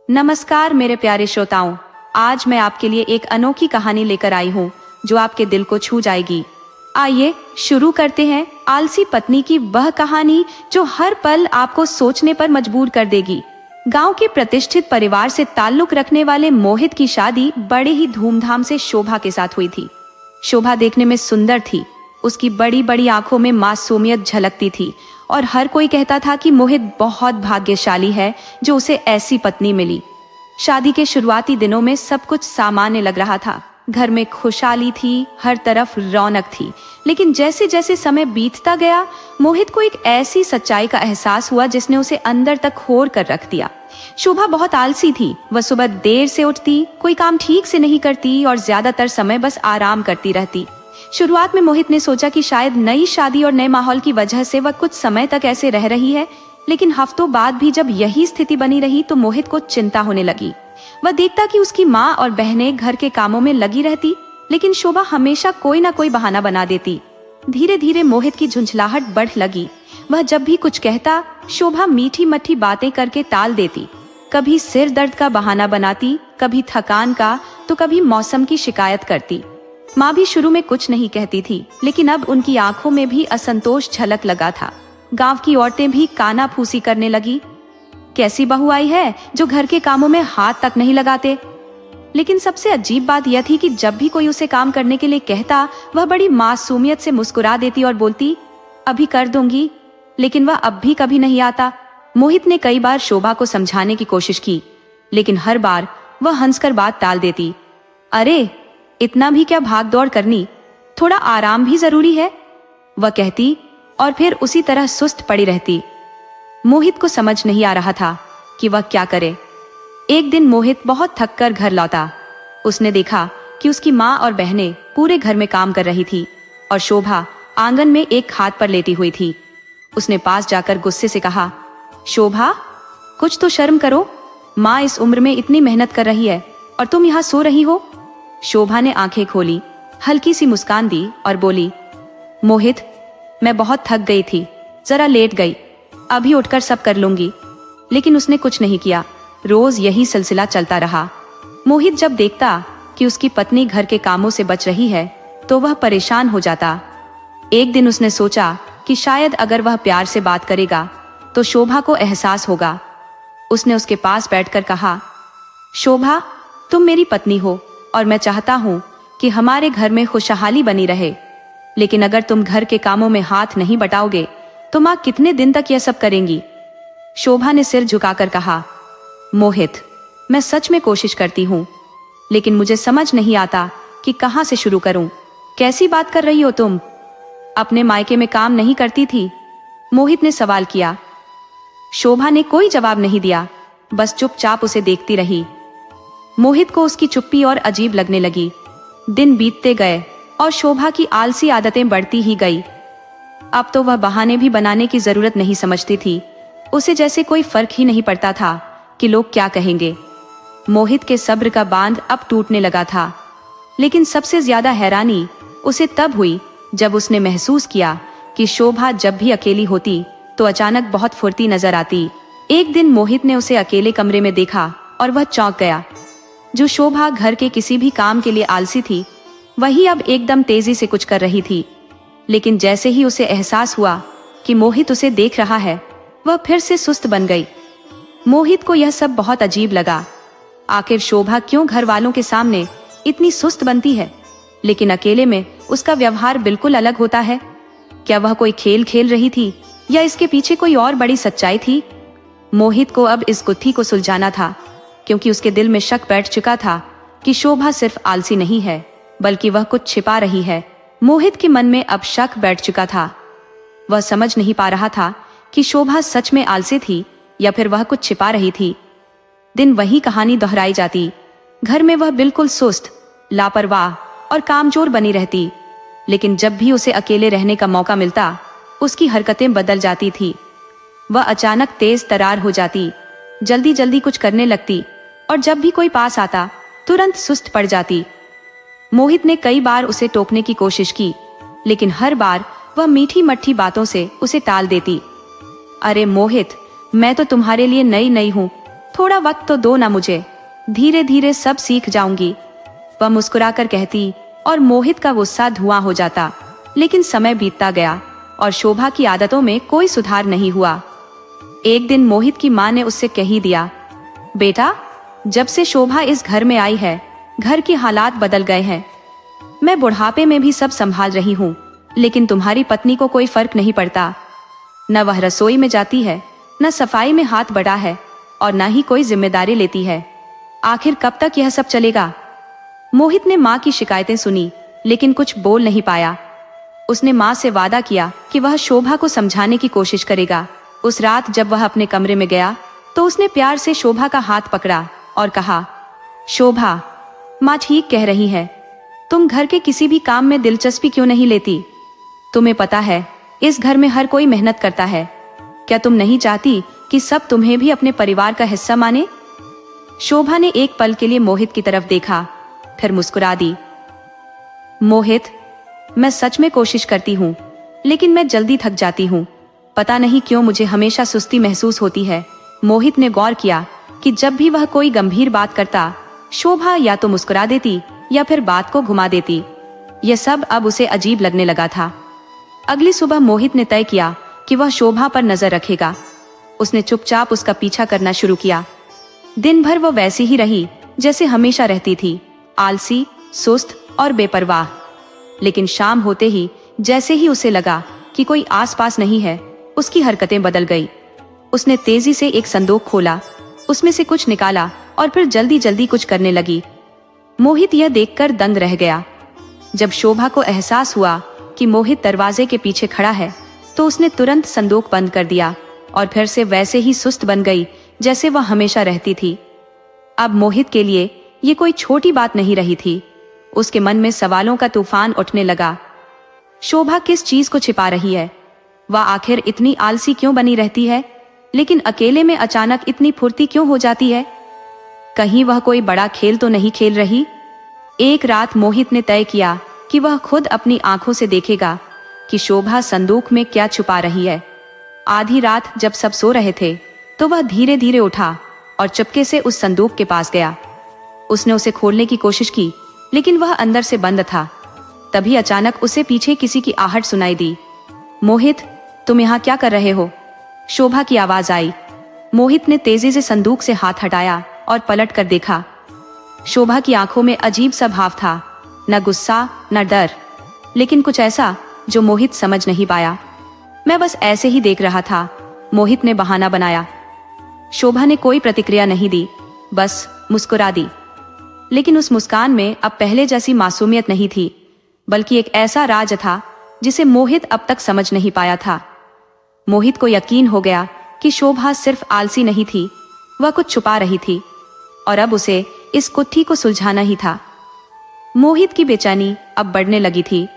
नमस्कार मेरे प्यारे श्रोताओं, आज मैं आपके लिए एक अनोखी कहानी लेकर आई हूँ जो आपके दिल को छू जाएगी। आइए शुरू करते हैं आलसी पत्नी की वह कहानी जो हर पल आपको सोचने पर मजबूर कर देगी। गांव के प्रतिष्ठित परिवार से ताल्लुक रखने वाले मोहित की शादी बड़े ही धूमधाम से शोभा के साथ हुई थी। शोभा देखने में सुंदर थी, उसकी बड़ी बड़ी आंखों में मासूमियत झलकती थी और हर कोई कहता था कि मोहित बहुत भाग्यशाली है जो उसे ऐसी पत्नी मिली। शादी के शुरुआती दिनों में सब कुछ सामान्य लग रहा था। घर में खुशहाली थी, हर तरफ रौनक थी। लेकिन जैसे जैसे समय बीतता गया, मोहित को एक ऐसी सच्चाई का एहसास हुआ जिसने उसे अंदर तक होड़ कर रख दिया। शोभा बहुत आलसी थी। वह सुबह देर से उठती, कोई काम ठीक से नहीं करती और ज्यादातर समय बस आराम करती रहती। शुरुआत में मोहित ने सोचा कि शायद नई शादी और नए माहौल की वजह से वह कुछ समय तक ऐसे रह रही है, लेकिन हफ्तों बाद भी जब यही स्थिति बनी रही तो मोहित को चिंता होने लगी। वह देखता कि उसकी माँ और बहनें घर के कामों में लगी रहती, लेकिन शोभा हमेशा कोई ना कोई बहाना बना देती। धीरे धीरे मोहित की झुंझलाहट बढ़ लगी। वह जब भी कुछ कहता, शोभा मीठी मट्ठी बातें करके टाल देती। कभी सिर दर्द का बहाना बनाती, कभी थकान का, तो कभी मौसम की शिकायत करती। माँ भी शुरू में कुछ नहीं कहती थी, लेकिन अब उनकी आंखों में भी असंतोष झलक लगा था। गांव की औरतें भी काना फूसी करने लगी। कैसी बहू आई है जो घर के कामों में हाथ तक नहीं लगाते। लेकिन सबसे अजीब बात यह थी कि जब भी कोई उसे काम करने के लिए कहता, वह बड़ी मासूमियत से मुस्कुरा देती और बोलती, अभी कर दूंगी। लेकिन वह अब भी कभी नहीं आता। मोहित ने कई बार शोभा को समझाने की कोशिश की, लेकिन हर बार वह हंसकर बात टाल देती। अरे इतना भी क्या भाग दौड़ करनी, थोड़ा आराम भी जरूरी है, वह कहती और फिर उसी तरह सुस्त पड़ी रहती। मोहित को समझ नहीं आ रहा था कि वह क्या करे। एक दिन मोहित बहुत थक कर घर लौटा। उसने देखा कि उसकी माँ और बहनें पूरे घर में काम कर रही थी और शोभा आंगन में एक खाट पर लेटी हुई थी। उसने पास जाकर गुस्से से कहा, शोभा कुछ तो शर्म करो, माँ इस उम्र में इतनी मेहनत कर रही है और तुम यहाँ सो रही हो। शोभा ने आंखें खोली, हल्की सी मुस्कान दी और बोली, मोहित मैं बहुत थक गई थी, जरा लेट गई, अभी उठकर सब कर लूंगी। लेकिन उसने कुछ नहीं किया। रोज यही सिलसिला चलता रहा। मोहित जब देखता कि उसकी पत्नी घर के कामों से बच रही है तो वह परेशान हो जाता। एक दिन उसने सोचा कि शायद अगर वह प्यार से बात करेगा तो शोभा को एहसास होगा। उसने उसके पास बैठकर कहा, शोभा तुम मेरी पत्नी हो और मैं चाहता हूँ कि हमारे घर में खुशहाली बनी रहे, लेकिन अगर तुम घर के कामों में हाथ नहीं बटाओगे तो माँ कितने दिन तक यह सब करेंगी। शोभा ने सिर झुकाकर कहा, मोहित मैं सच में कोशिश करती हूँ, लेकिन मुझे समझ नहीं आता कि कहाँ से शुरू करूँ। कैसी बात कर रही हो तुम, अपने मायके में काम नहीं करती थी? मोहित ने सवाल किया। शोभा ने कोई जवाब नहीं दिया, बस चुपचाप उसे देखती रही। मोहित को उसकी चुप्पी और अजीब लगने लगी। दिन बीतते गए और शोभा की आलसी आदतें बढ़ती ही गई। अब तो वह बहाने भी बनाने की जरूरत नहीं समझती थी। उसे जैसे कोई फर्क ही नहीं पड़ता था कि लोग क्या कहेंगे। मोहित के सब्र का बांध अब टूटने लगा था। लेकिन सबसे ज्यादा हैरानी उसे तब हुई जब उसने महसूस किया कि शोभा जब भी अकेली होती तो अचानक बहुत फुर्ती नजर आती। एक दिन मोहित ने उसे अकेले कमरे में देखा और वह चौंक गया। जो शोभा घर के किसी भी काम के लिए आलसी थी, वही अब एकदम तेजी से कुछ कर रही थी। लेकिन जैसे ही उसे एहसास हुआ कि मोहित उसे देख रहा है, वह फिर से सुस्त बन गई। मोहित को यह सब बहुत अजीब लगा। आखिर शोभा क्यों घर वालों के सामने इतनी सुस्त बनती है, लेकिन अकेले में उसका व्यवहार बिल्कुल अलग होता है। क्या वह कोई खेल खेल रही थी या इसके पीछे कोई और बड़ी सच्चाई थी? मोहित को अब इस गुत्थी को सुलझाना था, क्योंकि उसके दिल में शक बैठ चुका था कि शोभा सिर्फ आलसी नहीं है, बल्कि वह कुछ छिपा रही है। मोहित के मन में अब शक बैठ चुका था। वह समझ नहीं पा रहा था कि शोभा सच में आलसी थी या फिर वह कुछ छिपा रही थी। दिन वही कहानी दोहराई जाती। घर में वह बिल्कुल सुस्त, लापरवाह और कामचोर बनी रहती। लेकिन जब भी उसे अकेले रहने का मौका मिलता, उसकी हरकतें बदल जाती थी। वह अचानक तेज तरार हो जाती, जल्दी जल्दी कुछ करने लगती और जब भी कोई पास आता तुरंत सुस्त पड़ जाती। मोहित ने कई बार उसे टोकने की कोशिश की, लेकिन हर बार वह मीठी मट्ठी बातों से उसे टाल देती। अरे मोहित, मैं तो तुम्हारे लिए नई नई हूँ, थोड़ा वक्त तो दो ना मुझे, धीरे धीरे सब सीख जाऊंगी। वह मुस्कुराकर कहती और मोहित का गुस्सा धुआं हो जाता। लेकिन समय बीतता गया और शोभा की आदतों में कोई सुधार नहीं हुआ। एक दिन मोहित की माँ ने उससे कह ही दिया, बेटा, जब से शोभा इस घर में आई है, घर के हालात बदल गए हैं। मैं बुढ़ापे में भी सब संभाल रही हूँ, लेकिन तुम्हारी पत्नी को कोई फर्क नहीं पड़ता। न वह रसोई में जाती है, न सफाई में हाथ बढ़ा है, और न ही कोई जिम्मेदारी लेती है। आखिर कब तक यह सब चलेगा? मोहित ने माँ की शिकायतें सुनी, लेकिन कुछ बोल नहीं पाया। उसने माँ से वादा किया कि वह शोभा को समझाने की कोशिश करेगा। उस रात जब वह अपने कमरे में गया तो उसने प्यार से शोभा का हाथ पकड़ा और कहा, शोभा, माँ ठीक कह रही है, तुम घर के किसी भी काम में दिलचस्पी क्यों नहीं लेती? तुम्हें पता है इस घर में हर कोई मेहनत करता है। क्या तुम नहीं चाहती कि सब तुम्हें भी अपने परिवार का हिस्सा माने? शोभा ने एक पल के लिए मोहित की तरफ देखा, फिर मुस्कुरा दी। मोहित, मैं सच में कोशिश करती हूँ, लेकिन मैं जल्दी थक जाती हूँ। पता नहीं क्यों मुझे हमेशा सुस्ती महसूस होती है। मोहित ने गौर किया कि जब भी वह कोई गंभीर बात करता, शोभा या तो मुस्कुरा देती या फिर बात को घुमा देती। यह सब अब उसे अजीब लगने लगा था। अगली सुबह मोहित ने तय किया कि वह शोभा पर नजर रखेगा। उसने चुपचाप उसका पीछा करना शुरू किया। दिन भर वह वैसी ही रही जैसे हमेशा रहती थी, आलसी, सुस्त और बेपरवाह। लेकिन शाम होते ही जैसे ही उसे लगा कि कोई आसपास नहीं है, उसकी हरकतें बदल गई। उसने तेजी से एक संदूक खोला, उसमें से कुछ निकाला और फिर जल्दी जल्दी कुछ करने लगी। मोहित यह देखकर दंग रह गया। जब शोभा को एहसास हुआ कि मोहित दरवाजे के पीछे खड़ा है, तो उसने तुरंत संदूक बंद कर दिया और फिर से वैसे ही सुस्त बन गई जैसे वह हमेशा रहती थी। अब मोहित के लिए ये कोई छोटी बात नहीं रही थी। उसके मन में सवालों का तूफान उठने लगा। शोभा किस चीज को छिपा रही है? वह आखिर इतनी आलसी क्यों बनी रहती है, लेकिन अकेले में अचानक इतनी फुर्ती क्यों हो जाती है? कहीं वह कोई बड़ा खेल तो नहीं खेल रही? एक रात मोहित ने तय किया कि वह खुद अपनी आंखों से देखेगा कि शोभा संदूक में क्या छुपा रही है। आधी रात जब सब सो रहे थे, तो वह धीरे धीरे उठा और चुपके से उस संदूक के पास गया। उसने उसे खोलने की कोशिश की, लेकिन वह अंदर से बंद था। तभी अचानक उसे पीछे किसी की आहट सुनाई दी। मोहित, तुम यहाँ क्या कर रहे हो? शोभा की आवाज आई। मोहित ने तेजी से संदूक से हाथ हटाया और पलट कर देखा। शोभा की आंखों में अजीब सा भाव था, न गुस्सा न डर, लेकिन कुछ ऐसा जो मोहित समझ नहीं पाया। मैं बस ऐसे ही देख रहा था, मोहित ने बहाना बनाया। शोभा ने कोई प्रतिक्रिया नहीं दी, बस मुस्कुरा दी। लेकिन उस मुस्कान में अब पहले जैसी मासूमियत नहीं थी, बल्कि एक ऐसा राज था जिसे मोहित अब तक समझ नहीं पाया था। मोहित को यकीन हो गया कि शोभा सिर्फ आलसी नहीं थी, वह कुछ छुपा रही थी और अब उसे इस गुत्थी को सुलझाना ही था। मोहित की बेचैनी अब बढ़ने लगी थी।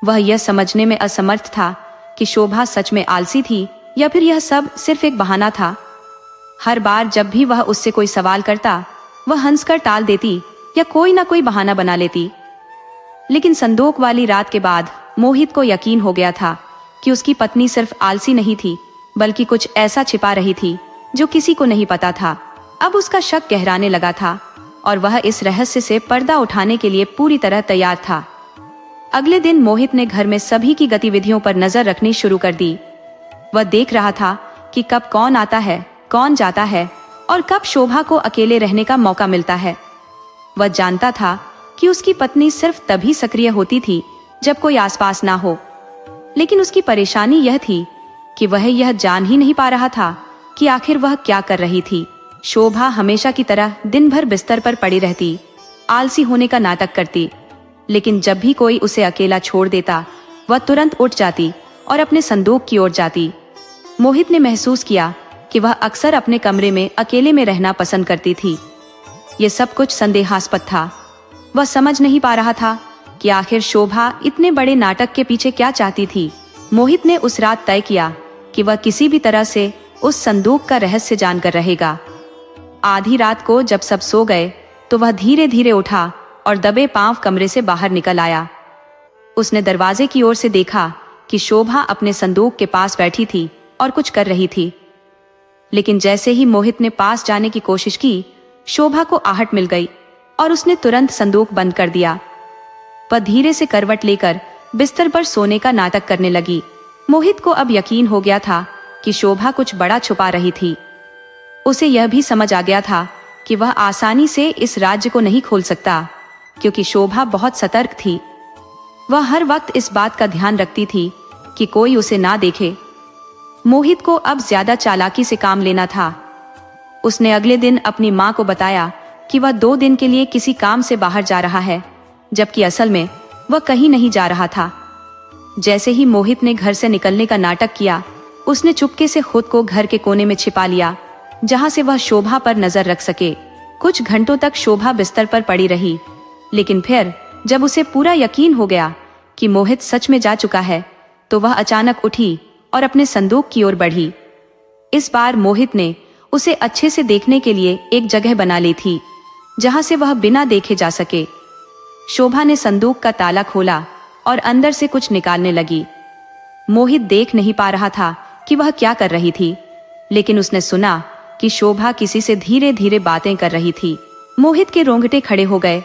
वह यह समझने में असमर्थ था कि शोभा सच में आलसी थी या फिर यह सब सिर्फ एक बहाना था। हर बार जब भी वह उससे कोई सवाल करता, वह हंसकर टाल देती या कोई ना कोई बहाना बना लेती। लेकिन संदूक वाली रात के बाद मोहित को यकीन हो गया था कि उसकी पत्नी सिर्फ आलसी नहीं थी, बल्कि कुछ ऐसा छिपा रही थी जो किसी को नहीं पता था। अब उसका शक गहराने लगा था और वह इस रहस्य से पर्दा उठाने के लिए पूरी तरह तैयार था। अगले दिन मोहित ने घर में सभी की गतिविधियों पर नजर रखनी शुरू कर दी। वह देख रहा था कि कब कौन आता है, कौन जाता है और कब शोभा को अकेले रहने का मौका मिलता है। वह जानता था कि उसकी पत्नी सिर्फ तभी सक्रिय होती थी जब कोई आसपास ना हो, लेकिन उसकी परेशानी यह थी कि वह यह जान ही नहीं पा रहा था कि आखिर वह क्या कर रही थी। शोभा हमेशा की तरह दिन भर बिस्तर पर पड़ी रहती, आलसी होने का नाटक करती, लेकिन जब भी कोई उसे अकेला छोड़ देता, वह तुरंत उठ जाती और अपने संदूक की ओर जाती। मोहित ने महसूस किया कि वह अक्सर अपने कमरे में अकेले में रहना पसंद करती थी। ये सब कुछ संदेहास्पद था। वह समझ नहीं पा रहा था कि आखिर शोभा इतने बड़े नाटक के पीछे क्या चाहती थी। मोहित ने उस रात तय किया कि वह किसी भी तरह से उस संदूक का रहस्य जानकर रहेगा। आधी रात को जब सब सो गए, तो वह धीरे धीरे उठा और दबे पांव कमरे से बाहर निकल आया। उसने दरवाजे की ओर से देखा कि शोभा अपने संदूक के पास बैठी थी और कुछ कर रही थी, लेकिन जैसे ही मोहित ने पास जाने की कोशिश की, शोभा को आहट मिल गई और उसने तुरंत संदूक बंद कर दिया। वह धीरे से करवट लेकर बिस्तर पर सोने का नाटक करने लगी। मोहित को अब यकीन हो गया था कि शोभा कुछ बड़ा छुपा रही थी। उसे यह भी समझ आ गया था कि वह आसानी से इस राज्य को नहीं खोल सकता, क्योंकि शोभा बहुत सतर्क थी। वह हर वक्त इस बात का ध्यान रखती थी कि कोई उसे ना देखे। मोहित को अब ज्यादा चालाकी से काम लेना था। उसने अगले दिन अपनी माँ को बताया कि वह 2 दिन के लिए किसी काम से बाहर जा रहा है, जबकि असल में वह कहीं नहीं जा रहा था। जैसे ही मोहित ने घर से निकलने का नाटक किया, उसने चुपके से खुद को घर के कोने में छिपा लिया, जहां से वह शोभा पर नजर रख सके। कुछ घंटों तक शोभा बिस्तर पर पड़ी रही, लेकिन फिर जब उसे पूरा यकीन हो गया कि मोहित सच में जा चुका है, तो वह अचानक उठी और अपने संदूक की ओर बढ़ी। इस बार मोहित ने उसे अच्छे से देखने के लिए एक जगह बना ली थी, जहां से वह बिना देखे जा सके। शोभा ने संदूक का ताला खोला और अंदर से कुछ निकालने लगी। मोहित देख नहीं पा रहा था कि वह क्या कर रही थी, लेकिन उसने सुना कि शोभा किसी से धीरे धीरे बातें कर रही थी। मोहित के रोंगटे खड़े हो गए।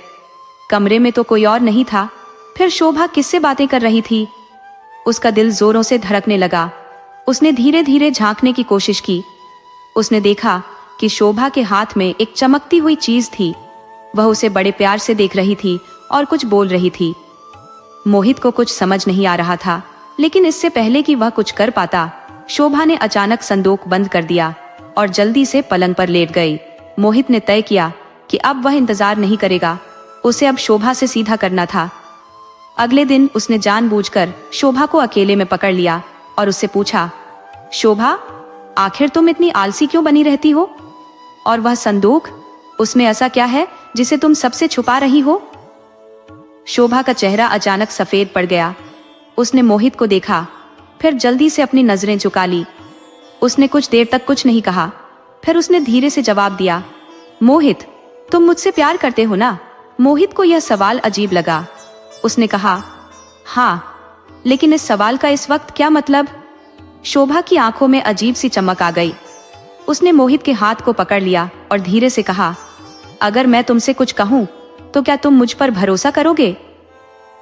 कमरे में तो कोई और नहीं था, फिर शोभा किससे बातें कर रही थी? उसका दिल जोरों से धड़कने लगा। उसने धीरे धीरे झांकने की कोशिश की। उसने देखा कि शोभा के हाथ में एक चमकती हुई चीज थी। वह उसे बड़े प्यार से देख रही थी और कुछ बोल रही थी। मोहित को कुछ समझ नहीं आ रहा था, लेकिन इससे पहले कि वह कुछ कर पाता, शोभा ने अचानक संदूक बंद कर दिया और जल्दी से पलंग पर लेट गई। मोहित ने तय किया कि अब वह इंतजार नहीं करेगा, उसे अब शोभा से सीधा करना था। अगले दिन उसने जानबूझकर शोभा को अकेले में पकड़ लिया और उससे पूछा, शोभा, आखिर तुम इतनी आलसी क्यों बनी रहती हो? और वह संदूक, उसमें ऐसा क्या है जिसे तुम सबसे छुपा रही हो? शोभा का चेहरा अचानक सफेद पड़ गया। उसने मोहित को देखा, फिर जल्दी से अपनी नजरें झुका ली। उसने कुछ देर तक कुछ नहीं कहा, फिर उसने धीरे से जवाब दिया, मोहित, तुम मुझसे प्यार करते हो ना? मोहित को यह सवाल अजीब लगा। उसने कहा, हाँ, लेकिन इस सवाल का इस वक्त क्या मतलब? शोभा की आंखों में अजीब सी चमक आ गई। उसने मोहित के हाथ को पकड़ लिया और धीरे से कहा, अगर मैं तुमसे कुछ कहूं तो क्या तुम मुझ पर भरोसा करोगे?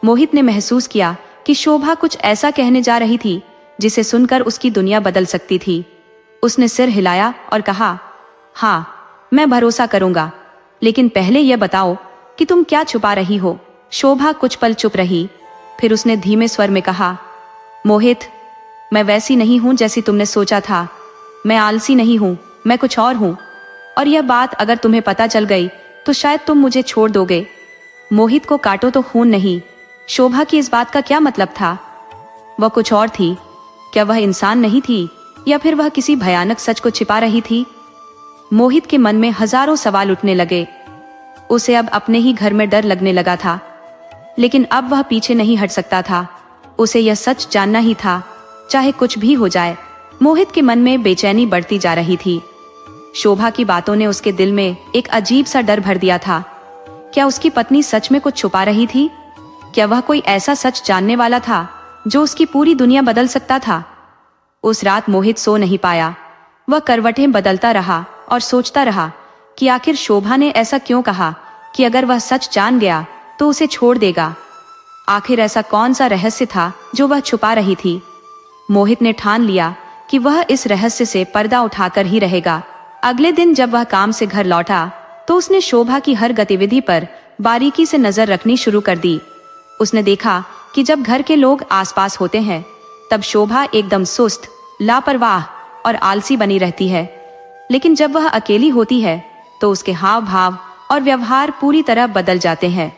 मोहित ने महसूस किया कि शोभा कुछ ऐसा कहने जा रही थी जिसे सुनकर उसकी दुनिया बदल सकती थी। उसने सिर हिलाया और कहा, हाँ, मैं भरोसा करूंगा, लेकिन पहले यह बताओ कि तुम क्या छुपा रही हो? शोभा कुछ पल चुप रही, फिर उसने धीमे स्वर में कहा, मोहित, मैं वैसी नहीं हूं जैसी तुमने सोचा था। मैं आलसी नहीं हूं, मैं कुछ और हूं, और यह बात अगर तुम्हें पता चल गई तो शायद तुम मुझे छोड़ दोगे। मोहित को काटो तो खून नहीं। शोभा की इस बात का क्या मतलब था? वह कुछ और थी। क्या वह इंसान नहीं थी, या फिर वह किसी भयानक सच को छिपा रही थी? मोहित के मन में हजारों सवाल उठने लगे। उसे अब अपने ही घर में डर लगने लगा था, लेकिन अब वह पीछे नहीं हट सकता था। उसे यह सच जानना ही था, चाहे कुछ भी हो जाए। मोहित के मन में बेचैनी बढ़ती जा रही थी। शोभा की बातों ने उसके दिल में एक अजीब सा डर भर दिया था। क्या उसकी पत्नी सच में कुछ छुपा रही थी? क्या वह कोई ऐसा सच जानने वाला था जो उसकी पूरी दुनिया बदल सकता था? उस रात मोहित सो नहीं पाया। वह करवटें बदलता रहा और सोचता रहा कि आखिर शोभा ने ऐसा क्यों कहा कि अगर वह सच जान गया तो उसे छोड़ देगा। आखिर ऐसा कौन सा रहस्य था जो वह छुपा रही थी? मोहित ने ठान लिया कि वह इस रहस्य से पर्दा उठाकर ही रहेगा। अगले दिन जब वह काम से घर लौटा तो उसने शोभा की हर गतिविधि पर बारीकी से नजर रखनी शुरू कर दी। उसने देखा कि जब घर के लोग आसपास होते हैं तब शोभा एकदम सुस्त, लापरवाह और आलसी बनी रहती है, लेकिन जब वह अकेली होती है तो उसके हाव भाव और व्यवहार पूरी तरह बदल जाते हैं।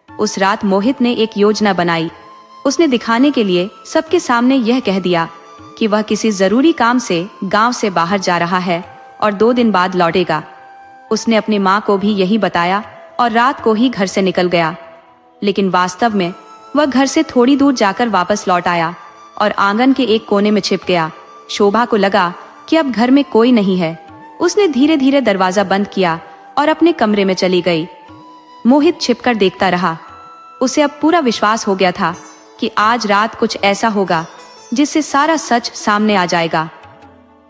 उस रात मोहित ने एक योजना बनाई। उसने दिखाने के लिए सबके सामने यह कह दिया कि वह किसी जरूरी काम से गांव से बाहर जा रहा है और 2 दिन बाद लौटेगा। उसने अपनी माँ को भी यही बताया और रात को ही घर से निकल गया, लेकिन वास्तव में वह घर से थोड़ी दूर जाकर वापस लौट आया और आंगन के एक कोने में छिप गया। शोभा को लगा कि अब घर में कोई नहीं है। उसने धीरे धीरे दरवाजा बंद किया और अपने कमरे में चली गई। मोहित छिपकर देखता रहा। उसे अब पूरा विश्वास हो गया था कि आज रात कुछ ऐसा होगा जिससे सारा सच सामने आ जाएगा।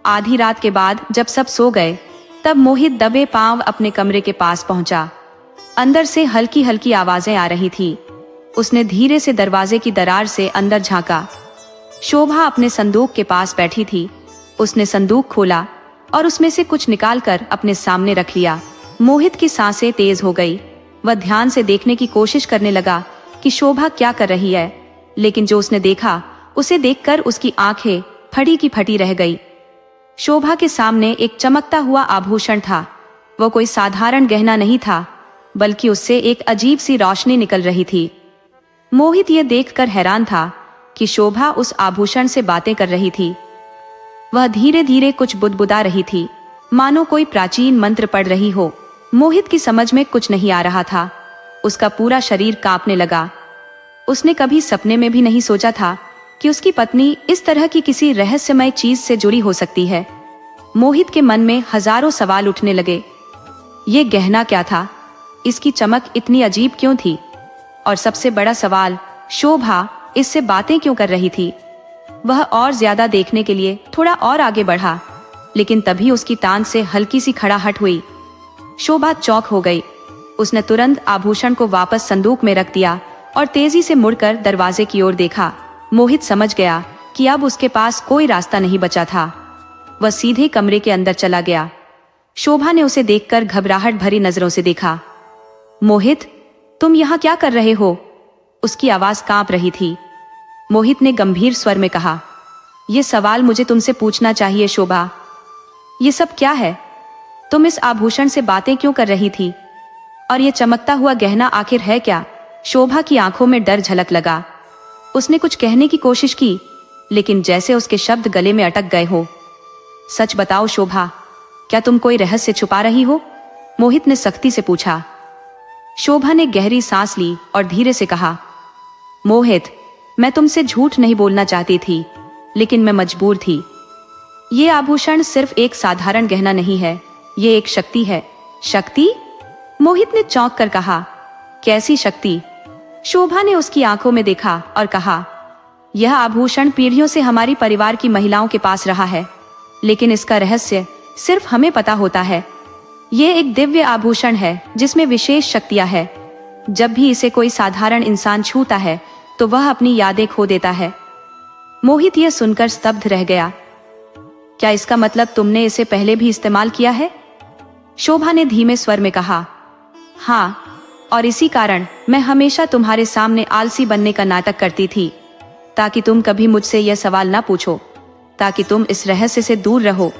आधी रात के बाद जब सब सो गए, तब मोहित दबे पांव अपने कमरे के पास पहुंचा। अंदर से हल्की हल्की आवाजें आ रही थी। उसने धीरे से दरवाजे की दरार से अंदर झांका। शोभा अपने संदूक के पास बैठी थी। उसने संदूक खोला और उसमें से कुछ निकालकर अपने सामने रख लिया। मोहित की सांसें तेज हो गई। वह ध्यान से देखने की कोशिश करने लगा कि शोभा क्या कर रही है, लेकिन जो उसने देखा उसे देखकर उसकी आंखें फटी की फटी रह गई। शोभा के सामने एक चमकता हुआ आभूषण था। वो कोई साधारण गहना नहीं था, बल्कि उससे एक अजीब सी रोशनी निकल रही थी। मोहित ये देखकर हैरान था कि शोभा उस आभूषण से बातें कर रही थी। वह धीरे धीरे कुछ बुदबुदा रही थी, मानो कोई प्राचीन मंत्र पढ़ रही हो। मोहित की समझ में कुछ नहीं आ रहा था। उसका पूरा शरीर कांपने लगा। उसने कभी सपने में भी नहीं सोचा था कि उसकी पत्नी इस तरह की किसी रहस्यमय चीज से जुड़ी हो सकती है। मोहित के मन में हजारों सवाल उठने लगे। ये गहना क्या था? इसकी चमक इतनी अजीब क्यों थी? और सबसे बड़ा सवाल, शोभा इससे बातें क्यों कर रही थी? वह और ज्यादा देखने के लिए थोड़ा और आगे बढ़ा, लेकिन तभी उसकी टांग से हल्की सी खड़ाहट हुई। शोभा चौंक हो गई। उसने तुरंत आभूषण को वापस संदूक में रख दिया और तेजी से मुड़कर दरवाजे की ओर देखा। मोहित समझ गया कि अब उसके पास कोई रास्ता नहीं बचा था। वह सीधे कमरे के अंदर चला गया। शोभा ने उसे देखकर घबराहट भरी नजरों से देखा। मोहित, तुम यहाँ क्या कर रहे हो? उसकी आवाज कांप रही थी। मोहित ने गंभीर स्वर में कहा, यह सवाल मुझे तुमसे पूछना चाहिए शोभा। ये सब क्या है? तुम इस आभूषण से बातें क्यों कर रही थी? और ये चमकता हुआ गहना आखिर है क्या? शोभा की आंखों में डर झलक लगा। उसने कुछ कहने की कोशिश की, लेकिन जैसे उसके शब्द गले में अटक गए हो। सच बताओ शोभा, क्या तुम कोई रहस्य छुपा रही हो? मोहित ने सख्ती से पूछा। शोभा ने गहरी सांस ली और धीरे से कहा, मोहित, मैं तुमसे झूठ नहीं बोलना चाहती थी, लेकिन मैं मजबूर थी। ये आभूषण सिर्फ एक साधारण गहना नहीं है, ये एक शक्ति है। शक्ति? मोहित ने चौंक कर कहा, कैसी शक्ति? शोभा ने उसकी आंखों में देखा और कहा, यह आभूषण पीढ़ियों से हमारी परिवार की महिलाओं के पास रहा है, लेकिन इसका रहस्य सिर्फ हमें पता होता है। ये एक दिव्य आभूषण है जिसमें विशेष शक्तियां है। जब भी इसे कोई साधारण इंसान छूता है तो वह अपनी यादें खो देता है। मोहित यह सुनकर स्तब्ध रह गया। क्या इसका मतलब तुमने इसे पहले भी इस्तेमाल किया है? शोभा ने धीमे स्वर में कहा, हाँ, और इसी कारण मैं हमेशा तुम्हारे सामने आलसी बनने का नाटक करती थी, ताकि तुम कभी मुझसे यह सवाल ना पूछो, ताकि तुम इस रहस्य से दूर रहो।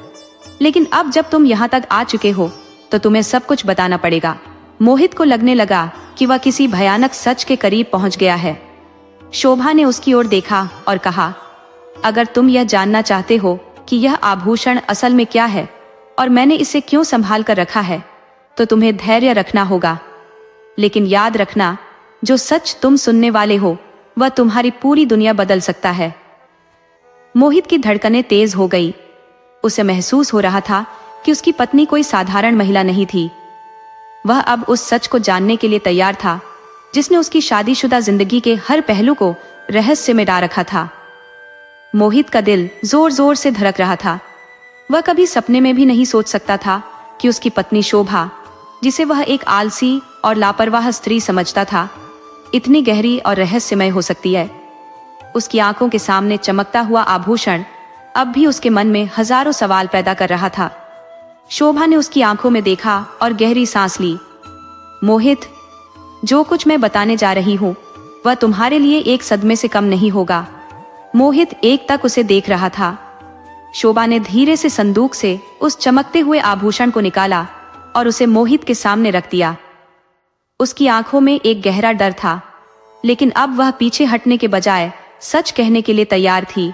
लेकिन अब जब तुम यहाँ तक आ चुके हो तो तुम्हें सब कुछ बताना पड़ेगा। मोहित को लगने लगा कि वह किसी भयानक सच के करीब पहुंच गया है। शोभा ने उसकी ओर देखा और कहा, अगर तुम यह जानना चाहते हो कि यह आभूषण असल में क्या है और मैंने इसे क्यों संभाल कर रखा है, तो तुम्हें धैर्य रखना होगा। लेकिन याद रखना, जो सच तुम सुनने वाले हो वह तुम्हारी पूरी दुनिया बदल सकता है। मोहित की धड़कनें तेज हो गई। उसे महसूस हो रहा था कि उसकी पत्नी कोई साधारण महिला नहीं थी। वह अब उस सच को जानने के लिए तैयार था जिसने उसकी शादीशुदा जिंदगी के हर पहलू को रहस्य में डाल रखा था। मोहित का दिल जोर जोर से धड़क रहा था। वह कभी सपने में भी नहीं सोच सकता था कि उसकी पत्नी शोभा, जिसे वह एक आलसी और लापरवाह स्त्री समझता था, इतनी गहरी और रहस्यमय हो सकती है। उसकी आंखों के सामने चमकता हुआ आभूषण अब भी उसके मन में हजारों सवाल पैदा कर रहा था। शोभा ने उसकी आंखों में देखा और गहरी सांस ली। मोहित, जो कुछ मैं बताने जा रही हूँ वह तुम्हारे लिए एक सदमे से कम नहीं होगा। मोहित एक तक उसे देख रहा था। शोभा ने धीरे से संदूक से उस चमकते हुए आभूषण को निकाला और उसे मोहित के सामने रख दिया। उसकी आंखों में एक गहरा डर था, लेकिन अब वह पीछे हटने के बजाय सच कहने के लिए तैयार थी।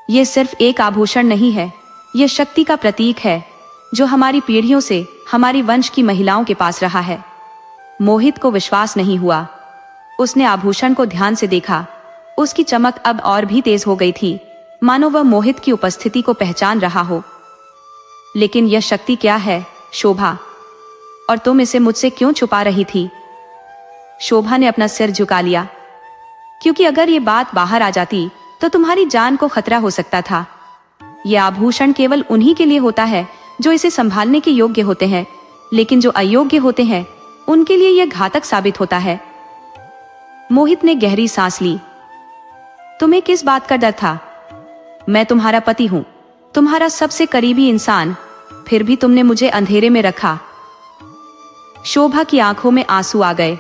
यह सिर्फ एक आभूषण नहीं है, यह शक्ति का प्रतीक है जो हमारी पीढ़ियों से हमारी वंश की महिलाओं के पास रहा है। मोहित को विश्वास नहीं हुआ। उसने आभूषण को ध्यान से देखा। उसकी चमक अब और भी तेज हो गई थी, मानो वह मोहित की उपस्थिति को पहचान रहा हो। लेकिन यह शक्ति क्या है शोभा, और तुम इसे मुझसे क्यों छुपा रही थी? शोभा ने अपना सिर झुका लिया, क्योंकि अगर ये बात बाहर आ जाती तो तुम्हारी जान को खतरा हो सकता था। ये आभूषण केवल उन्हीं के लिए होता है जो इसे संभालने के योग्य होते हैं, लेकिन जो अयोग्य होते हैं उनके लिए यह घातक साबित होता है। मोहित ने गहरी सांस ली। तुम्हें किस बात का डर था? मैं तुम्हारा पति हूं, तुम्हारा सबसे करीबी इंसान, फिर भी तुमने मुझे अंधेरे में रखा। शोभा की आंखों में आंसू आ गए,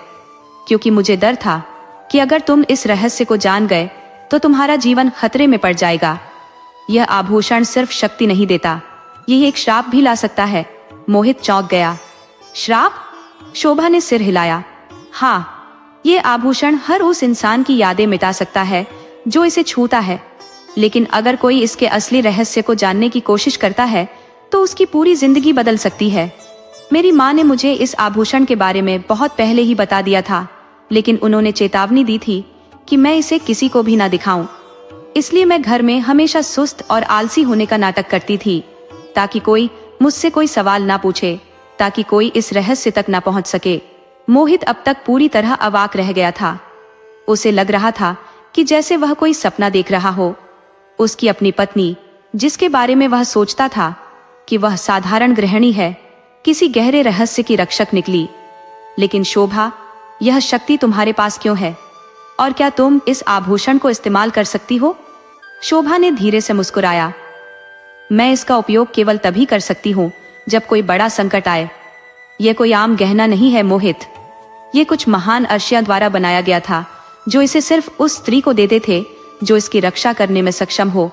क्योंकि मुझे डर था कि अगर तुम इस रहस्य को जान गए तो तुम्हारा जीवन खतरे में पड़ जाएगा। यह आभूषण सिर्फ शक्ति नहीं देता, यह एक श्राप भी ला सकता है। मोहित चौंक गया। श्राप? शोभा ने सिर हिलाया। हाँ, यह आभूषण हर उस इंसान की यादें मिटा सकता है जो इसे छूता है, लेकिन अगर कोई इसके असली रहस्य को जानने की कोशिश करता है तो उसकी पूरी जिंदगी बदल सकती है। मेरी माँ ने मुझे इस आभूषण के बारे में बहुत पहले ही बता दिया था, लेकिन उन्होंने चेतावनी दी थी कि मैं इसे किसी को भी ना दिखाऊं। इसलिए मैं घर में हमेशा सुस्त और आलसी होने का नाटक करती थी, ताकि कोई मुझसे कोई सवाल ना पूछे, ताकि कोई इस रहस्य तक ना पहुंच सके। मोहित अब तक पूरी तरह अवाक रह गया था। उसे लग रहा था कि जैसे वह कोई सपना देख रहा हो। उसकी अपनी पत्नी, जिसके बारे में वह सोचता था कि वह साधारण गृहिणी है, किसी गहरे रहस्य की रक्षक निकली। लेकिन शोभा, यह शक्ति तुम्हारे पास क्यों है? और क्या तुम इस आभूषण को इस्तेमाल कर सकती हो? शोभा ने धीरे से मुस्कुराया। मैं इसका उपयोग केवल तभी कर सकती हूँ जब कोई बड़ा संकट आए। यह कोई आम गहना नहीं है मोहित, ये कुछ महान अर्शियों द्वारा बनाया गया था, जो इसे सिर्फ उस स्त्री को देते थे जो इसकी रक्षा करने में सक्षम हो।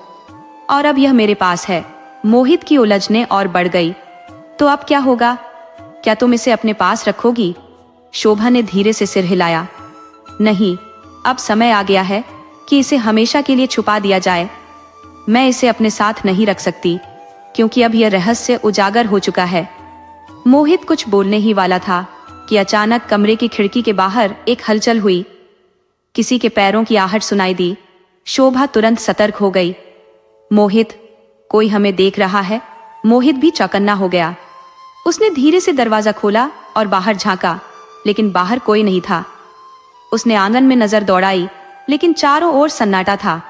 और अब यह मेरे पास है। मोहित की उलझने और बढ़ गई। तो अब क्या होगा? क्या तुम इसे अपने पास रखोगी? शोभा ने धीरे से सिर हिलाया। नहीं, अब समय आ गया है कि इसे हमेशा के लिए छुपा दिया जाए। मैं इसे अपने साथ नहीं रख सकती, क्योंकि अब यह रहस्य उजागर हो चुका है। मोहित कुछ बोलने ही वाला था कि अचानक कमरे की खिड़की के बाहर एक हलचल हुई। किसी के पैरों की आहट सुनाई दी। शोभा तुरंत सतर्क हो गई। मोहित, कोई हमें देख रहा है। मोहित भी चौकन्ना हो गया। उसने धीरे से दरवाजा खोला और बाहर झांका, लेकिन बाहर कोई नहीं था। उसने आंगन में नजर दौड़ाई, लेकिन चारों ओर सन्नाटा था।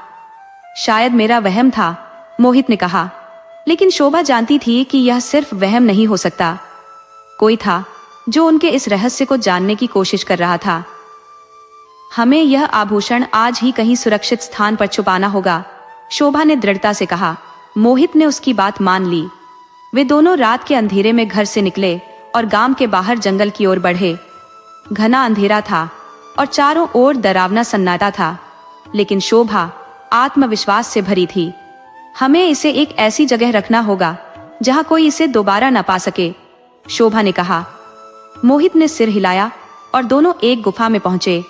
शायद मेरा वहम था, मोहित ने कहा, लेकिन शोभा जानती थी कि यह सिर्फ वहम नहीं हो सकता। कोई था जो उनके इस रहस्य को जानने की कोशिश कर रहा था। हमें यह आभूषण आज ही कहीं सुरक्षित स्थान पर छुपाना होगा, शोभा ने दृढ़ता से कहा। मोहित ने उसकी बात मान ली। वे दोनों रात के अंधेरे में घर से निकले और गांव के बाहर जंगल की ओर बढ़े। घना अंधेरा था और चारों ओर डरावना सन्नाटा था, लेकिन शोभा आत्मविश्वास से भरी थी। हमें इसे एक ऐसी जगह रखना होगा जहां कोई इसे दोबारा न पा सके, शोभा ने कहा। मोहित ने सिर हिलाया और दोनों एक गुफा में पहुंचे।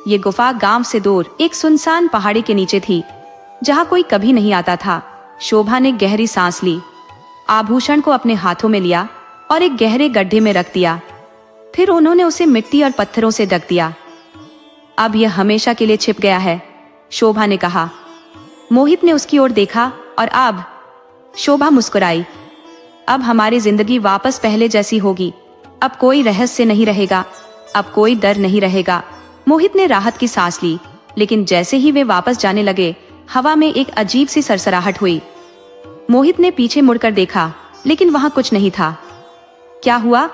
ये गुफा गांव से दूर एक सुनसान पहाड़ी के नीचे थी, जहां कोई कभी नहीं आता था। शोभा ने गहरी सांस ली, आभूषण को अपने हाथों में लिया और एक गहरे गड्ढे में रख दिया। फिर उन्होंने उसे मिट्टी और पत्थरों से ढक दिया। अब यह हमेशा के लिए छिप गया है, शोभा ने कहा। मोहित ने उसकी ओर देखा और अब शोभा मुस्कुराई। अब हमारी जिंदगी वापस पहले जैसी होगी। अब कोई रहस्य नहीं रहेगा, अब कोई डर नहीं रहेगा। मोहित ने राहत की सांस ली, लेकिन जैसे ही वे वापस जाने लगे, हवा में एक अजीब सी सरसराहट हुई। मोहित ने पीछे मुड़कर देखा, लेकिन वहां कुछ नहीं था। क्या हुआ?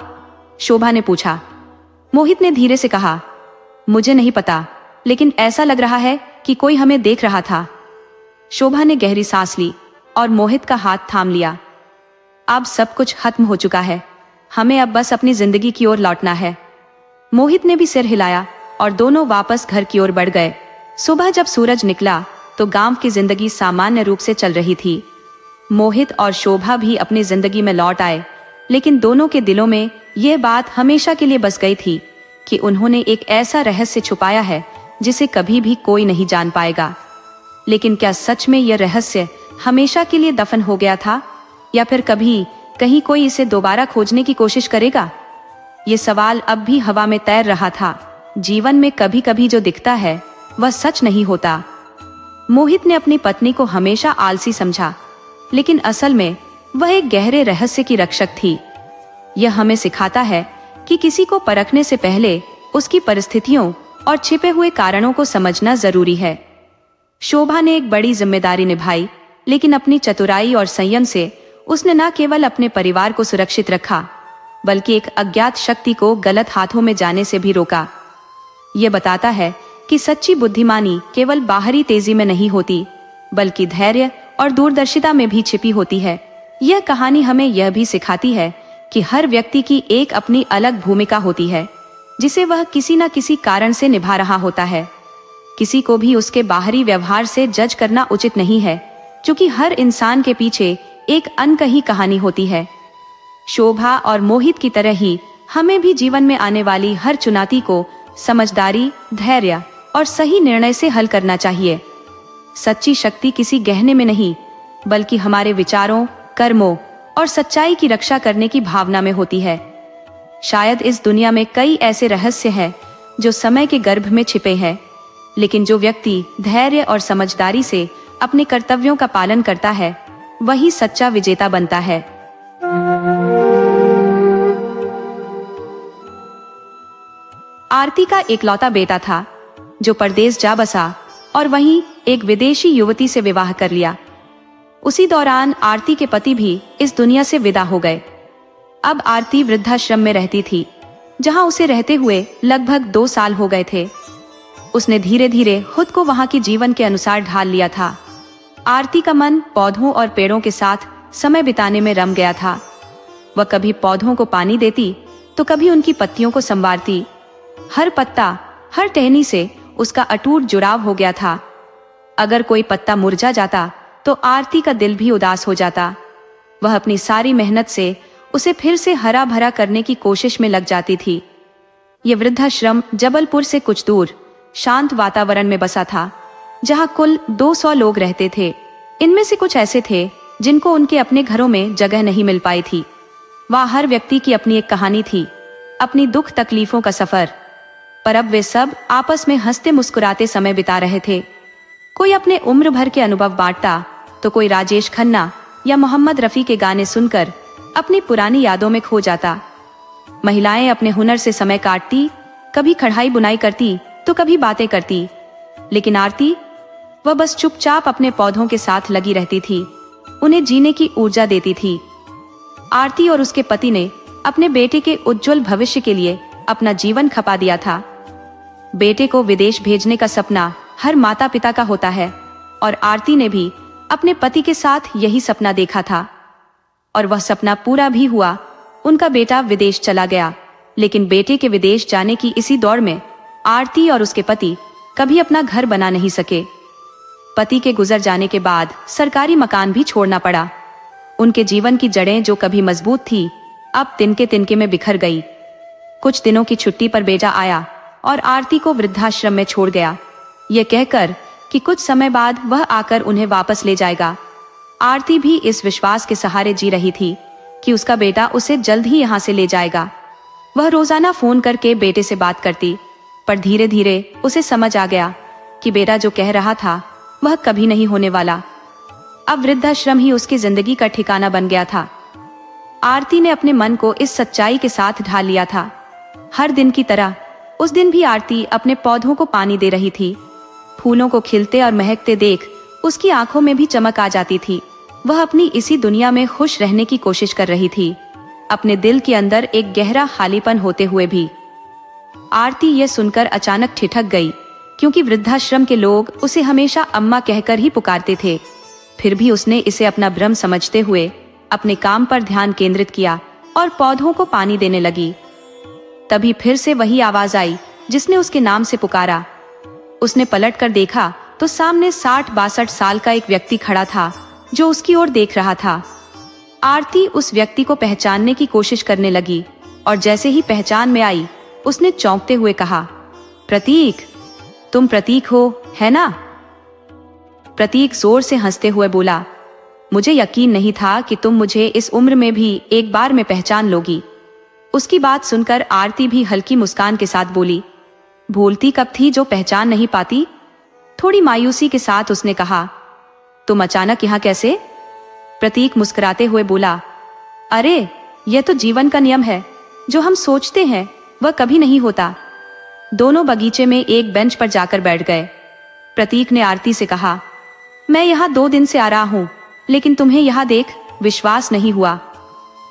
शोभा ने पूछा। मोहित ने धीरे से कहा, मुझे नहीं पता, लेकिन ऐसा लग रहा है कि कोई हमें देख रहा था। शोभा ने गहरी सांस ली और मोहित का हाथ थाम लिया। अब सब कुछ खत्म हो चुका है, हमें अब बस अपनी जिंदगी की ओर लौटना है। मोहित ने भी सिर हिलाया और दोनों वापस घर की ओर बढ़ गए। सुबह जब सूरज निकला तो गांव की जिंदगी सामान्य रूप से चल रही थी। मोहित और शोभा भी अपनी जिंदगी में लौट आए, लेकिन दोनों के दिलों में यह बात हमेशा के लिए बस गई थी कि उन्होंने एक ऐसा रहस्य छुपाया है जिसे कभी भी कोई नहीं जान पाएगा। लेकिन क्या सच में यह रहस्य हमेशा के लिए दफन हो गया था, या फिर कभी कहीं कोई इसे दोबारा खोजने की कोशिश करेगा? ये सवाल अब भी हवा में तैर रहा था। जीवन में कभी कभी जो दिखता है वह सच नहीं होता। मोहित ने अपनी पत्नी को हमेशा आलसी समझा, लेकिन असल में वह एक गहरे रहस्य की रक्षक थी। यह हमें सिखाता है कि किसी को परखने से पहले उसकी परिस्थितियों और छिपे हुए कारणों को समझना जरूरी है। शोभा ने एक बड़ी जिम्मेदारी निभाई। लेकिन अपनी चतुराई और संयम से उसने न केवल अपने परिवार को सुरक्षित रखा, बल्कि एक अज्ञात शक्ति को गलत हाथों में जाने से भी रोका। यह बताता है कि सच्ची बुद्धिमानी केवल बाहरी तेजी में नहीं होती, बल्कि धैर्य और दूरदर्शिता में भी छिपी होती है। यह कहानी हमें यह भी सिखाती है कि हर व्यक्ति की एक अपनी अलग भूमिका होती है, जिसे वह किसी न किसी कारण से निभा रहा होता है। किसी को भी उसके बाहरी व्यवहार से जज करना उचित नहीं है, क्योंकि हर इंसान के पीछे एक अनकही कहानी होती है। शोभा और मोहित की तरह ही हमें भी जीवन में आने वाली हर चुनौती को समझदारी, धैर्य और सही निर्णय से हल करना चाहिए। सच्ची शक्ति किसी गहने में नहीं, बल्कि हमारे विचारों, कर्मों और सच्चाई की रक्षा करने की भावना में होती है। शायद इस दुनिया में कई ऐसे रहस्य हैं जो समय के गर्भ में छिपे हैं, लेकिन जो व्यक्ति धैर्य और समझदारी से अपने कर्तव्यों का पालन करता है, वही सच्चा विजेता बनता है। आरती का इकलौता बेटा था जो परदेश जा बसा और वहीं एक विदेशी युवती से विवाह कर लिया। उसी दौरान आरती के पति भी इस दुनिया से विदा हो गए। अब आरती वृद्धाश्रम में रहती थी, जहां उसे रहते हुए लगभग 2 साल हो गए थे। उसने धीरे धीरे खुद को वहां के जीवन के अनुसार ढाल लिया था। आरती का मन पौधों और पेड़ों के साथ समय बिताने में रम गया था। वह कभी पौधों को पानी देती तो कभी उनकी पत्तियों को संवारती। हर पत्ता, हर टहनी से उसका अटूट जुड़ाव हो गया था। अगर कोई पत्ता मुरझा जाता तो आरती का दिल भी उदास हो जाता। वह अपनी सारी मेहनत से उसे फिर से हरा भरा करने की कोशिश में लग जाती थी। यह वृद्धाश्रम जबलपुर से कुछ दूर शांत वातावरण में बसा था, जहां कुल 200 लोग रहते थे। इनमें से कुछ ऐसे थे जिनको उनके अपने घरों में जगह नहीं मिल पाई थी। वह हर व्यक्ति की अपनी एक कहानी थी, अपनी दुख तकलीफों का सफर। पर अब वे सब आपस में हंसते मुस्कुराते समय बिता रहे थे। कोई अपने उम्र भर के अनुभव बांटता तो कोई राजेश खन्ना या मोहम्मद रफी के गाने सुनकर अपनी पुरानी यादों में खो जाता। महिलाएं अपने हुनर से समय काटती, कभी कढ़ाई बुनाई करती तो कभी बातें करती, लेकिन आरती, वह बस चुपचाप अपने पौधों के साथ लगी रहती थी, उन्हें जीने की ऊर्जा देती थी। आरती और उसके पति ने अपने बेटे के उज्जवल भविष्य के लिए अपना जीवन खपा दिया था। बेटे को विदेश भेजने का सपना हर माता पिता का होता है, और आरती ने भी अपने पति के साथ यही सपना देखा था, और वह सपना पूरा भी हुआ। उनका बेटा विदेश चला गया, लेकिन बेटे के विदेश जाने की इसी दौड़ में आरती और उसके पति कभी अपना घर बना नहीं सके। पति के गुजर जाने के बाद सरकारी मकान भी छोड़ना पड़ा। उनके जीवन की जड़ें जो कभी मजबूत थी, अब तिनके तिनके में बिखर गई। कुछ दिनों की छुट्टी पर बेटा आया और आरती को वृद्धाश्रम में छोड़ गया, यह कहकर कि कुछ समय बाद वह आकर उन्हें वापस ले जाएगा। आरती भी इस विश्वास के सहारे जी रही थी कि उसका बेटा उसे जल्द ही यहाँ से ले जाएगा। वह रोजाना फोन करके बेटे से बात करती, पर धीरे धीरे उसे समझ आ गया कि बेटा जो कह रहा था वह कभी नहीं होने वाला। अब वृद्धाश्रम ही उसकी जिंदगी का ठिकाना बन गया था। आरती ने अपने मन को इस सच्चाई के साथ ढाल लिया था। हर दिन की तरह उस दिन भी आरती अपने पौधों को पानी दे रही थी। फूलों को खिलते और महकते देख उसकी आंखों में भी चमक आ जाती थी। वह अपनी इसी दुनिया में खुश रहने की कोशिश कर रही थी, अपने दिल के अंदर एक गहरा खालीपन होते हुए भी। आरती यह सुनकर अचानक ठिठक गई, क्योंकि वृद्धाश्रम के लोग उसे हमेशा अम्मा कहकर ही पुकारते थे। फिर भी उसने इसे अपना भ्रम समझते हुए अपने काम पर ध्यान केंद्रित किया और पौधों को पानी देने लगी। तभी फिर से वही आवाज आई जिसने उसके नाम से पुकारा। उसने पलट कर देखा तो सामने 60-62 साल का एक व्यक्ति खड़ा था जो उसकी ओर देख रहा था। आरती उस व्यक्ति को पहचानने की कोशिश करने लगी, और जैसे ही पहचान में आई उसने चौंकते हुए कहा, प्रतीक, तुम प्रतीक हो, है ना? प्रतीक जोर से हंसते हुए बोला, मुझे यकीन नहीं था कि तुम मुझे इस उम्र में भी एक बार में पहचान लोगी। उसकी बात सुनकर आरती भी हल्की मुस्कान के साथ बोली, भूलती कब थी जो पहचान नहीं पाती? थोड़ी मायूसी के साथ उसने कहा, तुम अचानक यहाँ कैसे? प्रतीक मुस्कुराते हुए बोला, अरे यह तो जीवन का नियम है, जो हम सोचते हैं वह कभी नहीं होता। दोनों बगीचे में एक बेंच पर जाकर बैठ गए। प्रतीक ने आरती से कहा, मैं यहाँ 2 दिन से आ रहा हूँ, लेकिन तुम्हें यहाँ देख विश्वास नहीं हुआ।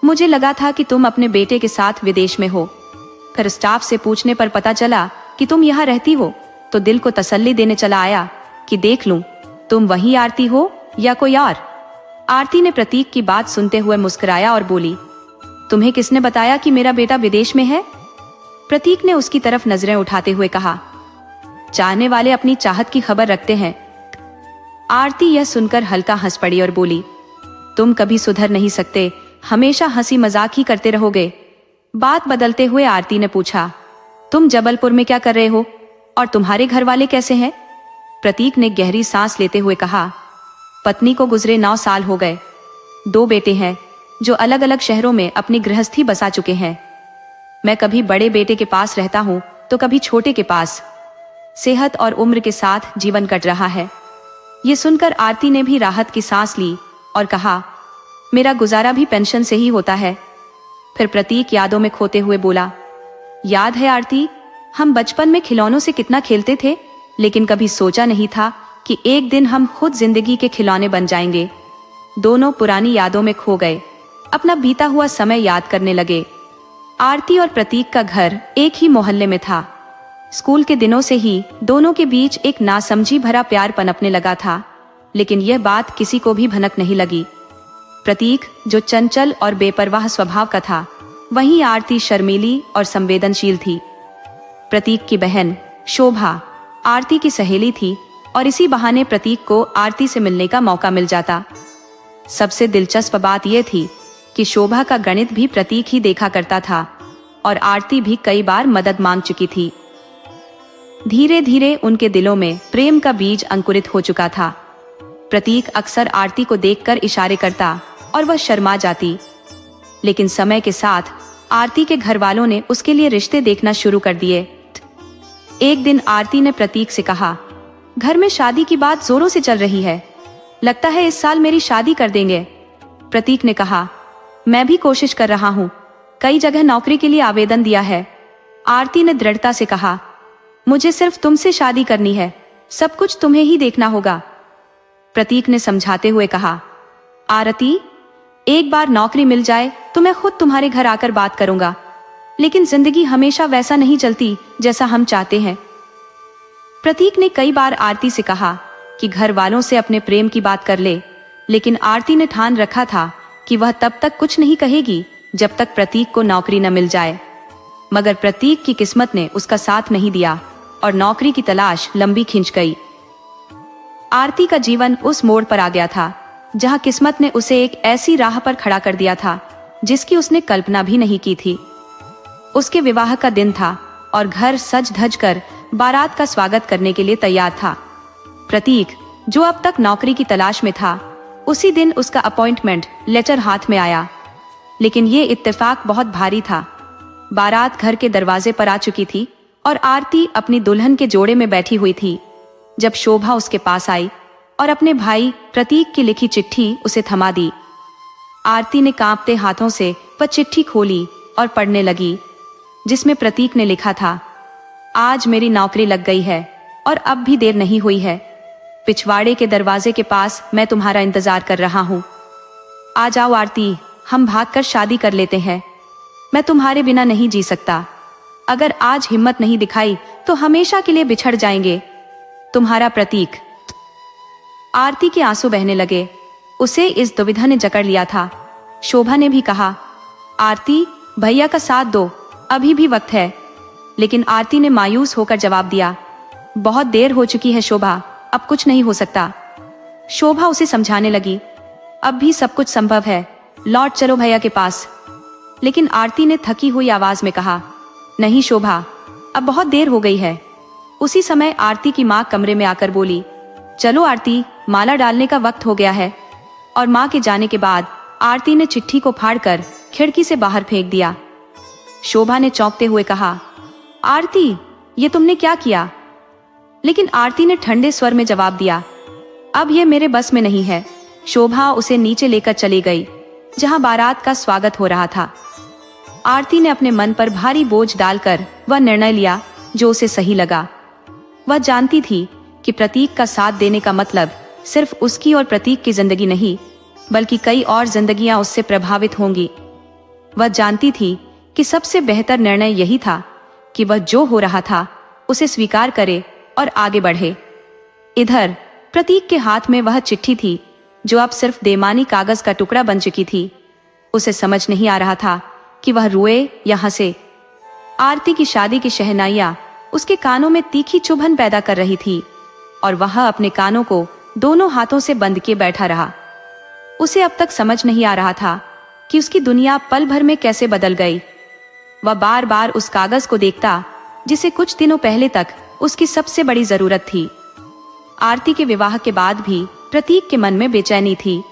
मुझे लगा था कि तुम अपने बेटे के साथ विदेश में हो। फिर स्टाफ से पूछने पर पता चला कि तुम यहाँ रहती हो, तो दिल को तसल्ली देने चला आया कि देख लूं तुम वही आरती हो या कोई और। आरती ने प्रतीक की बात सुनते हुए मुस्कुराया और बोली, तुम्हें किसने बताया कि मेरा बेटा विदेश में है? प्रतीक ने उसकी तरफ नजरें उठाते हुए कहा, चाहने वाले अपनी चाहत की खबर रखते हैं। आरती यह सुनकर हल्का हंस पड़ी और बोली, तुम कभी सुधर नहीं सकते, हमेशा हंसी मजाक ही करते रहोगे। बात बदलते हुए आरती ने पूछा, तुम जबलपुर में क्या कर रहे हो और तुम्हारे घर वाले कैसे हैं? प्रतीक ने गहरी सांस लेते हुए कहा, पत्नी को गुजरे 9 साल हो गए। 2 बेटे हैं जो अलग अलग शहरों में अपनी गृहस्थी बसा चुके हैं। मैं कभी बड़े बेटे के पास रहता हूँ तो कभी छोटे के पास। सेहत और उम्र के साथ जीवन कट रहा है। ये सुनकर आरती ने भी राहत की सांस ली और कहा, मेरा गुजारा भी पेंशन से ही होता है। फिर प्रतीक यादों में खोते हुए बोला, याद है आरती, हम बचपन में खिलौनों से कितना खेलते थे, लेकिन कभी सोचा नहीं था कि एक दिन हम खुद जिंदगी के खिलौने बन जाएंगे। दोनों पुरानी यादों में खो गए, अपना बीता हुआ समय याद करने लगे। आरती और प्रतीक का घर एक ही मोहल्ले में था। स्कूल के दिनों से ही दोनों के बीच एक नासमझी भरा प्यार पनपने लगा था, लेकिन यह बात किसी को भी भनक नहीं लगी। प्रतीक जो चंचल और बेपरवाह स्वभाव का था, वहीं आरती शर्मीली और संवेदनशील थी। प्रतीक की बहन शोभा आरती की सहेली थी और इसी बहाने प्रतीक को आरती से मिलने का मौका मिल जाता। सबसे दिलचस्प बात यह थी कि शोभा का गणित भी प्रतीक ही देखा करता था और आरती भी कई बार मदद मांग चुकी थी। धीरे धीरे उनके दिलों में प्रेम का बीज अंकुरित हो चुका था। प्रतीक अक्सर आरती को देखकर इशारे करता और वह शर्मा जाती, लेकिन समय के साथ आरती के घर वालों ने उसके लिए रिश्ते देखना शुरू कर दिए। एक दिन आरती ने प्रतीक से कहा, घर में शादी की बात जोरों से चल रही है, लगता है इस साल मेरी शादी कर देंगे। प्रतीक ने कहा, मैं भी कोशिश कर रहा हूँ, कई जगह नौकरी के लिए आवेदन दिया है। आरती ने दृढ़ता से कहा, मुझे सिर्फ तुमसे शादी करनी है, सब कुछ तुम्हें ही देखना होगा। प्रतीक ने समझाते हुए कहा, आरती, एक बार नौकरी मिल जाए तो मैं खुद तुम्हारे घर आकर बात करूंगा, लेकिन जिंदगी हमेशा वैसा नहीं चलती जैसा हम चाहते हैं। प्रतीक ने कई बार आरती से कहा कि घर वालों से अपने प्रेम की बात कर ले, लेकिन आरती ने ठान रखा था कि वह तब तक कुछ नहीं कहेगी जब तक प्रतीक को नौकरी न मिल जाए। मगर प्रतीक की किस्मत ने उसका साथ नहीं दिया और नौकरी की तलाश लंबी खिंच गई। आरती का जीवन उस मोड़ पर आ गया था जहां किस्मत ने उसे एक ऐसी राह पर खड़ा कर दिया था जिसकी उसने कल्पना भी नहीं की थी। उसके विवाह का दिन था और घर सज धज कर बारात का स्वागत करने के लिए तैयार था। प्रतीक जो अब तक नौकरी की तलाश में था, उसी दिन उसका अपॉइंटमेंट लेटर हाथ में आया, लेकिन ये इत्तेफाक बहुत भारी था। बारात घर के दरवाजे पर आ चुकी थी और आरती अपनी दुल्हन के जोड़े में बैठी हुई थी जब शोभा उसके पास आई और अपने भाई प्रतीक की लिखी चिट्ठी उसे थमा दी। आरती ने कांपते हाथों से वह चिट्ठी खोली और पढ़ने लगी, जिसमें प्रतीक ने लिखा था, आज मेरी नौकरी लग गई है और अब भी देर नहीं हुई है। पिछवाड़े के दरवाजे के पास मैं तुम्हारा इंतजार कर रहा हूँ। आ जाओ आरती, हम भागकर शादी कर लेते हैं। मैं तुम्हारे बिना नहीं जी सकता। अगर आज हिम्मत नहीं दिखाई तो हमेशा के लिए बिछड़ जाएंगे। तुम्हारा प्रतीक। आरती के आंसू बहने लगे। उसे इस दुविधा ने जकड़ लिया था। शोभा ने भी कहा, आरती, भैया का साथ दो, अभी भी वक्त है। लेकिन आरती ने मायूस होकर जवाब दिया, बहुत देर हो चुकी है शोभा, अब कुछ नहीं हो सकता। शोभा उसे समझाने लगी, अब भी सब कुछ संभव है, लौट चलो भैया के पास। लेकिन आरती ने थकी हुई आवाज में कहा, नहीं शोभा, अब बहुत देर हो गई है। उसी समय आरती की माँ कमरे में आकर बोली, चलो आरती, माला डालने का वक्त हो गया है। और माँ के जाने के बाद आरती ने चिट्ठी को फाड़कर खिड़की से बाहर फेंक दिया। शोभा ने चौंकते हुए कहा, आरती, ये तुमने क्या किया? लेकिन आरती ने ठंडे स्वर में जवाब दिया, अब ये मेरे बस में नहीं है। शोभा उसे नीचे लेकर चली गई जहां बारात का स्वागत हो रहा था। आरती ने अपने मन पर भारी बोझ डालकर वह निर्णय लिया जो उसे सही लगा। वह जानती थी कि प्रतीक का साथ देने का मतलब सिर्फ उसकी और प्रतीक की जिंदगी नहीं, बल्कि कई और जिंदगियां उससे प्रभावित होंगी। वह जानती थी कि सबसे बेहतर निर्णय यही था कि वह जो हो रहा था उसे स्वीकार करे और आगे बढ़े। इधर प्रतीक के हाथ में वह चिट्ठी थी जो अब सिर्फ बेईमानी कागज का टुकड़ा बन चुकी थी। उसे समझ नहीं आ रहा था कि वह रोए या हंसे। आरती की शादी की शहनाइयां उसके कानों में तीखी चुभन पैदा कर रही थी और वह अपने कानों को दोनों हाथों से बंद किए बैठा रहा। उसे अब तक समझ नहीं आ रहा था कि उसकी दुनिया पल भर में कैसे बदल गई। वह बार बार उस कागज को देखता जिसे कुछ दिनों पहले तक उसकी सबसे बड़ी जरूरत थी। आरती के विवाह के बाद भी प्रतीक के मन में बेचैनी थी।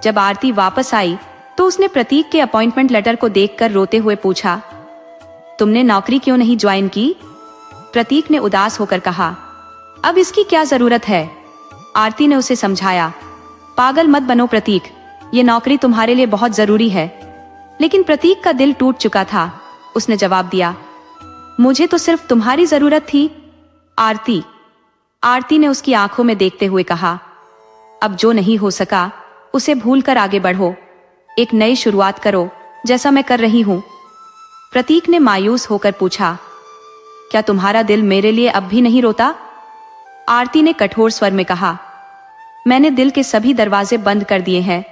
जब आरती वापस आई तो उसने प्रतीक के अपॉइंटमेंट लेटर को देखकर रोते हुए पूछा, तुमने नौकरी क्यों नहीं ज्वाइन की? प्रतीक ने उदास होकर कहा, अब इसकी क्या जरूरत है? आरती ने उसे समझाया, पागल मत बनो प्रतीक, ये नौकरी तुम्हारे लिए बहुत जरूरी है। लेकिन प्रतीक का दिल टूट चुका था। उसने जवाब दिया, मुझे तो सिर्फ तुम्हारी जरूरत थी। आरती ने उसकी आंखों में देखते हुए कहा, अब जो नहीं हो सका उसे भूलकर आगे बढ़ो, एक नई शुरुआत करो जैसा मैं कर रही हूं। प्रतीक ने मायूस होकर पूछा, क्या तुम्हारा दिल मेरे लिए अब भी नहीं रोता? आरती ने कठोर स्वर में कहा, मैंने दिल के सभी दरवाजे बंद कर दिए हैं।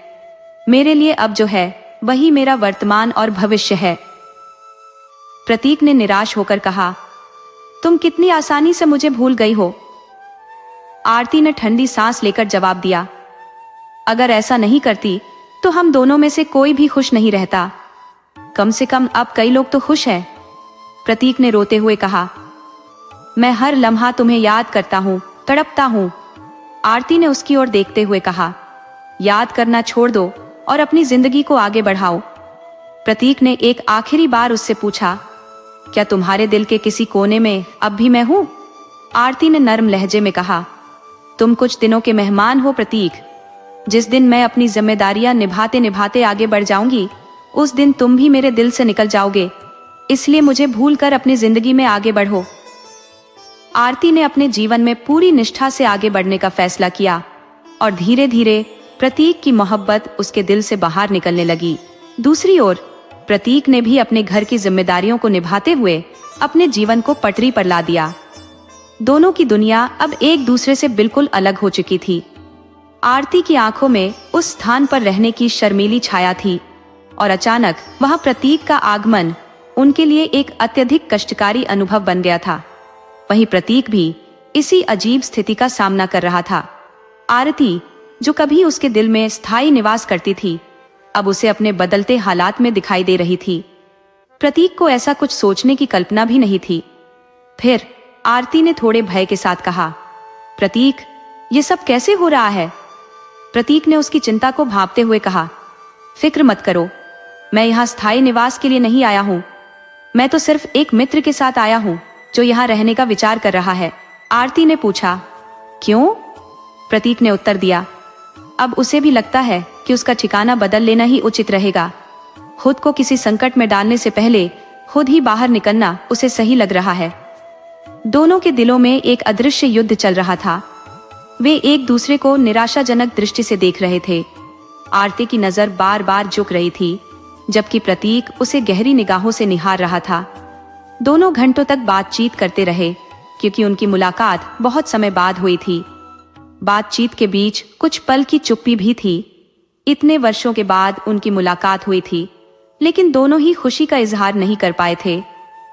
मेरे लिए अब जो है वही मेरा वर्तमान और भविष्य है। प्रतीक ने निराश होकर कहा, तुम कितनी आसानी से मुझे भूल गई हो। आरती ने ठंडी सांस लेकर जवाब दिया, अगर ऐसा नहीं करती तो हम दोनों में से कोई भी खुश नहीं रहता। कम से कम अब कई लोग तो खुश हैं। प्रतीक ने रोते हुए कहा, मैं हर लम्हा तुम्हें याद करता हूं, तड़पता हूं। आरती ने उसकी ओर देखते हुए कहा, याद करना छोड़ दो और अपनी जिंदगी को आगे बढ़ाओ। प्रतीक ने एक आखिरी बार उससे पूछा, क्या तुम्हारे दिल के किसी कोने में अब भी मैं हूं? आरती ने नर्म लहजे में कहा, तुम कुछ दिनों के मेहमान हो प्रतीक। जिस दिन मैं अपनी जिम्मेदारियां निभाते निभाते आगे बढ़ जाऊंगी उस दिन तुम भी मेरे दिल से निकल जाओगे। इसलिए मुझे भूलकर अपनी जिंदगी में आगे बढ़ो। आरती ने अपने जीवन में पूरी निष्ठा से आगे बढ़ने का फैसला किया और धीरे धीरे प्रतीक की मोहब्बत उसके दिल से बाहर निकलने लगी। दूसरी ओर प्रतीक ने भी अपने घर की जिम्मेदारियों को निभाते हुए अपने जीवन को पटरी पर ला दिया। दोनों की दुनिया अब एक दूसरे से बिल्कुल अलग हो चुकी थी। आरती की आंखों में उस स्थान पर रहने की शर्मीली छाया थी और अचानक वहां प्रतीक का आगमन उनके लिए एक अत्यधिक कष्टकारी अनुभव बन गया था। वहीं प्रतीक भी इसी अजीब स्थिति का सामना कर रहा था। आरती, जो कभी उसके दिल में स्थायी निवास करती थी, अब उसे अपने बदलते हालात में दिखाई दे रही थी। प्रतीक को ऐसा कुछ सोचने की कल्पना भी नहीं थी। फिर आरती ने थोड़े भय के साथ कहा, प्रतीक, ये सब कैसे हो रहा है? प्रतीक ने उसकी चिंता को भांपते हुए कहा, फिक्र मत करो, मैं यहाँ स्थायी निवास के लिए नहीं आया हूँ। मैं तो सिर्फ एक मित्र के साथ आया हूँ जो यहाँ रहने का विचार कर रहा है। आरती ने पूछा, क्यों? प्रतीक ने उत्तर दिया, अब उसे भी लगता है कि उसका ठिकाना बदल लेना ही उचित रहेगा। खुद को किसी संकट में डालने से पहले खुद ही बाहर निकलना उसे सही लग रहा है। दोनों के दिलों में एक अदृश्य युद्ध चल रहा था। वे एक दूसरे को निराशाजनक दृष्टि से देख रहे थे। आरती की नजर बार बार झुक रही थी, जबकि प्रतीक उसे गहरी निगाहों से निहार रहा था। दोनों घंटों तक बातचीत करते रहे, क्योंकि उनकी मुलाकात बहुत समय बाद हुई थी। बातचीत के बीच कुछ पल की चुप्पी भी थी। इतने वर्षों के बाद उनकी मुलाकात हुई थी, लेकिन दोनों ही खुशी का इजहार नहीं कर पाए थे।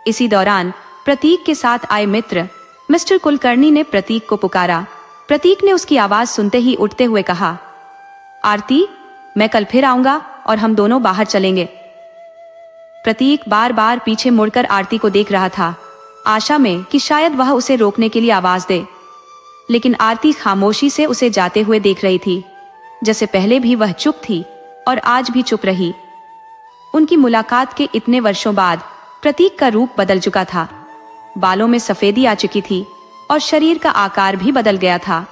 इसी दौरान प्रतीक के साथ आए मित्र मिस्टर कुलकर्णी ने प्रतीक को पुकारा। प्रतीक ने उसकी आवाज सुनते ही उठते हुए कहा, आरती, मैं कल फिर आऊंगा और हम दोनों बाहर चलेंगे। प्रतीक बार बार पीछे मुड़कर आरती को देख रहा था, आशा में कि शायद वह उसे रोकने के लिए आवाज दे, लेकिन आरती खामोशी से उसे जाते हुए देख रही थी। जैसे पहले भी वह चुप थी और आज भी चुप रही। उनकी मुलाकात के इतने वर्षों बाद प्रतीक का रूप बदल चुका था। बालों में सफेदी आ चुकी थी और शरीर का आकार भी बदल गया था।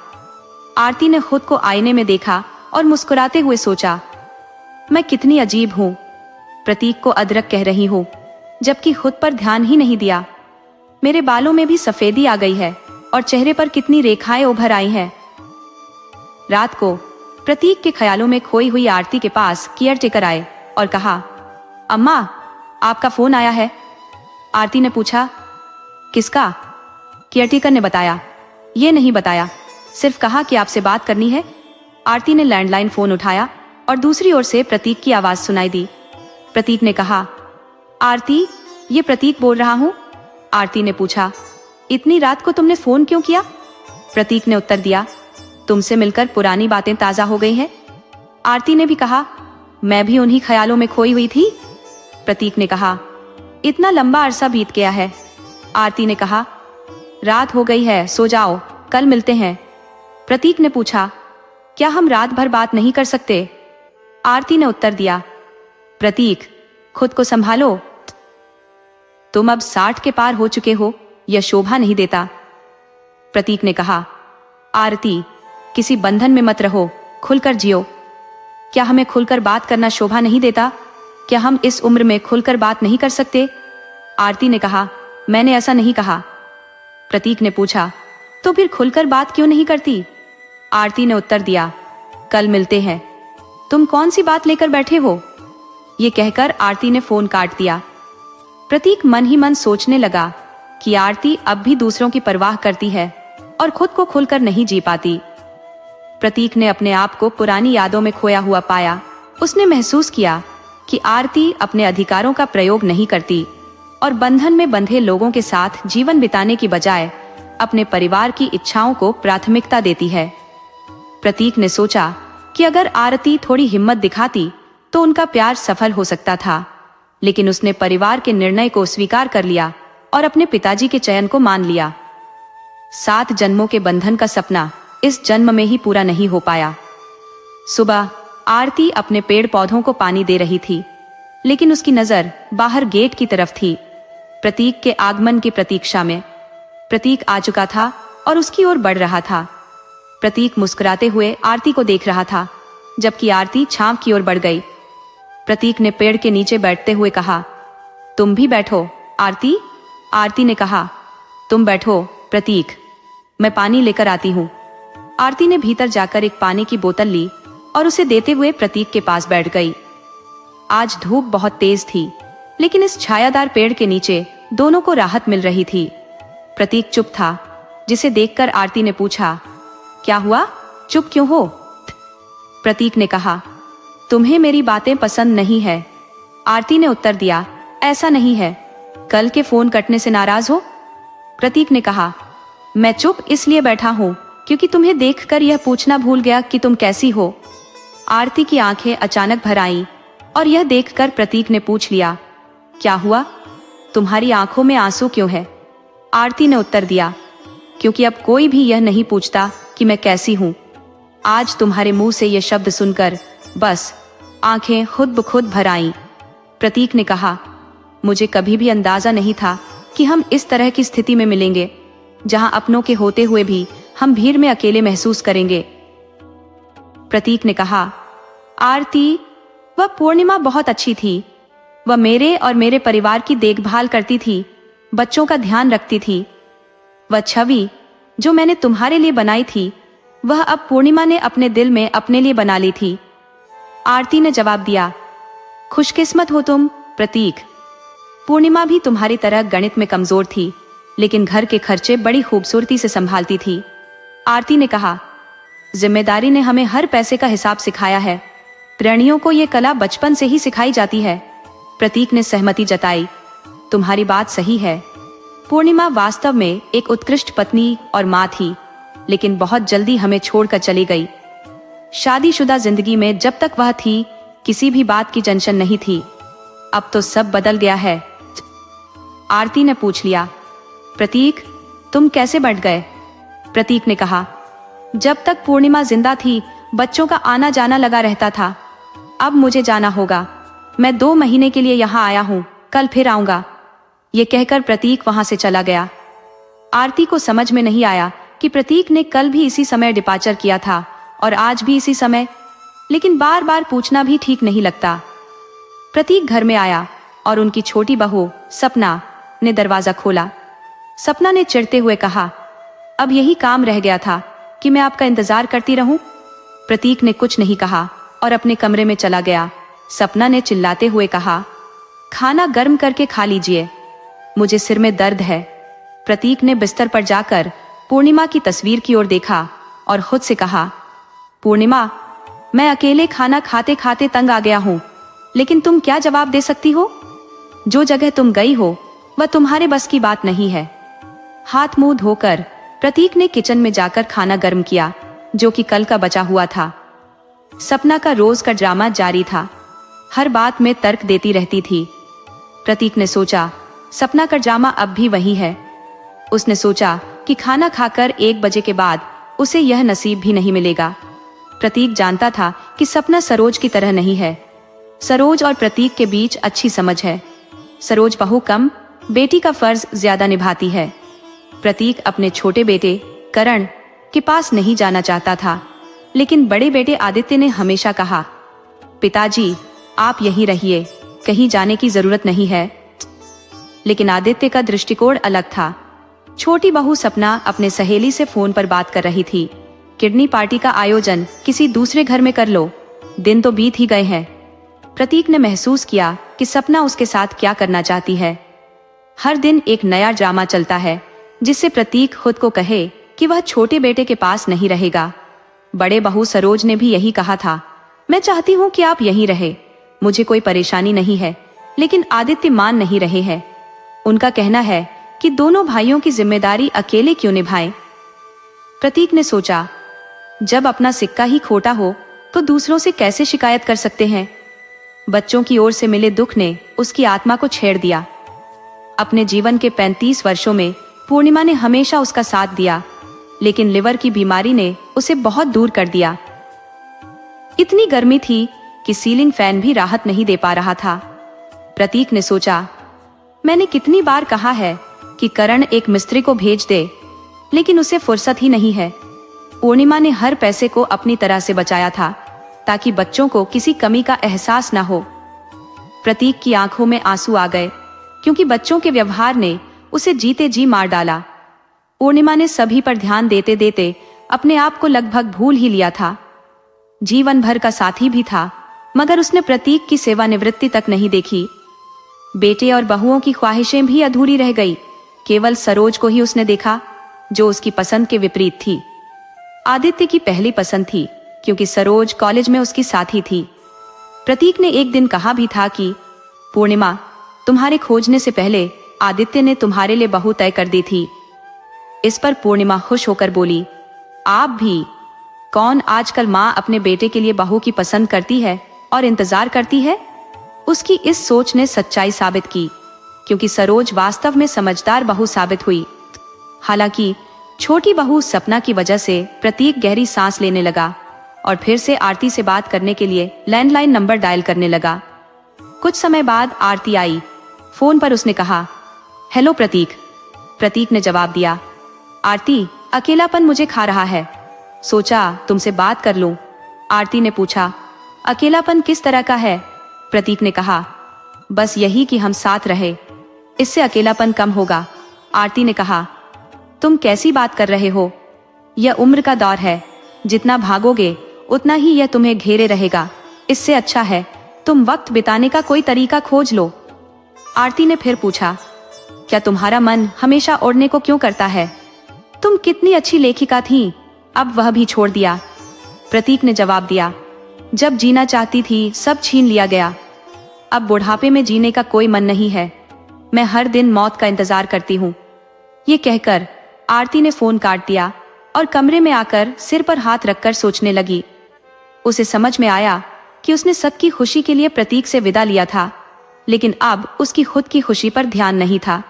आरती ने खुद को आईने में देखा और मुस्कुराते हुए सोचा, मैं कितनी अजीब हूँ। प्रतीक को अदरक कह रही हूँ, जबकि खुद पर ध्यान ही नहीं दिया। मेरे बालों में भी सफेदी आ गई है और चेहरे पर कितनी रेखाएं उभर आई हैं। रात को प्रतीक के ख्यालों में खोई हुई आरती के पास केयरटेकर आए और कहा, अम्मा, आपका फोन आया है। आरती ने पूछा, किसका? केयरटेकर ने बताया, ये नहीं बताया, सिर्फ कहा कि आपसे बात करनी है। आरती ने लैंडलाइन फोन उठाया और दूसरी ओर से प्रतीक की आवाज सुनाई दी। प्रतीक ने कहा, आरती, ये प्रतीक बोल रहा हूँ। आरती ने पूछा, इतनी रात को तुमने फोन क्यों किया? प्रतीक ने उत्तर दिया, तुमसे मिलकर पुरानी बातें ताजा हो गई हैं। आरती ने भी कहा, मैं भी उन्हीं ख्यालों में खोई हुई थी। प्रतीक ने कहा, इतना लंबा अरसा बीत गया है। आरती ने कहा, रात हो गई है, सो जाओ, कल मिलते हैं। प्रतीक ने पूछा, क्या हम रात भर बात नहीं कर सकते? आरती ने उत्तर दिया, प्रतीक, खुद को संभालो, तुम अब 60 के पार हो चुके हो, यह शोभा नहीं देता। प्रतीक ने कहा, आरती, किसी बंधन में मत रहो, खुलकर जियो। क्या हमें खुलकर बात करना शोभा नहीं देता? क्या हम इस उम्र में खुलकर बात नहीं कर सकते? आरती ने कहा, मैंने ऐसा नहीं कहा। प्रतीक ने पूछा, तो फिर खुलकर बात क्यों नहीं करती? आरती ने उत्तर दिया, कल मिलते हैं। तुम कौन सी बात लेकर बैठे हो? ये कहकर आरती ने फोन काट दिया। प्रतीक मन ही मन सोचने लगा कि आरती अब भी दूसरों की परवाह करती है और खुद को खुलकर नहीं जी पाती। प्रतीक ने अपने आप को पुरानी यादों में खोया हुआ पाया। उसने महसूस किया कि आरती अपने अधिकारों का प्रयोग नहीं करती और बंधन में बंधे लोगों के साथ जीवन बिताने की बजाय अपने परिवार की इच्छाओं को प्राथमिकता देती है। प्रतीक ने सोचा कि अगर आरती थोड़ी हिम्मत दिखाती तो उनका प्यार सफल हो सकता था, लेकिन उसने परिवार के निर्णय को स्वीकार कर लिया और अपने पिताजी के चयन को मान लिया। 7 जन्मों के बंधन का सपना इस जन्म में ही पूरा नहीं हो पाया। सुबह आरती अपने पेड़ पौधों को पानी दे रही थी, लेकिन उसकी नजर बाहर गेट की तरफ थी, प्रतीक के आगमन की प्रतीक्षा में। प्रतीक आ चुका था और उसकी ओर बढ़ रहा था। प्रतीक मुस्कुराते हुए आरती को देख रहा था, जबकि आरती छांव की ओर बढ़ गई। प्रतीक ने पेड़ के नीचे बैठते हुए कहा, तुम भी बैठो आरती। आरती ने कहा, तुम बैठो प्रतीक, मैं पानी लेकर आती हूँ। आरती ने भीतर जाकर एक पानी की बोतल ली और उसे देते हुए प्रतीक के पास बैठ गई। आज धूप बहुत तेज थी, लेकिन इस छायादार पेड़ के नीचे दोनों को राहत मिल रही थी। प्रतीक चुप था, जिसे देखकर आरती ने पूछा, क्या हुआ, चुप क्यों हो? प्रतीक ने कहा, तुम्हें मेरी बातें पसंद नहीं है। आरती ने उत्तर दिया, ऐसा नहीं है, कल के फोन कटने से नाराज हो? प्रतीक ने कहा, मैं चुप इसलिए बैठा हूँ क्योंकि तुम्हें देखकर यह पूछना भूल गया कि तुम कैसी हो। आरती की आंखें अचानक भर आईं और यह देखकर प्रतीक ने पूछ लिया, क्या हुआ, तुम्हारी आंखों में आंसू क्यों है? आरती ने उत्तर दिया, क्योंकि अब कोई भी यह नहीं पूछता कि मैं कैसी हूँ। आज तुम्हारे मुंह से यह शब्द सुनकर बस आंखें खुद ब खुद भर आईं। प्रतीक ने कहा, मुझे कभी भी अंदाजा नहीं था कि हम इस तरह की स्थिति में मिलेंगे, जहां अपनों के होते हुए भी हम भीड़ में अकेले महसूस करेंगे। प्रतीक ने कहा, आरती, वह पूर्णिमा बहुत अच्छी थी। वह मेरे और मेरे परिवार की देखभाल करती थी, बच्चों का ध्यान रखती थी। वह छवि जो मैंने तुम्हारे लिए बनाई थी, वह अब पूर्णिमा ने अपने दिल में अपने लिए बना ली थी। आरती ने जवाब दिया, खुशकिस्मत हो तुम प्रतीक। पूर्णिमा भी तुम्हारी तरह गणित में कमजोर थी, लेकिन घर के खर्चे बड़ी खूबसूरती से संभालती थी। आरती ने कहा, जिम्मेदारी ने हमें हर पैसे का हिसाब सिखाया है। गृहिणियों को यह कला बचपन से ही सिखाई जाती है। प्रतीक ने सहमति जताई, तुम्हारी बात सही है। पूर्णिमा वास्तव में एक उत्कृष्ट पत्नी और माँ थी, लेकिन बहुत जल्दी हमें छोड़कर चली गई। शादीशुदा जिंदगी में जब तक वह थी, किसी भी बात की टेंशन नहीं थी। अब तो सब बदल गया है। आरती ने पूछ लिया, प्रतीक, तुम कैसे बढ़ गए? प्रतीक ने कहा, जब तक पूर्णिमा जिंदा थी, बच्चों का आना जाना लगा रहता था। अब मुझे जाना होगा। मैं 2 महीने के लिए यहाँ आया हूँ, कल फिर आऊंगा। ये कहकर प्रतीक वहां से चला गया। आरती को समझ में नहीं आया कि प्रतीक ने कल भी इसी समय डिपार्चर किया था और आज भी इसी समय, लेकिन बार बार पूछना भी ठीक नहीं लगता। प्रतीक घर में आया और उनकी छोटी बहू सपना ने दरवाजा खोला। सपना ने चिढ़ते हुए कहा, अब यही काम रह गया था कि मैं आपका इंतजार करती रहूं। प्रतीक ने कुछ नहीं कहा और अपने कमरे में चला गया। सपना ने चिल्लाते हुए कहा, खाना गर्म करके खा लीजिए, मुझे सिर में दर्द है। प्रतीक ने बिस्तर पर जाकर पूर्णिमा की तस्वीर की ओर देखा और खुद से कहा, पूर्णिमा, मैं अकेले खाना खाते खाते तंग आ गया हूँ, लेकिन तुम क्या जवाब दे सकती हो? जो जगह तुम गई हो वह तुम्हारे बस की बात नहीं है। हाथ मुंह धोकर प्रतीक ने किचन में जाकर खाना गर्म किया, जो कि कल का बचा हुआ था। सपना का रोज का ड्रामा जारी था, हर बात में तर्क देती रहती थी। प्रतीक ने सोचा, सपना का ड्रामा अब भी वही है। उसने सोचा कि खाना खाकर 1 बजे के बाद उसे यह नसीब भी नहीं मिलेगा। प्रतीक जानता था कि सपना सरोज की तरह नहीं है। सरोज और प्रतीक के बीच अच्छी समझ है। सरोज बहू कम, बेटी का फर्ज ज्यादा निभाती है। प्रतीक अपने छोटे बेटे करण के पास नहीं जाना चाहता था, लेकिन बड़े बेटे आदित्य ने हमेशा कहा, पिताजी आप यहीं रहिए, कहीं जाने की जरूरत नहीं है। लेकिन आदित्य का दृष्टिकोण अलग था। छोटी बहू सपना अपने सहेली से फोन पर बात कर रही थी, किडनी पार्टी का आयोजन किसी दूसरे घर में कर लो, दिन तो बीत ही गए हैं। प्रतीक ने महसूस किया कि सपना उसके साथ क्या करना चाहती है। हर दिन एक नया ड्रामा चलता है, जिससे प्रतीक खुद को कहे कि वह छोटे बेटे के पास नहीं रहेगा। बड़े बहू सरोज ने भी यही कहा था, मैं चाहती हूँ कि आप यहीं रहे, मुझे कोई परेशानी नहीं है, लेकिन आदित्य मान नहीं रहे हैं। उनका कहना है कि दोनों भाइयों की जिम्मेदारी अकेले क्यों निभाएं। प्रतीक ने सोचा, जब अपना सिक्का ही खोटा हो तो दूसरों से कैसे शिकायत कर सकते हैं। बच्चों की ओर से मिले दुख ने उसकी आत्मा को छेड़ दिया। अपने जीवन के 35 वर्षों में पूर्णिमा ने हमेशा उसका साथ दिया, लेकिन लिवर की बीमारी ने उसे बहुत दूर कर दिया। इतनी गर्मी थी कि सीलिंग फैन भी राहत नहीं दे पा रहा था। प्रतीक ने सोचा, मैंने कितनी बार कहा है कि करण एक मिस्त्री को भेज दे, लेकिन उसे फुर्सत ही नहीं है। पूर्णिमा ने हर पैसे को अपनी तरह से बचाया था, ताकि बच्चों को किसी कमी का एहसास न हो। प्रतीक की आंखों में आंसू आ गए, क्योंकि बच्चों के व्यवहार ने उसे जीते जी मार डाला। पूर्णिमा ने सभी पर ध्यान देते देते अपने आप को लगभग भूल ही लिया था। जीवन भर का साथी भी था, मगर उसने प्रतीक की सेवानिवृत्ति तक नहीं देखी। बेटे और बहुओं की ख्वाहिशें भी अधूरी रह गई। केवल सरोज को ही उसने देखा, जो उसकी पसंद के विपरीत थी। आदित्य की पहली पसंद थी, क्योंकि सरोज कॉलेज में उसकी साथी थी। प्रतीक ने एक दिन कहा भी था कि पूर्णिमा, तुम्हारे खोजने से पहले आदित्य ने तुम्हारे लिए बहू तय कर दी थी। इस पर पूर्णिमा खुश होकर बोली, आप भी? कौन आजकल माँ अपने बेटे के लिए बहू की पसंद करती है और इंतजार करती है? उसकी इस सोच ने सच्चाई साबित की, क्योंकि सरोज वास्तव में समझदार बहू साबित हुई। हालांकि छोटी बहू सपना की वजह से प्रतीक गहरी सांस लेने लगा और फिर से आरती से बात करने के लिए लैंडलाइन नंबर डायल करने लगा। कुछ समय बाद आरती आई। फोन पर उसने कहा, हेलो प्रतीक। प्रतीक ने जवाब दिया, आरती, अकेलापन मुझे खा रहा है, सोचा तुमसे बात कर लूं। आरती ने पूछा, अकेलापन किस तरह का है? प्रतीक ने कहा, बस यही कि हम साथ रहे, इससे अकेलापन कम होगा। आरती ने कहा, तुम कैसी बात कर रहे हो? यह उम्र का दौर है, जितना भागोगे उतना ही यह तुम्हें घेरे रहेगा। इससे अच्छा है तुम वक्त बिताने का कोई तरीका खोज लो। आरती ने फिर पूछा, क्या तुम्हारा मन हमेशा उड़ने को क्यों करता है? तुम कितनी अच्छी लेखिका थी, अब वह भी छोड़ दिया। प्रतीक ने जवाब दिया, जब जीना चाहती थी सब छीन लिया गया। अब बुढ़ापे में जीने का कोई मन नहीं है, मैं हर दिन मौत का इंतजार करती हूँ। ये कहकर आरती ने फोन काट दिया और कमरे में आकर सिर पर हाथ रखकर सोचने लगी। उसे समझ में आया कि उसने सबकी खुशी के लिए प्रतीक से विदा लिया था, लेकिन अब उसकी खुद की खुशी पर ध्यान नहीं था।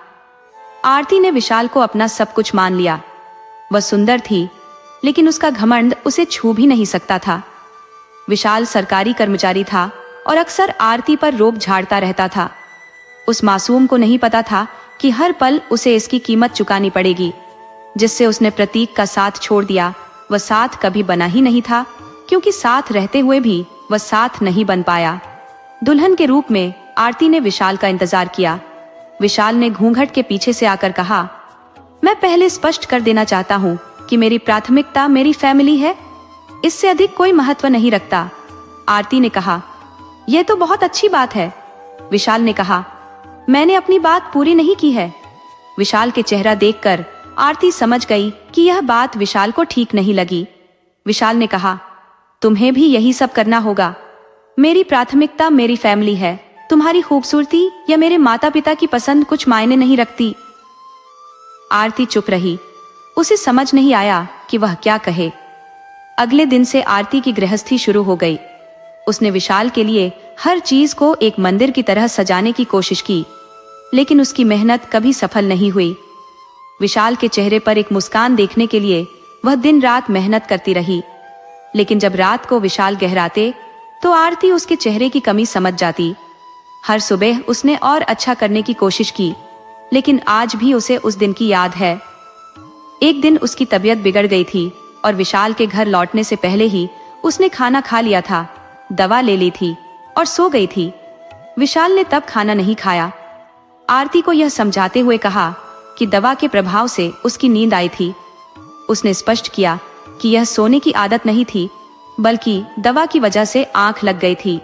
आरती ने विशाल को अपना सब कुछ मान लिया। वह सुंदर थी, लेकिन उसका घमंड उसे छू भी नहीं सकता था। विशाल सरकारी कर्मचारी था और अक्सर आरती पर रोब झाड़ता रहता था। उस मासूम को नहीं पता था कि हर पल उसे इसकी कीमत चुकानी पड़ेगी। जिससे उसने प्रतीक का साथ छोड़ दिया, वह साथ कभी बना ही नहीं था, क्योंकि साथ रहते हुए भी वह साथ नहीं बन पाया। दुल्हन के रूप में आरती ने विशाल का इंतजार किया। विशाल ने घूंघट के पीछे से आकर कहा, मैं पहले स्पष्ट कर देना चाहता हूँ कि मेरी प्राथमिकता मेरी फैमिली है। इससे अधिक कोई महत्व नहीं रखता। आरती ने कहा, यह तो बहुत अच्छी बात है। विशाल ने कहा, मैंने अपनी बात पूरी नहीं की है। विशाल के चेहरा देखकर आरती समझ गई कि यह बात विशाल को ठीक नहीं लगी। विशाल ने कहा, तुम्हें भी यही सब करना होगा। मेरी प्राथमिकता मेरी फैमिली है। तुम्हारी खूबसूरती या मेरे माता पिता की पसंद कुछ मायने नहीं रखती। आरती चुप रही। उसे समझ नहीं आया कि वह क्या कहे। अगले दिन से आरती की गृहस्थी शुरू हो गई। उसने विशाल के लिए हर चीज को एक मंदिर की तरह सजाने की कोशिश की, लेकिन उसकी मेहनत कभी सफल नहीं हुई। विशाल के चेहरे पर एक मुस्कान देखने के लिए वह दिन रात मेहनत करती रही, लेकिन जब रात को विशाल गहराते तो आरती उसके चेहरे की कमी समझ जाती। हर सुबह उसने और अच्छा करने की कोशिश की, लेकिन आज भी उसे उस दिन की याद है। एक दिन उसकी तबीयत बिगड़ गई थी और विशाल के घर लौटने से पहले ही उसने खाना खा लिया था, दवा ले ली थी और सो गई थी। विशाल ने तब खाना नहीं खाया। आरती को यह समझाते हुए कहा कि दवा के प्रभाव से उसकी नींद आई थी। उसने स्पष्ट किया कि यह सोने की आदत नहीं थी, बल्कि दवा की वजह से आंख लग गई थी।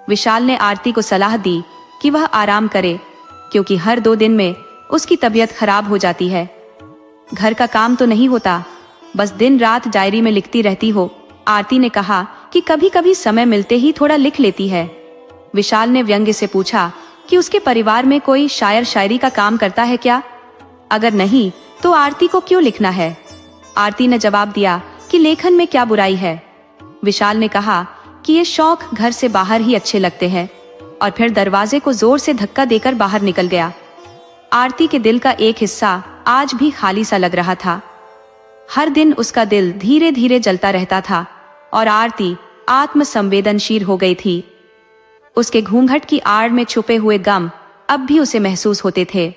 विशाल ने आरती को सलाह दी कि वह आराम करे, क्योंकि हर 2 दिन में उसकी तबीयत खराब हो जाती है। घर का काम तो नहीं होता, बस दिन रात डायरी में लिखती रहती हो। आरती ने कहा कि कभी कभी समय मिलते ही थोड़ा लिख लेती है। विशाल ने व्यंग्य से पूछा कि उसके परिवार में कोई शायर शायरी का काम करता है क्या? अगर नहीं तो आरती को क्यों लिखना है? आरती ने जवाब दिया कि लेखन में क्या बुराई है। विशाल ने कहा कि ये शौक घर से बाहर ही अच्छे लगते हैं, और फिर दरवाजे को जोर से धक्का देकर बाहर निकल गया। आरती के दिल का एक हिस्सा आज भी खाली सा लग रहा था। हर दिन उसका दिल धीरे धीरे जलता रहता था और आरती आत्मसंवेदनशील हो गई थी। उसके घूंघट की आड़ में छुपे हुए गम अब भी उसे महसूस होते थे।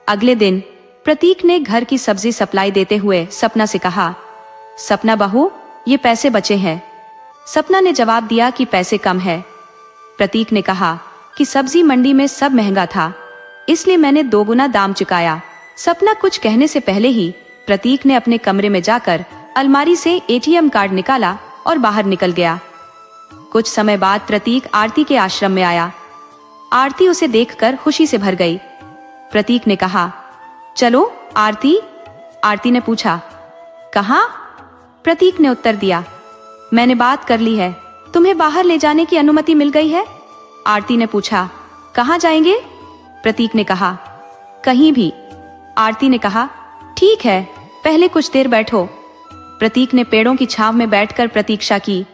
अगले दिन प्रतीक ने घर की सब्जी सप्लाई देते हुए सपना से कहा, सपना बहू, ये पैसे बचे हैं। सपना ने जवाब दिया कि पैसे कम है। प्रतीक ने कहा कि सब्जी मंडी में सब महंगा था, इसलिए मैंने 2 गुना दाम चुकाया। सपना कुछ कहने से पहले ही प्रतीक ने अपने कमरे में जाकर अलमारी से एटीएम कार्ड निकाला और बाहर निकल गया। कुछ समय बाद प्रतीक आरती के आश्रम में आया। आरती उसे देखकर खुशी से भर गई। प्रतीक ने कहा, चलो आरती। आरती ने पूछा, कहाँ? प्रतीक ने उत्तर दिया, मैंने बात कर ली है, तुम्हें बाहर ले जाने की अनुमति मिल गई है। आरती ने पूछा, कहाँ जाएंगे? प्रतीक ने कहा, कहीं भी। आरती ने कहा, ठीक है, पहले कुछ देर बैठो। प्रतीक ने पेड़ों की छांव में बैठकर प्रतीक्षा की।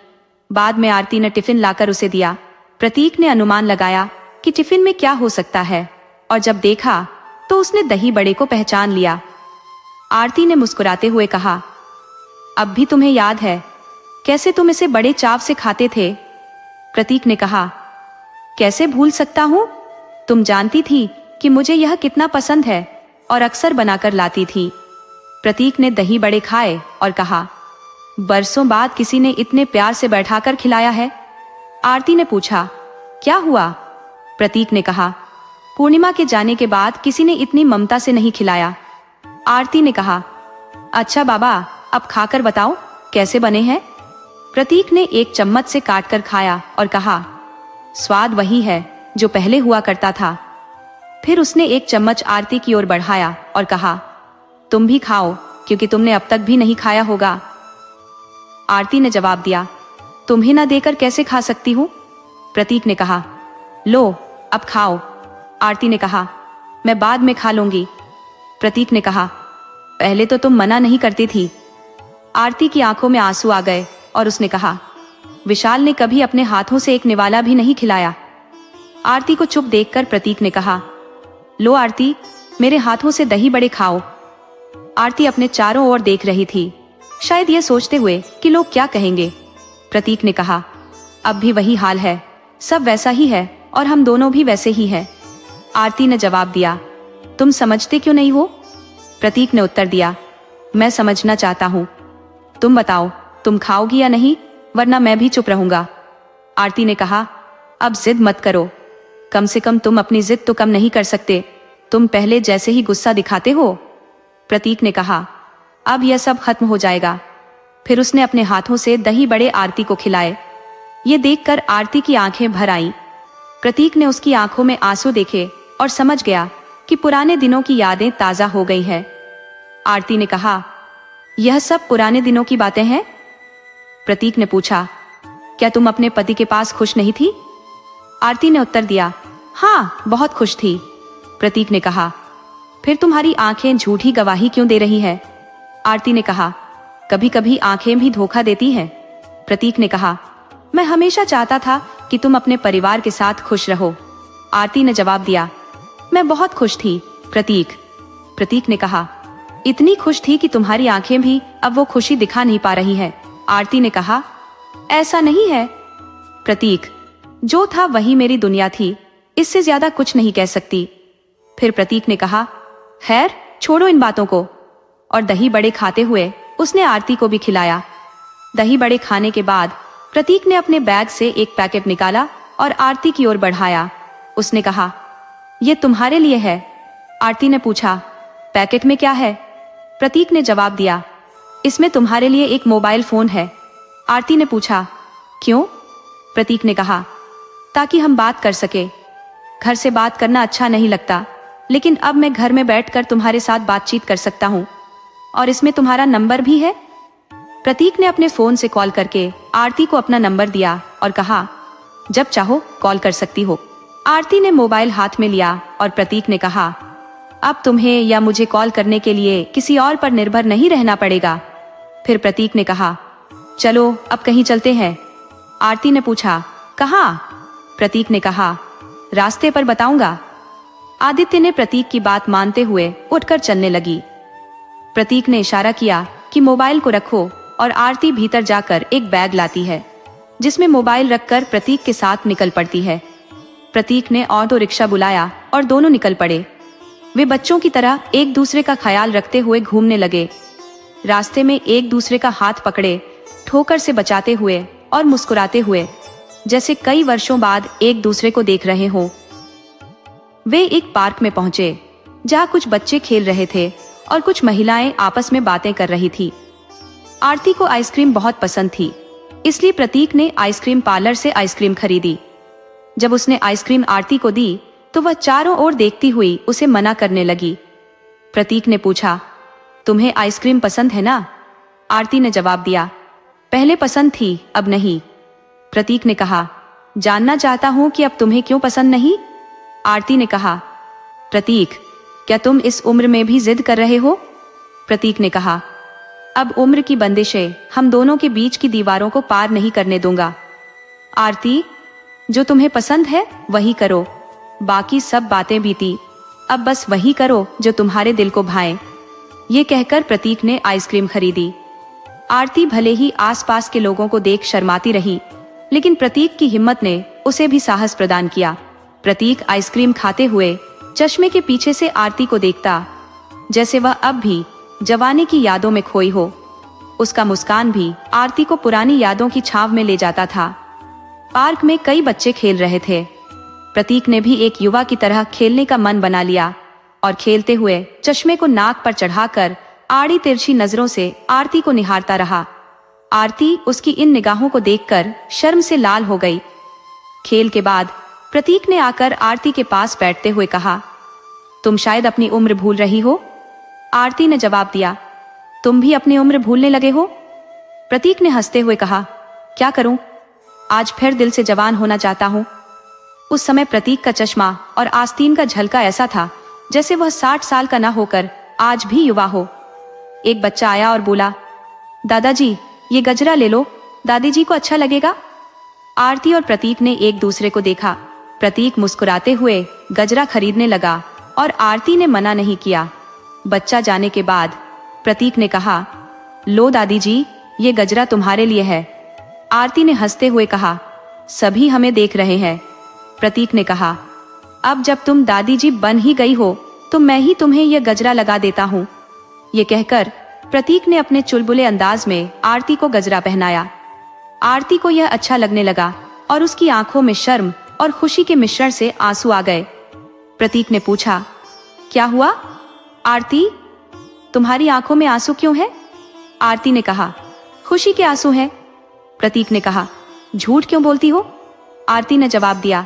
बाद में आरती ने टिफिन लाकर उसे दिया। प्रतीक ने अनुमान लगाया कि टिफिन में क्या हो सकता है, और जब देखा तो उसने दही बड़े को पहचान लिया। आरती ने मुस्कुराते हुए कहा, अब भी तुम्हें याद है कैसे तुम इसे बड़े चाव से खाते थे? प्रतीक ने कहा, कैसे भूल सकता हूं? तुम जानती थी कि मुझे यह कितना पसंद है और अक्सर बनाकर लाती थी। प्रतीक ने दही बड़े खाए और कहा, बरसों बाद किसी ने इतने प्यार से बैठाकर खिलाया है। आरती ने पूछा, क्या हुआ? प्रतीक ने कहा, पूर्णिमा के जाने के बाद किसी ने इतनी ममता से नहीं खिलाया। आरती ने कहा, अच्छा बाबा, अब खाकर बताओ कैसे बने हैं। प्रतीक ने एक चम्मच से काटकर खाया और कहा, स्वाद वही है जो पहले हुआ करता था। फिर उसने एक चम्मच आरती की ओर बढ़ाया और कहा, तुम भी खाओ, क्योंकि तुमने अब तक भी नहीं खाया होगा। आरती ने जवाब दिया, तुम्हें ना देकर कैसे खा सकती हूँ? प्रतीक ने कहा, लो अब खाओ। आरती ने कहा, मैं बाद में खा लूंगी। प्रतीक ने कहा, पहले तो तुम मना नहीं करती थी। आरती की आंखों में आंसू आ गए और उसने कहा, विशाल ने कभी अपने हाथों से एक निवाला भी नहीं खिलाया। आरती को चुप देखकर प्रतीक ने कहा, लो आरती, मेरे हाथों से दही बड़े खाओ। आरती अपने चारों ओर देख रही थी, शायद यह सोचते हुए कि लोग क्या कहेंगे। प्रतीक ने कहा, अब भी वही हाल है, सब वैसा ही है और हम दोनों भी वैसे ही हैं। आरती ने जवाब दिया, तुम समझते क्यों नहीं हो? प्रतीक ने उत्तर दिया, मैं समझना चाहता हूँ। तुम बताओ, तुम खाओगी या नहीं, वरना मैं भी चुप रहूंगा। आरती ने कहा, अब जिद मत करो, कम से कम तुम अपनी जिद तो कम नहीं कर सकते, तुम पहले जैसे ही गुस्सा दिखाते हो। प्रतीक ने कहा, अब यह सब खत्म हो जाएगा। फिर उसने अपने हाथों से दही बड़े आरती को खिलाए। ये देखकर आरती की आंखें भर आईं। प्रतीक ने उसकी आंखों में आंसू देखे और समझ गया कि पुराने दिनों की यादें ताजा हो गई है। आरती ने कहा, यह सब पुराने दिनों की बातें हैं? प्रतीक ने पूछा, क्या तुम अपने पति के पास खुश नहीं थी? आरती ने उत्तर दिया, हाँ, बहुत खुश थी। प्रतीक ने कहा, फिर तुम्हारी आंखें झूठी गवाही क्यों दे रही है? आरती ने कहा, कभी कभी आंखें भी धोखा देती हैं। प्रतीक ने कहा, मैं हमेशा चाहता था कि तुम अपने परिवार के साथ खुश रहो। आरती ने जवाब दिया, मैं बहुत खुश थी प्रतीक ने कहा, इतनी खुश थी कि तुम्हारी आंखें भी अब वो खुशी दिखा नहीं पा रही है। आरती ने कहा, ऐसा नहीं है प्रतीक, जो था वही मेरी दुनिया थी, इससे ज्यादा कुछ नहीं कह सकती। फिर प्रतीक ने कहा, खैर छोड़ो इन बातों को। और दही बड़े खाते हुए उसने आरती को भी खिलाया। दही बड़े खाने के बाद प्रतीक ने अपने बैग से एक पैकेट निकाला और आरती की ओर बढ़ाया। उसने कहा, ये तुम्हारे लिए है। आरती ने पूछा, पैकेट में क्या है? प्रतीक ने जवाब दिया, इसमें तुम्हारे लिए एक मोबाइल फोन है। आरती ने पूछा, क्यों? प्रतीक ने कहा, ताकि हम बात कर सके। घर से बात करना अच्छा नहीं लगता, लेकिन अब मैं घर में बैठकर तुम्हारे साथ बातचीत कर सकता हूँ। और इसमें तुम्हारा नंबर भी है। प्रतीक ने अपने फोन से कॉल करके आरती को अपना नंबर दिया और कहा, जब चाहो कॉल कर सकती हो। आरती ने मोबाइल हाथ में लिया और प्रतीक ने कहा, अब तुम्हें या मुझे कॉल करने के लिए किसी और पर निर्भर नहीं रहना पड़ेगा। फिर प्रतीक ने कहा, चलो अब कहीं चलते हैं। आरती ने पूछा, कहाँ? प्रतीक ने कहा, रास्ते पर बताऊंगा। आदित्य ने प्रतीक की बात मानते हुए उठकर चलने लगी। प्रतीक ने इशारा किया कि मोबाइल को रखो और आरती भीतर जाकर एक बैग लाती है, जिसमें मोबाइल रखकर प्रतीक के साथ निकल पड़ती है। प्रतीक ने ऑटो रिक्शा बुलाया और दोनों निकल पड़े। वे बच्चों की तरह एक दूसरे का ख्याल रखते हुए घूमने लगे। रास्ते में एक दूसरे का हाथ पकड़े, ठोकर से बचाते हुए और मुस्कुराते हुए, जैसे कई वर्षों बाद एक दूसरे को देख रहे हों। वे एक पार्क में पहुंचे, जहां कुछ बच्चे खेल रहे थे और कुछ महिलाएं आपस में बातें कर रही थी। आरती को आइसक्रीम बहुत पसंद थी, इसलिए प्रतीक ने आइसक्रीम पार्लर से आइसक्रीम खरीदी। जब उसने आइसक्रीम आरती को दी तो वह चारों ओर देखती हुई उसे मना करने लगी। प्रतीक ने पूछा, तुम्हें आइसक्रीम पसंद है ना? आरती ने जवाब दिया, पहले पसंद थी, अब नहीं। प्रतीक ने कहा, जानना चाहता हूं कि अब तुम्हें क्यों पसंद नहीं? आरती ने कहा, प्रतीक, क्या तुम इस उम्र में भी जिद कर रहे हो? प्रतीक ने कहा, अब उम्र की बंदिशें हम दोनों के बीच की दीवारों को पार नहीं करने दूंगा। आरती, जो तुम्हें पसंद है वही करो, बाकी सब बातें बीती, अब बस वही करो जो तुम्हारे दिल को भाए। ये कहकर प्रतीक ने आइसक्रीम खरीदी। आरती भले ही आसपास के लोगों को देख शर्माती रही, लेकिन प्रतीक की हिम्मत ने उसे भी साहस प्रदान किया। प्रतीक आइसक्रीम खाते हुए चश्मे के पीछे से आरती को देखता, जैसे वह अब भी जवानी की यादों में खोई हो। उसका मुस्कान भी आरती को पुरानी यादों की छाव में ले जाता था। पार्क में कई बच्चे खेल रहे थे। प्रतीक ने भी एक युवा की तरह खेलने का मन बना लिया और खेलते हुए चश्मे को नाक पर चढ़ाकर आड़ी तिरछी नजरों से आरती को निहारता रहा। आरती उसकी इन निगाहों को देखकर शर्म से लाल हो गई। खेल के बाद प्रतीक ने आकर आरती के पास बैठते हुए कहा, तुम शायद अपनी उम्र भूल रही हो। आरती ने जवाब दिया, तुम भी अपनी उम्र भूलने लगे हो। प्रतीक ने हंसते हुए कहा, क्या करूं, आज फिर दिल से जवान होना चाहता हूं। उस समय प्रतीक का चश्मा और आस्तीन का झलका ऐसा था जैसे वह 60 साल का ना होकर आज भी युवा हो। एक बच्चा आया और बोला, दादाजी, ये गजरा ले लो, दादी जी को अच्छा लगेगा। आरती और प्रतीक ने एक दूसरे को देखा। प्रतीक मुस्कुराते हुए गजरा खरीदने लगा और आरती ने मना नहीं किया। बच्चा जाने के बाद प्रतीक ने कहा, लो दादी जी, ये गजरा तुम्हारे लिए है। आरती ने हंसते हुए कहा, सभी हमें देख रहे हैं। प्रतीक ने कहा, अब जब तुम दादी जी बन ही गई हो तो मैं ही तुम्हें यह गजरा लगा देता हूँ। ये कहकर प्रतीक ने अपने चुलबुले अंदाज में आरती को गजरा पहनाया। आरती को यह अच्छा लगने लगा और उसकी आंखों में शर्म और खुशी के मिश्रण से आंसू आ गए। प्रतीक ने पूछा, क्या हुआ आरती, तुम्हारी आंखों में आंसू क्यों है? आरती ने कहा, खुशी के आंसू हैं। प्रतीक ने कहा, झूठ क्यों बोलती हो? आरती ने जवाब दिया,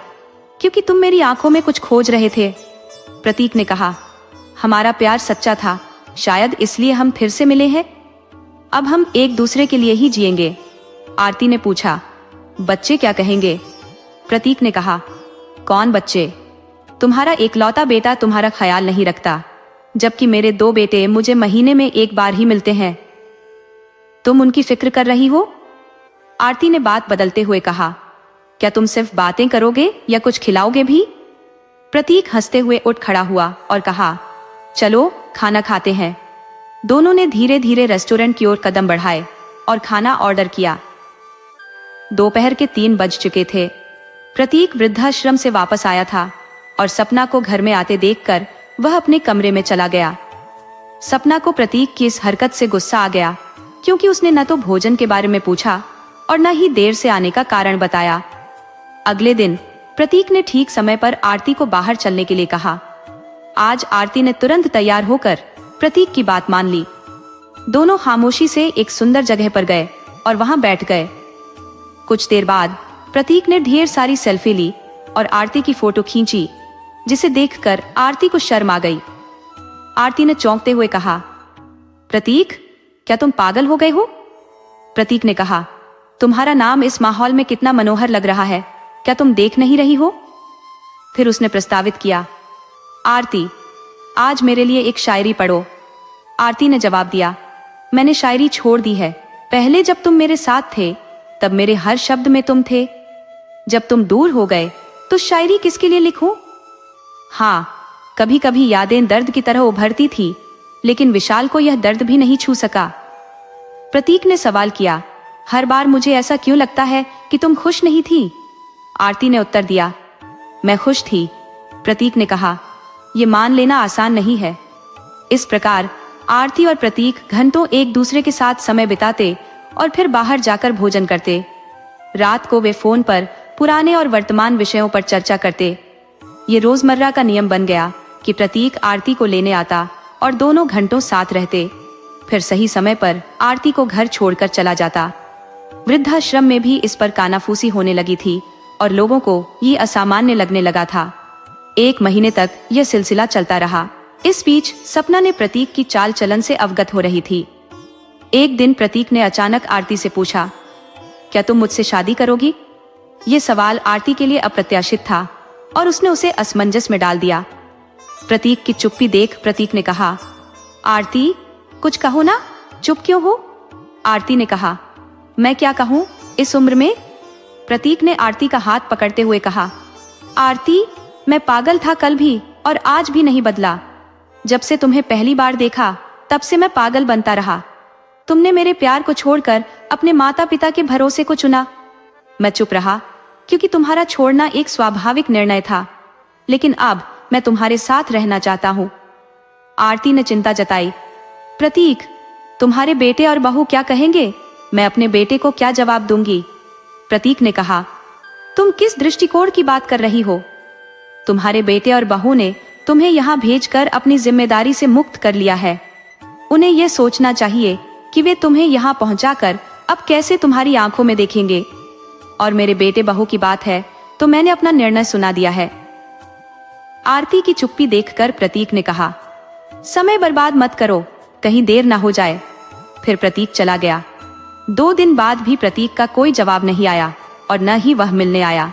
क्योंकि तुम मेरी आंखों में कुछ खोज रहे थे। प्रतीक ने कहा, हमारा प्यार सच्चा था, शायद इसलिए हम फिर से मिले हैं। अब हम एक दूसरे के लिए ही जिएंगे। आरती ने पूछा, बच्चे क्या कहेंगे? प्रतीक ने कहा, कौन बच्चे? तुम्हारा एकलौता बेटा तुम्हारा ख्याल नहीं रखता, जबकि मेरे 2 बेटे मुझे महीने में एक बार ही मिलते हैं। तुम उनकी फिक्र कर रही हो? आरती ने बात बदलते हुए कहा, क्या तुम सिर्फ बातें करोगे या कुछ खिलाओगे भी? प्रतीक हंसते हुए उठ खड़ा हुआ और कहा, चलो खाना खाते हैं। दोनों ने धीरे धीरे रेस्टोरेंट की ओर कदम बढ़ाए और खाना ऑर्डर किया। दोपहर के 3 बज चुके थे। प्रतीक वृद्धाश्रम से वापस आया था और सपना को घर में आते देखकर वह अपने कमरे में चला गया। सपना को प्रतीक की इस हरकत से गुस्सा आ गया, क्योंकि उसने न तो भोजन के बारे में पूछा और न ही देर से आने का कारण बताया। अगले दिन प्रतीक ने ठीक समय पर आरती को बाहर चलने के लिए कहा। आज आरती ने तुरंत तैयार होकर प्रतीक की बात मान ली। दोनों खामोशी से एक सुंदर जगह पर गए और वहां बैठ गए। कुछ देर बाद प्रतीक ने ढेर सारी सेल्फी ली और आरती की फोटो खींची, जिसे देखकर आरती को शर्म आ गई। आरती ने चौंकते हुए कहा, प्रतीक, क्या तुम पागल हो गए हो? प्रतीक ने कहा, तुम्हारा नाम इस माहौल में कितना मनोहर लग रहा है, क्या तुम देख नहीं रही हो? फिर उसने प्रस्तावित किया, आरती, आज मेरे लिए एक शायरी पढ़ो। आरती ने जवाब दिया, मैंने शायरी छोड़ दी है। पहले जब तुम मेरे साथ थे तब मेरे हर शब्द में तुम थे। जब तुम दूर हो गए तो शायरी किसके लिए लिखूं? हाँ, कभी कभी यादें दर्द की तरह उभरती थी, लेकिन विशाल को यह दर्द भी नहीं छू सका। प्रतीक ने सवाल किया, हर बार मुझे ऐसा क्यों लगता है कि तुम खुश नहीं थी? आरती ने उत्तर दिया, मैं खुश थी। प्रतीक ने कहा, ये मान लेना आसान नहीं है। इस प्रकार आरती और प्रतीक घंटों एक दूसरे के साथ समय बिताते और फिर बाहर जाकर भोजन करते। रात को वे फोन पर पुराने और वर्तमान विषयों पर चर्चा करते। ये रोजमर्रा का नियम बन गया कि प्रतीक आरती को लेने आता और दोनों घंटों साथ रहते। फिर सही समय पर आरती को घर छोड़कर चला जाता। वृद्धाश्रम में भी इस पर कानाफूसी होने लगी थी और लोगों को ये असामान्य लगने लगा था। 1 महीने तक यह सिलसिला चलता रहा। इस बीच सपना ने प्रतीक की चाल चलन से अवगत हो रही थी। एक दिन प्रतीक ने अचानक आरती से पूछा, क्या तुम मुझसे शादी करोगी? ये सवाल आरती के लिए अप्रत्याशित था और उसने उसे असमंजस में डाल दिया। प्रतीक की चुप्पी देख प्रतीक ने कहा, आरती, कुछ कहो ना, चुप क्यों हो? आरती ने कहा, मैं क्या कहूँ इस उम्र में? प्रतीक ने आरती का हाथ पकड़ते हुए कहा, आरती, मैं पागल था कल भी और आज भी नहीं बदला। जब से तुम्हें पहली बार देखा तब से मैं पागल बनता रहा। तुमने मेरे प्यार को छोड़कर अपने माता पिता के भरोसे को चुना। मैं चुप रहा क्योंकि तुम्हारा छोड़ना एक स्वाभाविक निर्णय था, लेकिन अब मैं तुम्हारे साथ रहना चाहता हूँ। आरती ने चिंता जताई, प्रतीक, तुम्हारे बेटे और बहू क्या कहेंगे? मैं अपने बेटे को क्या जवाब दूंगी? प्रतीक ने कहा, तुम किस दृष्टिकोण की बात कर रही हो? तुम्हारे बेटे और बहू ने तुम्हें यहाँ भेजकर अपनी जिम्मेदारी से मुक्त कर लिया है। उन्हें यह सोचना चाहिए कि वे तुम्हें यहाँ पहुंचाकर अब कैसे तुम्हारी आंखों में देखेंगे। और मेरे बेटे बहू की बात है तो मैंने अपना निर्णय सुना दिया है। आरती की चुप्पी देखकर प्रतीक ने कहा, समय बर्बाद मत करो, कहीं देर ना हो जाए। फिर प्रतीक चला गया। 2 दिन बाद भी प्रतीक का कोई जवाब नहीं आया और न ही वह मिलने आया।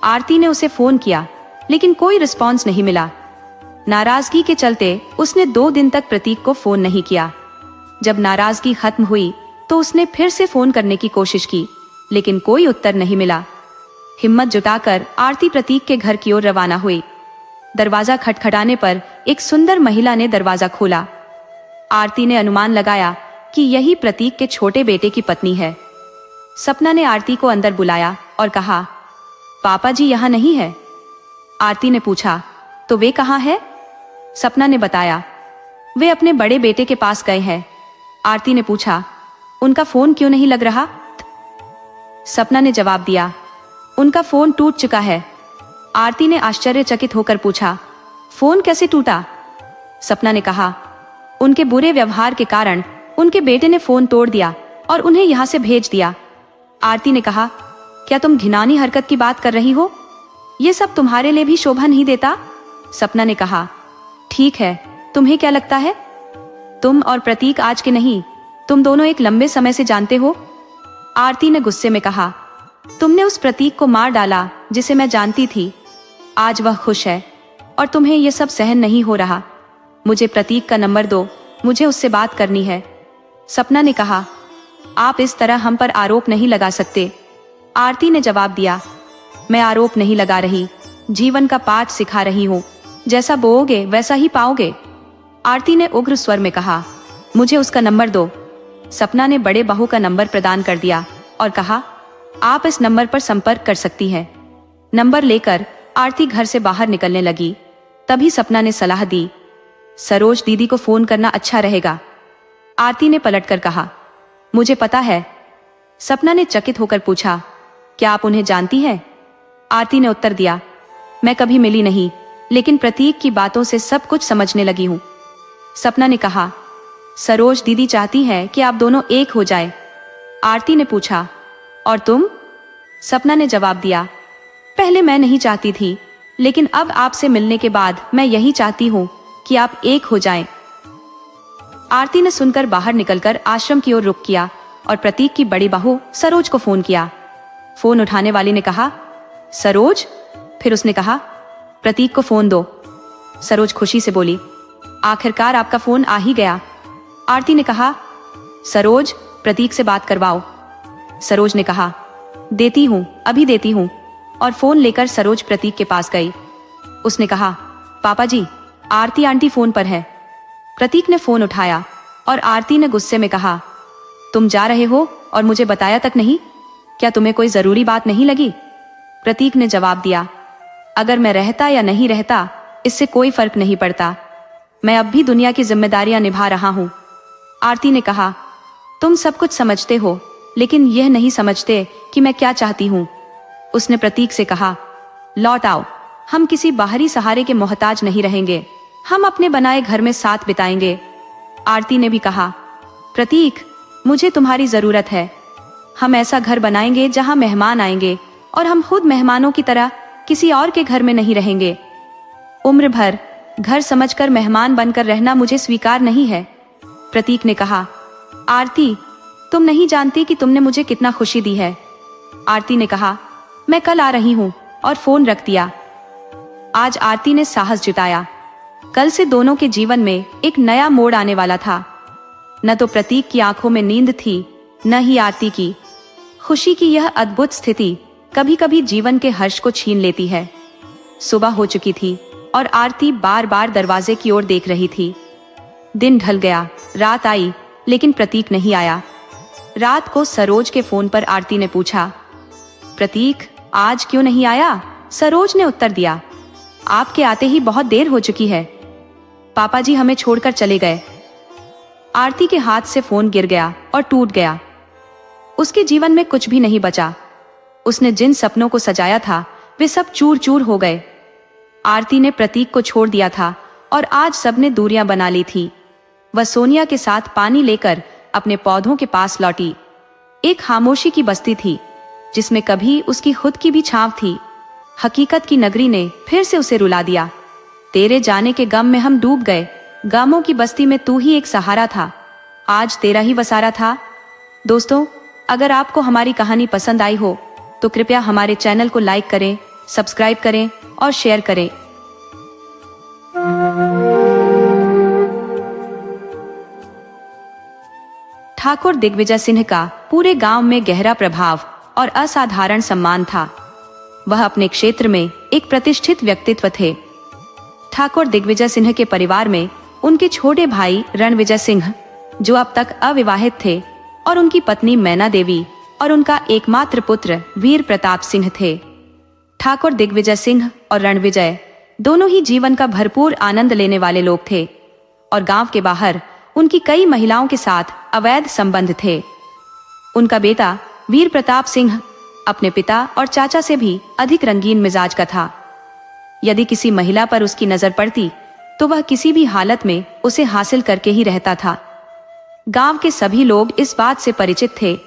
आरती ने उसे फोन किया, लेकिन कोई रिस्पॉन्स नहीं मिला। नाराजगी के चलते उसने 2 दिन तक प्रतीक को फोन नहीं किया। जब नाराजगी खत्म हुई तो उसने फिर से फोन करने की कोशिश की, लेकिन कोई उत्तर नहीं मिला। हिम्मत जुटाकर आरती प्रतीक के घर की ओर रवाना हुई। दरवाजा खटखटाने पर एक सुंदर महिला ने दरवाजा खोला। आरती ने अनुमान लगाया कि यही प्रतीक के छोटे बेटे की पत्नी है। सपना ने आरती को अंदर बुलाया और कहा, पापा जी यहाँ नहीं है। आरती ने पूछा, तो वे कहाँ है? सपना ने बताया, वे अपने बड़े बेटे के पास गए हैं। आरती ने पूछा, उनका फोन क्यों नहीं लग रहा? सपना ने जवाब दिया, उनका फोन टूट चुका है। आरती ने आश्चर्यचकित होकर पूछा, फोन कैसे टूटा? सपना ने कहा, उनके बुरे व्यवहार के कारण उनके बेटे ने फोन तोड़ दिया और उन्हें यहाँ से भेज दिया। आरती ने कहा, क्या तुम घिनौनी हरकत की बात कर रही हो? ये सब तुम्हारे लिए भी शोभा नहीं देता। सपना ने कहा, ठीक है, तुम्हें क्या लगता है? तुम और प्रतीक आज के नहीं, तुम दोनों एक लंबे समय से जानते हो। आरती ने गुस्से में कहा, तुमने उस प्रतीक को मार डाला जिसे मैं जानती थी। आज वह खुश है और तुम्हें यह सब सहन नहीं हो रहा। मुझे प्रतीक का नंबर दो, मुझे उससे बात करनी है। सपना ने कहा, आप इस तरह हम पर आरोप नहीं लगा सकते। आरती ने जवाब दिया, मैं आरोप नहीं लगा रही, जीवन का पाठ सिखा रही हूँ। जैसा बोओगे वैसा ही पाओगे। आरती ने उग्र स्वर में कहा, मुझे उसका नंबर दो। सपना ने बड़े बहू का नंबर प्रदान कर दिया और कहा, आप इस नंबर पर संपर्क कर सकती हैं। नंबर लेकर आरती घर से बाहर निकलने लगी। तभी सपना ने सलाह दी, सरोज दीदी को फोन करना अच्छा रहेगा। आरती ने पलटकर कहा, मुझे पता है। सपना ने चकित होकर पूछा, क्या आप उन्हें जानती हैं? आरती ने उत्तर दिया, मैं कभी मिली नहीं, लेकिन प्रतीक की बातों से सब कुछ समझने लगी हूं। सपना ने कहा, सरोज दीदी चाहती है कि आप दोनों एक हो जाए। आरती ने पूछा, और तुम? सपना ने जवाब दिया, पहले मैं नहीं चाहती थी, लेकिन अब आपसे मिलने के बाद मैं यही चाहती हूँ कि आप एक हो जाएं। आरती ने सुनकर बाहर निकलकर आश्रम की ओर रुख किया और प्रतीक की बड़ी बहू सरोज को फोन किया। फोन उठाने वाली ने कहा, सरोज? फिर उसने कहा, प्रतीक को फोन दो। सरोज खुशी से बोली, आखिरकार आपका फोन आ ही गया। आरती ने कहा, सरोज, प्रतीक से बात करवाओ। सरोज ने कहा, देती हूँ, अभी देती हूँ, और फोन लेकर सरोज प्रतीक के पास गई। उसने कहा, पापा जी, आरती आंटी फोन पर है। प्रतीक ने फोन उठाया और आरती ने गुस्से में कहा, तुम जा रहे हो और मुझे बताया तक नहीं? क्या तुम्हें कोई जरूरी बात नहीं लगी? प्रतीक ने जवाब दिया, अगर मैं रहता या नहीं रहता इससे कोई फर्क नहीं पड़ता। मैं अब भी दुनिया की जिम्मेदारियां निभा रहा हूं। आरती ने कहा, तुम सब कुछ समझते हो, लेकिन यह नहीं समझते कि मैं क्या चाहती हूँ। उसने प्रतीक से कहा, लौट आओ, हम किसी बाहरी सहारे के मोहताज नहीं रहेंगे, हम अपने बनाए घर में साथ बिताएंगे। आरती ने भी कहा, प्रतीक, मुझे तुम्हारी जरूरत है। हम ऐसा घर बनाएंगे जहां मेहमान आएंगे और हम खुद मेहमानों की तरह किसी और के घर में नहीं रहेंगे। उम्र भर घर समझकर मेहमान बनकर रहना मुझे स्वीकार नहीं है। प्रतीक ने कहा, आरती, तुम नहीं जानती कि तुमने मुझे कितना खुशी दी है। आरती ने कहा, मैं कल आ रही हूँ, और फोन रख दिया। आज आरती ने साहस जुटाया। कल से दोनों के जीवन में एक नया मोड़ आने वाला था। न तो प्रतीक की आंखों में नींद थी, न ही आरती की। खुशी की यह अद्भुत स्थिति कभी कभी जीवन के हर्ष को छीन लेती है। सुबह हो चुकी थी और आरती बार बार दरवाजे की ओर देख रही थी। दिन ढल गया, रात आई, लेकिन प्रतीक नहीं आया। रात को सरोज के फोन पर आरती ने पूछा, प्रतीक आज क्यों नहीं आया? सरोज ने उत्तर दिया, आपके आते ही बहुत देर हो चुकी है। पापा जी हमें छोड़कर चले गए। आरती के हाथ से फोन गिर गया और टूट गया। उसके जीवन में कुछ भी नहीं बचा। उसने जिन सपनों को सजाया था वे सब चूर चूर हो गए। आरती ने प्रतीक को छोड़ दिया था और आज सबने दूरियां बना ली थी। वह सोनिया के साथ पानी लेकर अपने पौधों के पास लौटी। एक खामोशी की बस्ती थी जिसमें कभी उसकी खुद की भी छांव थी। हकीकत की नगरी ने फिर से उसे रुला दिया। तेरे जाने के गम में हम डूब गए। गमों की बस्ती में तू ही एक सहारा था। आज तेरा ही वसारा था। दोस्तों, अगर आपको हमारी कहानी पसंद आई हो तो कृपया हमारे चैनल को लाइक करें, सब्सक्राइब करें और शेयर करें। ठाकुर दिग्विजय सिंह का पूरे गांव में गहरा प्रभाव और असाधारण सम्मान था। वह अपने क्षेत्र में एक प्रतिष्ठित व्यक्तित्व थे। ठाकुर दिग्विजय सिंह के परिवार में उनके छोटे भाई रणविजय सिंह, जो अब तक अविवाहित थे, और उनकी पत्नी मैना देवी और उनका एकमात्र पुत्र वीर प्रताप सिंह थे। ठाकुर दिग्विजय सिंह और रणविजय दोनों ही जीवन का भरपूर आनंद लेने वाले लोग थे और गांव के बाहर उनकी कई महिलाओं के साथ अवैध संबंध थे। उनका बेटा वीर प्रताप सिंह अपने पिता और चाचा से भी अधिक रंगीन मिजाज का था। यदि किसी महिला पर उसकी नजर पड़ती तो वह किसी भी हालत में उसे हासिल करके ही रहता था। गांव के सभी लोग इस बात से परिचित थे,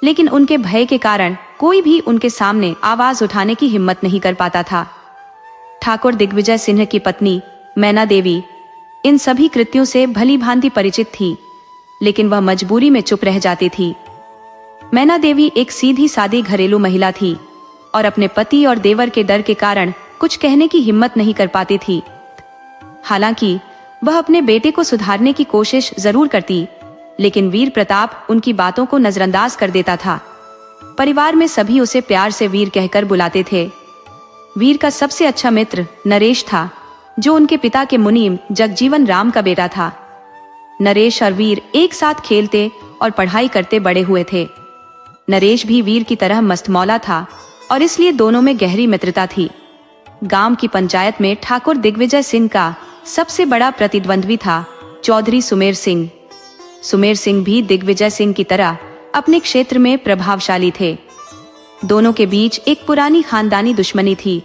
लेकिन उनके भय के कारण कोई भी उनके सामने आवाज उठाने की हिम्मत नहीं कर पाता था। ठाकुर दिग्विजय सिंह की पत्नी मैना देवी इन सभी कृत्यों से भली भांति परिचित थी, लेकिन वह मजबूरी में चुप रह जाती थी। मैना देवी एक सीधी सादी घरेलू महिला थी और अपने पति और देवर के डर के कारण कुछ कहने की हिम्मत नहीं कर पाती थी। हालांकि वह अपने बेटे को सुधारने की कोशिश जरूर करती, लेकिन वीर प्रताप उनकी बातों को नजरअंदाज कर देता था। परिवार में सभी उसे प्यार से वीर कहकर बुलाते थे। वीर का सबसे अच्छा मित्र नरेश था, जो उनके पिता के मुनीम जगजीवन राम का बेटा था। नरेश और वीर एक साथ खेलते और पढ़ाई करते बड़े हुए थे। नरेश भी वीर की तरह मस्तमौला था और इसलिए दोनों में गहरी मित्रता थी। गांव की पंचायत में ठाकुर दिग्विजय सिंह का सबसे बड़ा प्रतिद्वंद्वी था चौधरी सुमेर सिंह। सुमेर सिंह भी दिग्विजय सिंह की तरह अपने क्षेत्र में प्रभावशाली थे। दोनों के बीच एक पुरानी खानदानी दुश्मनी थी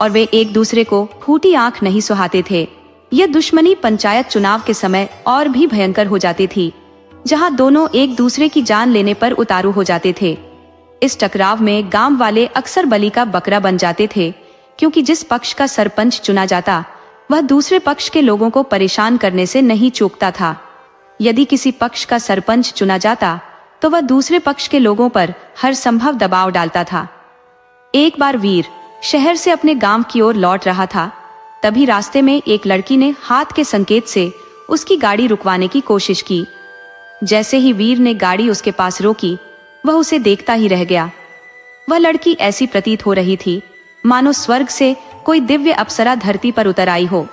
और वे एक दूसरे को फूटी आंख नहीं सुहाते थे। यह दुश्मनी पंचायत चुनाव के समय और भी भयंकर हो जाती थी, जहां दोनों एक दूसरे की जान लेने पर उतारू हो जाते थे। इस टकराव में गांव वाले अक्सर बलि का बकरा बन जाते थे, क्योंकि जिस पक्ष का सरपंच चुना जाता वह दूसरे पक्ष के लोगों को परेशान करने से नहीं चूकता था। यदि किसी पक्ष का सरपंच चुना जाता तो वह दूसरे पक्ष के लोगों पर हर संभव दबाव डालता था। एक बार वीर शहर से अपने गांव की ओर लौट रहा था, तभी रास्ते में एक लड़की ने हाथ के संकेत से उसकी गाड़ी रुकवाने की कोशिश की। जैसे ही वीर ने गाड़ी उसके पास रोकी, वह उसे देखता ही रह गया। वह लड़की ऐसी प्रतीत हो रही थी मानो स्वर्ग से कोई दिव्य अप्सरा धरती पर उतर आई हो।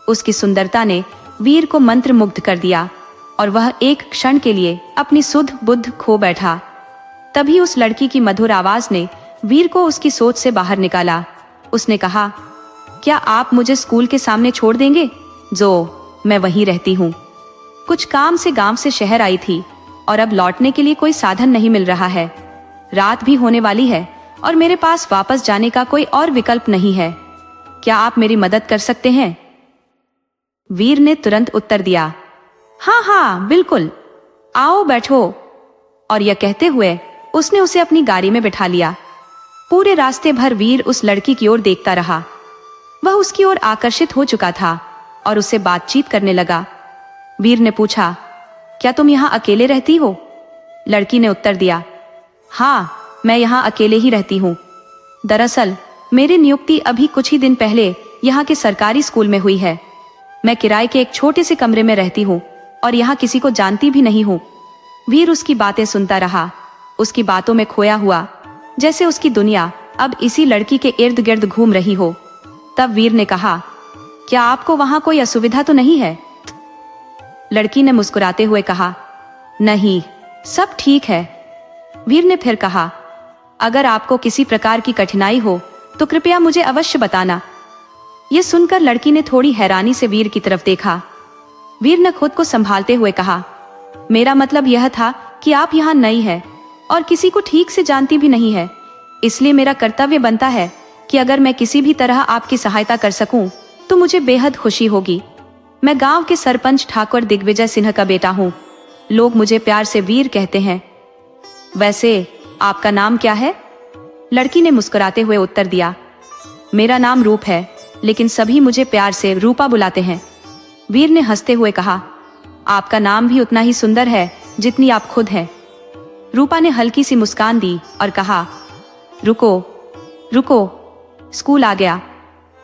उसकी सुंदरता ने वीर को मंत्रमुग्ध कर दिया और वह एक क्षण के लिए अपनी सुध बुद्ध खो बैठा। तभी उस लड़की की मधुर आवाज ने वीर को उसकी सोच से बाहर निकाला। उसने कहा, क्या आप मुझे स्कूल के सामने छोड़ देंगे? जो मैं वहीं रहती हूँ। कुछ काम से गांव से शहर आई थी और अब लौटने के लिए कोई साधन नहीं मिल रहा है। रात भी होने वाली है और मेरे पास वापस जाने का कोई और विकल्प नहीं है। क्या आप मेरी मदद कर सकते हैं? वीर ने तुरंत उत्तर दिया, हाँ हाँ बिल्कुल, आओ बैठो। और यह कहते हुए उसने उसे अपनी गाड़ी में बिठा लिया। पूरे रास्ते भर वीर उस लड़की की ओर देखता रहा। वह उसकी ओर आकर्षित हो चुका था और उससे बातचीत करने लगा। वीर ने पूछा, क्या तुम यहाँ अकेले रहती हो? लड़की ने उत्तर दिया, हाँ मैं यहाँ अकेले ही रहती हूँ। दरअसल मेरी नियुक्ति अभी कुछ ही दिन पहले यहाँ के सरकारी स्कूल में हुई है। मैं किराए के एक छोटे से कमरे में रहती हूँ और यहाँ किसी को जानती भी नहीं हूँ। वीर उसकी बातें सुनता रहा, उसकी बातों में खोया हुआ, जैसे उसकी दुनिया अब इसी लड़की के इर्द गिर्द घूम रही हो। तब वीर ने कहा, क्या आपको वहाँ कोई असुविधा तो नहीं है? लड़की ने मुस्कुराते हुए कहा, नहीं सब ठीक है। वीर ने फिर कहा, अगर आपको किसी प्रकार की कठिनाई हो तो कृपया मुझे अवश्य बताना। यह सुनकर लड़की ने थोड़ी हैरानी से वीर की तरफ देखा। वीर ने खुद को संभालते हुए कहा, मेरा मतलब यह था कि आप यहाँ नई है और किसी को ठीक से जानती भी नहीं है, इसलिए मेरा कर्तव्य बनता है कि अगर मैं किसी भी तरह आपकी सहायता कर सकूं तो मुझे बेहद खुशी होगी। मैं गांव के सरपंच ठाकुर दिग्विजय सिंह का बेटा हूँ। लोग मुझे प्यार से वीर कहते हैं। वैसे आपका नाम क्या है? लड़की ने मुस्कुराते हुए उत्तर दिया, मेरा नाम रूप है, लेकिन सभी मुझे प्यार से रूपा बुलाते हैं। वीर ने हंसते हुए कहा, आपका नाम भी उतना ही सुंदर है जितनी आप खुद हैं। रूपा ने हल्की सी मुस्कान दी और कहा, रुको रुको, स्कूल आ गया,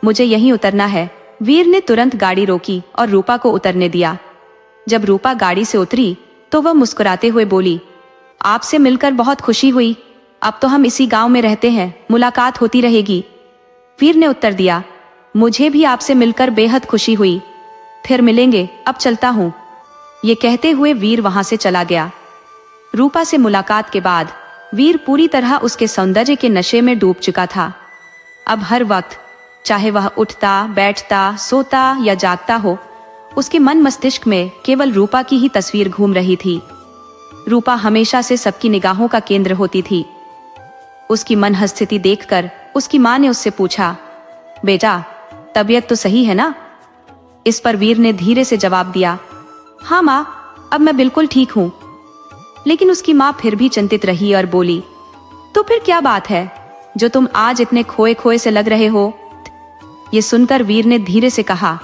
मुझे यहीं उतरना है। वीर ने तुरंत गाड़ी रोकी और रूपा को उतरने दिया। जब रूपा गाड़ी से उतरी तो वह मुस्कुराते हुए बोली, आपसे मिलकर बहुत खुशी हुई। अब तो हम इसी गांव में रहते हैं, मुलाकात होती रहेगी। वीर ने उत्तर दिया, मुझे भी आपसे मिलकर बेहद खुशी हुई, फिर मिलेंगे, अब चलता हूँ। ये कहते हुए वीर वहां से चला गया। रूपा से मुलाकात के बाद वीर पूरी तरह उसके सौंदर्य के नशे में डूब चुका था। अब हर वक्त, चाहे वह उठता, बैठता, सोता या जागता हो, उसके मन मस्तिष्क में केवल रूपा की ही तस्वीर घूम रही थी। रूपा हमेशा से सबकी निगाहों का केंद्र होती थी। उसकी मनहस्त स्थिति देखकर उसकी मां ने उससे पूछा, बेटा तबीयत तो सही है ना? इस पर वीर ने धीरे से जवाब दिया, हाँ माँ, अब मैं बिल्कुल ठीक हूँ। लेकिन उसकी माँ फिर भी चिंतित रही और बोली, तो फिर क्या बात है जो तुम आज इतने खोए खोए से लग रहे हो? ये सुनकर वीर ने धीरे से कहा,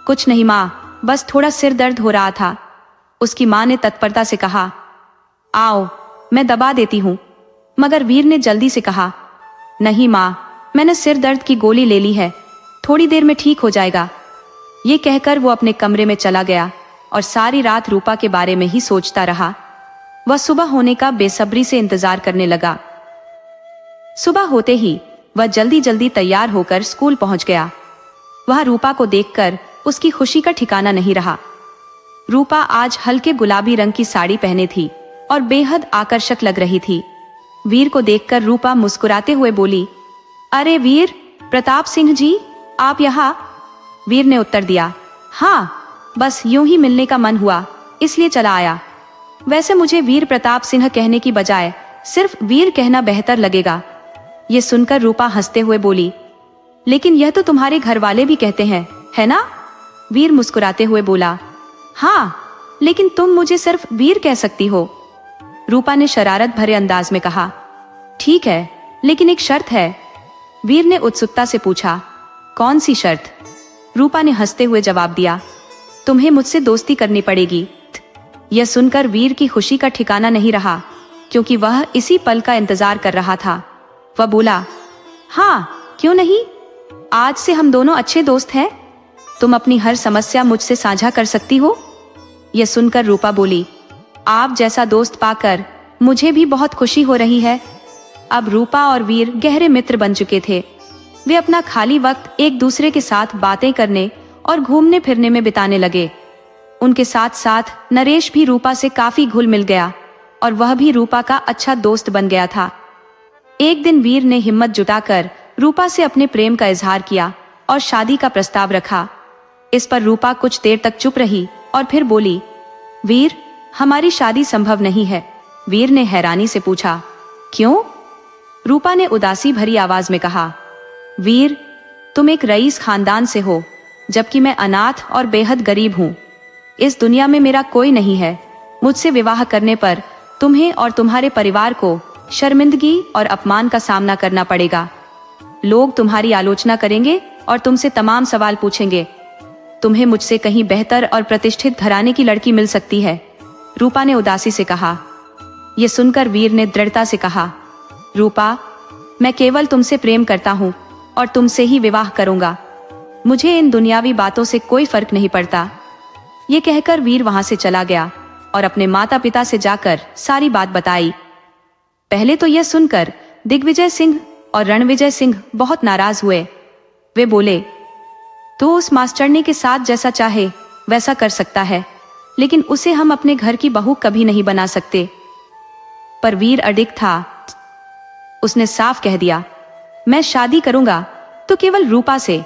कुछ नहीं माँ, बस थोड़ा सिर दर्द हो रहा था। उसकी माँ ने तत्परता से कहा, आओ मैं दबा देती हूँ। मगर वीर ने जल्दी से कहा, नहीं माँ, मैंने सिर दर्द की गोली ले ली है, थोड़ी देर में ठीक हो जाएगा। ये कहकर वो अपने कमरे में चला गया और सारी रात रूपा के बारे में ही सोचता रहा। वह सुबह होने का बेसब्री से इंतजार करने लगा। सुबह होते ही वह जल्दी जल्दी तैयार होकर स्कूल पहुंच गया। वह रूपा को देखकर उसकी खुशी का ठिकाना नहीं रहा। रूपा आज हल्के गुलाबी रंग की साड़ी पहने थी और बेहद आकर्षक लग रही थी। वीर को देखकर रूपा मुस्कुराते हुए बोली, अरे वीर प्रताप सिंह जी, आप यहाँ? वीर ने उत्तर दिया, हाँ, बस यूं ही मिलने का मन हुआ, इसलिए चला आया। वैसे मुझे वीर प्रताप सिंह कहने की बजाय सिर्फ वीर कहना बेहतर लगेगा। ये सुनकर रूपा हंसते हुए बोली, लेकिन यह तो तुम्हारे घर वाले भी कहते हैं, है ना? वीर मुस्कुराते हुए बोला, हाँ, लेकिन तुम मुझे सिर्फ वीर कह सकती हो। रूपा ने शरारत भरे अंदाज में कहा, ठीक है, लेकिन एक शर्त है। वीर ने उत्सुकता से पूछा, कौन सी शर्त? रूपा ने हंसते हुए जवाब दिया, तुम्हें मुझसे दोस्ती करनी पड़ेगी। यह सुनकर वीर की खुशी का ठिकाना नहीं रहा, क्योंकि वह इसी पल का इंतजार कर रहा था। वह बोला, हाँ, क्यों नहीं, आज से हम दोनों अच्छे दोस्त हैं। तुम अपनी हर समस्या मुझसे साझा कर सकती हो। यह सुनकर रूपा बोली, आप जैसा दोस्त पाकर मुझे भी बहुत खुशी हो रही है। अब रूपा और वीर गहरे मित्र बन चुके थे। वे अपना खाली वक्त एक दूसरे के साथ बातें करने और घूमने फिरने में बिताने लगे। उनके साथ साथ नरेश भी रूपा से काफी घुल मिल गया और वह भी रूपा का अच्छा दोस्त बन गया था। एक दिन वीर ने हिम्मत जुटाकर रूपा से अपने प्रेम का इजहार किया और शादी का प्रस्ताव रखा। इस पर रूपा कुछ देर तक चुप रही और फिर बोली, वीर, हमारी शादी संभव नहीं है। वीर ने हैरानी से पूछा, क्यों? रूपा ने उदासी भरी आवाज में कहा, वीर, तुम एक रईस खानदान से हो, जबकि मैं अनाथ और बेहद गरीब हूँ। इस दुनिया में मेरा कोई नहीं है। मुझसे विवाह करने पर तुम्हें और तुम्हारे परिवार को शर्मिंदगी और अपमान का सामना करना पड़ेगा। लोग तुम्हारी आलोचना करेंगे और तुमसे तमाम सवाल पूछेंगे। तुम्हें मुझसे कहीं बेहतर और प्रतिष्ठित घराने की लड़की मिल सकती है। रूपा ने उदासी से कहा। यह सुनकर वीर ने दृढ़ता से कहा, रूपा, मैं केवल तुमसे प्रेम करता हूँ और तुमसे ही विवाह करूंगा। मुझे इन दुनियावी बातों से कोई फर्क नहीं पड़ता। ये कहकर वीर वहां से चला गया और अपने माता पिता से जाकर सारी बात बताई। पहले तो यह सुनकर दिग्विजय सिंह और रणविजय सिंह बहुत नाराज हुए। वे बोले, तो उस मास्टरनी के साथ जैसा चाहे वैसा कर सकता है, लेकिन उसे हम अपने घर की बहू कभी नहीं बना सकते। पर वीर अडिग था। उसने साफ कह दिया, मैं शादी करूंगा तो केवल रूपा से,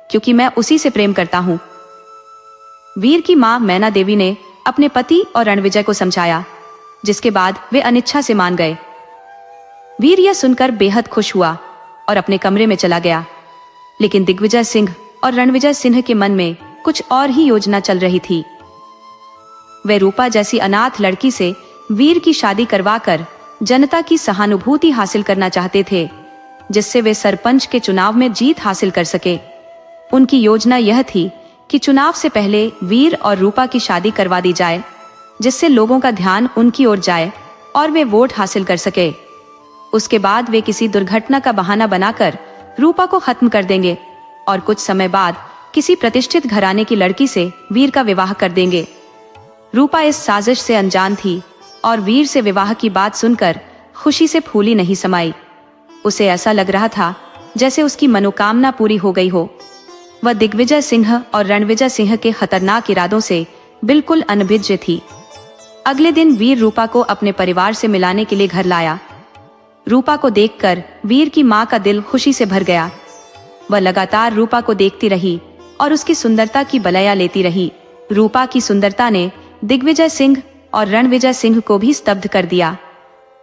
क्योंकि मैं उसी से प्रेम करता हूं। वीर की मां मैना देवी ने अपने पति और रणविजय को समझाया, जिसके बाद वे अनिच्छा से मान गए। वीर यह सुनकर बेहद खुश हुआ और अपने कमरे में चला गया। लेकिन दिग्विजय सिंह और रणविजय सिंह के मन में कुछ और ही योजना चल रही थी। वे रूपा जैसी अनाथ लड़की से वीर की शादी करवाकर जनता की सहानुभूति हासिल करना चाहते थे, जिससे वे सरपंच के चुनाव में जीत हासिल कर सके। उनकी योजना यह थी कि चुनाव से पहले वीर और रूपा की शादी करवा दी जाए, जिससे लोगों का ध्यान उनकी ओर जाए और वे वोट हासिल कर सके। उसके बाद वे किसी दुर्घटना का बहाना बनाकर रूपा को खत्म कर देंगे और कुछ समय बाद किसी प्रतिष्ठित घराने की लड़की से वीर का विवाह कर देंगे। रूपा इस साजिश से अनजान थी और वीर से विवाह की बात सुनकर खुशी से फूली नहीं समाई। उसे ऐसा लग रहा था जैसे उसकी मनोकामना पूरी हो गई हो। वह दिग्विजय सिंह और रणविजय सिंह के खतरनाक इरादों से बिल्कुल अनभिज्ञ थी। अगले दिन वीर रूपा को अपने परिवार से मिलाने के लिए घर लाया। रूपा को देखकर वीर की मां का दिल खुशी से भर गया। वह लगातार रूपा को देखती रही और उसकी सुंदरता की बलैया लेती रही। रूपा की सुंदरता ने दिग्विजय सिंह और रणविजय सिंह को भी स्तब्ध कर दिया।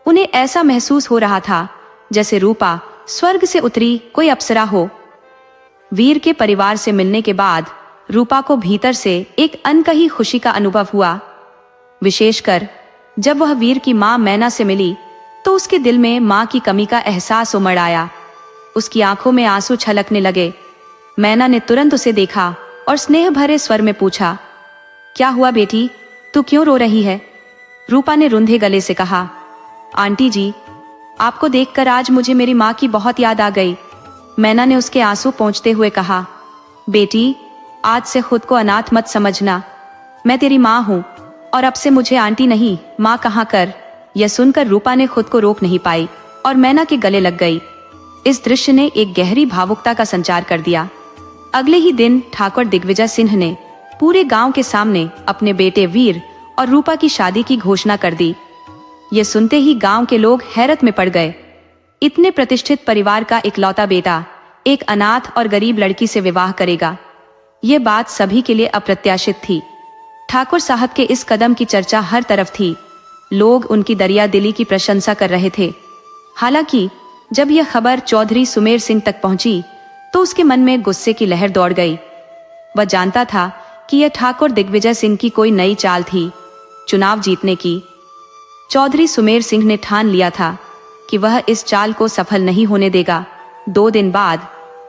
उन्हें ऐसा महसूस हो रहा था जैसे रूपा स्वर्ग से उतरी कोई अप्सरा हो। वीर के परिवार से मिलने के बाद रूपा को भीतर से एक अनकही खुशी का अनुभव हुआ। विशेषकर जब वह वीर की मां मैना से मिली तो उसके दिल में मां की कमी का एहसास उमड़ आया। उसकी आंखों में आंसू छलकने लगे। मैना ने तुरंत उसे देखा और स्नेह भरे स्वर में पूछा, क्या हुआ बेटी, तू क्यों रो रही है? रूपा ने रुंधे गले से कहा, आंटी जी, आपको देखकर आज मुझे मेरी माँ की बहुत याद आ गई। मैना ने उसके आंसू पोंछते हुए कहा, बेटी, आज से खुद को अनाथ मत समझना। मैं तेरी माँ हूँ और अब से मुझे आंटी नहीं माँ कहा कर। यह सुनकर रूपा ने खुद को रोक नहीं पाई और मैना के गले लग गई। इस दृश्य ने एक गहरी भावुकता का संचार कर दिया। अगले ही दिन ठाकुर दिग्विजय सिंह ने पूरे गांव के सामने अपने बेटे वीर और रूपा की शादी की घोषणा कर दी। ये सुनते ही गांव के लोग हैरत में पड़ गए। इतने प्रतिष्ठित परिवार का इकलौता बेटा एक अनाथ और गरीब लड़की से विवाह करेगा, ये बात सभी के लिए अप्रत्याशित थी। ठाकुर साहब के इस कदम की चर्चा हर तरफ थी। लोग उनकी दरिया दिली की प्रशंसा कर रहे थे। हालांकि जब यह खबर चौधरी सुमेर सिंह तक पहुंची तो उसके मन में गुस्से की लहर दौड़ गई। वह जानता था कि यह ठाकुर दिग्विजय सिंह की कोई नई चाल थी, चुनाव जीतने की। चौधरी सुमेर सिंह ने ठान लिया था कि वह इस चाल को सफल नहीं होने देगा। 2 दिन बाद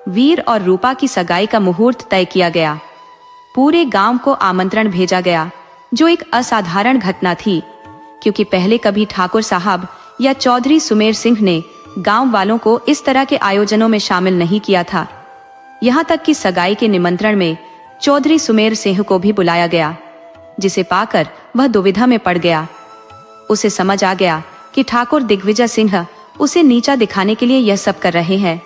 वीर और रूपा की सगाई का मुहूर्त तय किया गया। पूरे गांव को आमंत्रण भेजा गया, जो एक असाधारण घटना थी, क्योंकि पहले कभी ठाकुर साहब या चौधरी सुमेर सिंह ने गांव वालों को इस तरह के आयोजनों में शामिल नहीं किया था। यहाँ तक कि सगाई के निमंत्रण में चौधरी सुमेर सिंह को भी बुलाया गया, जिसे पाकर वह दुविधा में पड़ गया। उसे समझ आ गया कि ठाकुर दिग्विजय सिंह उसे नीचा दिखाने के लिए यह सब कर रहे हैं।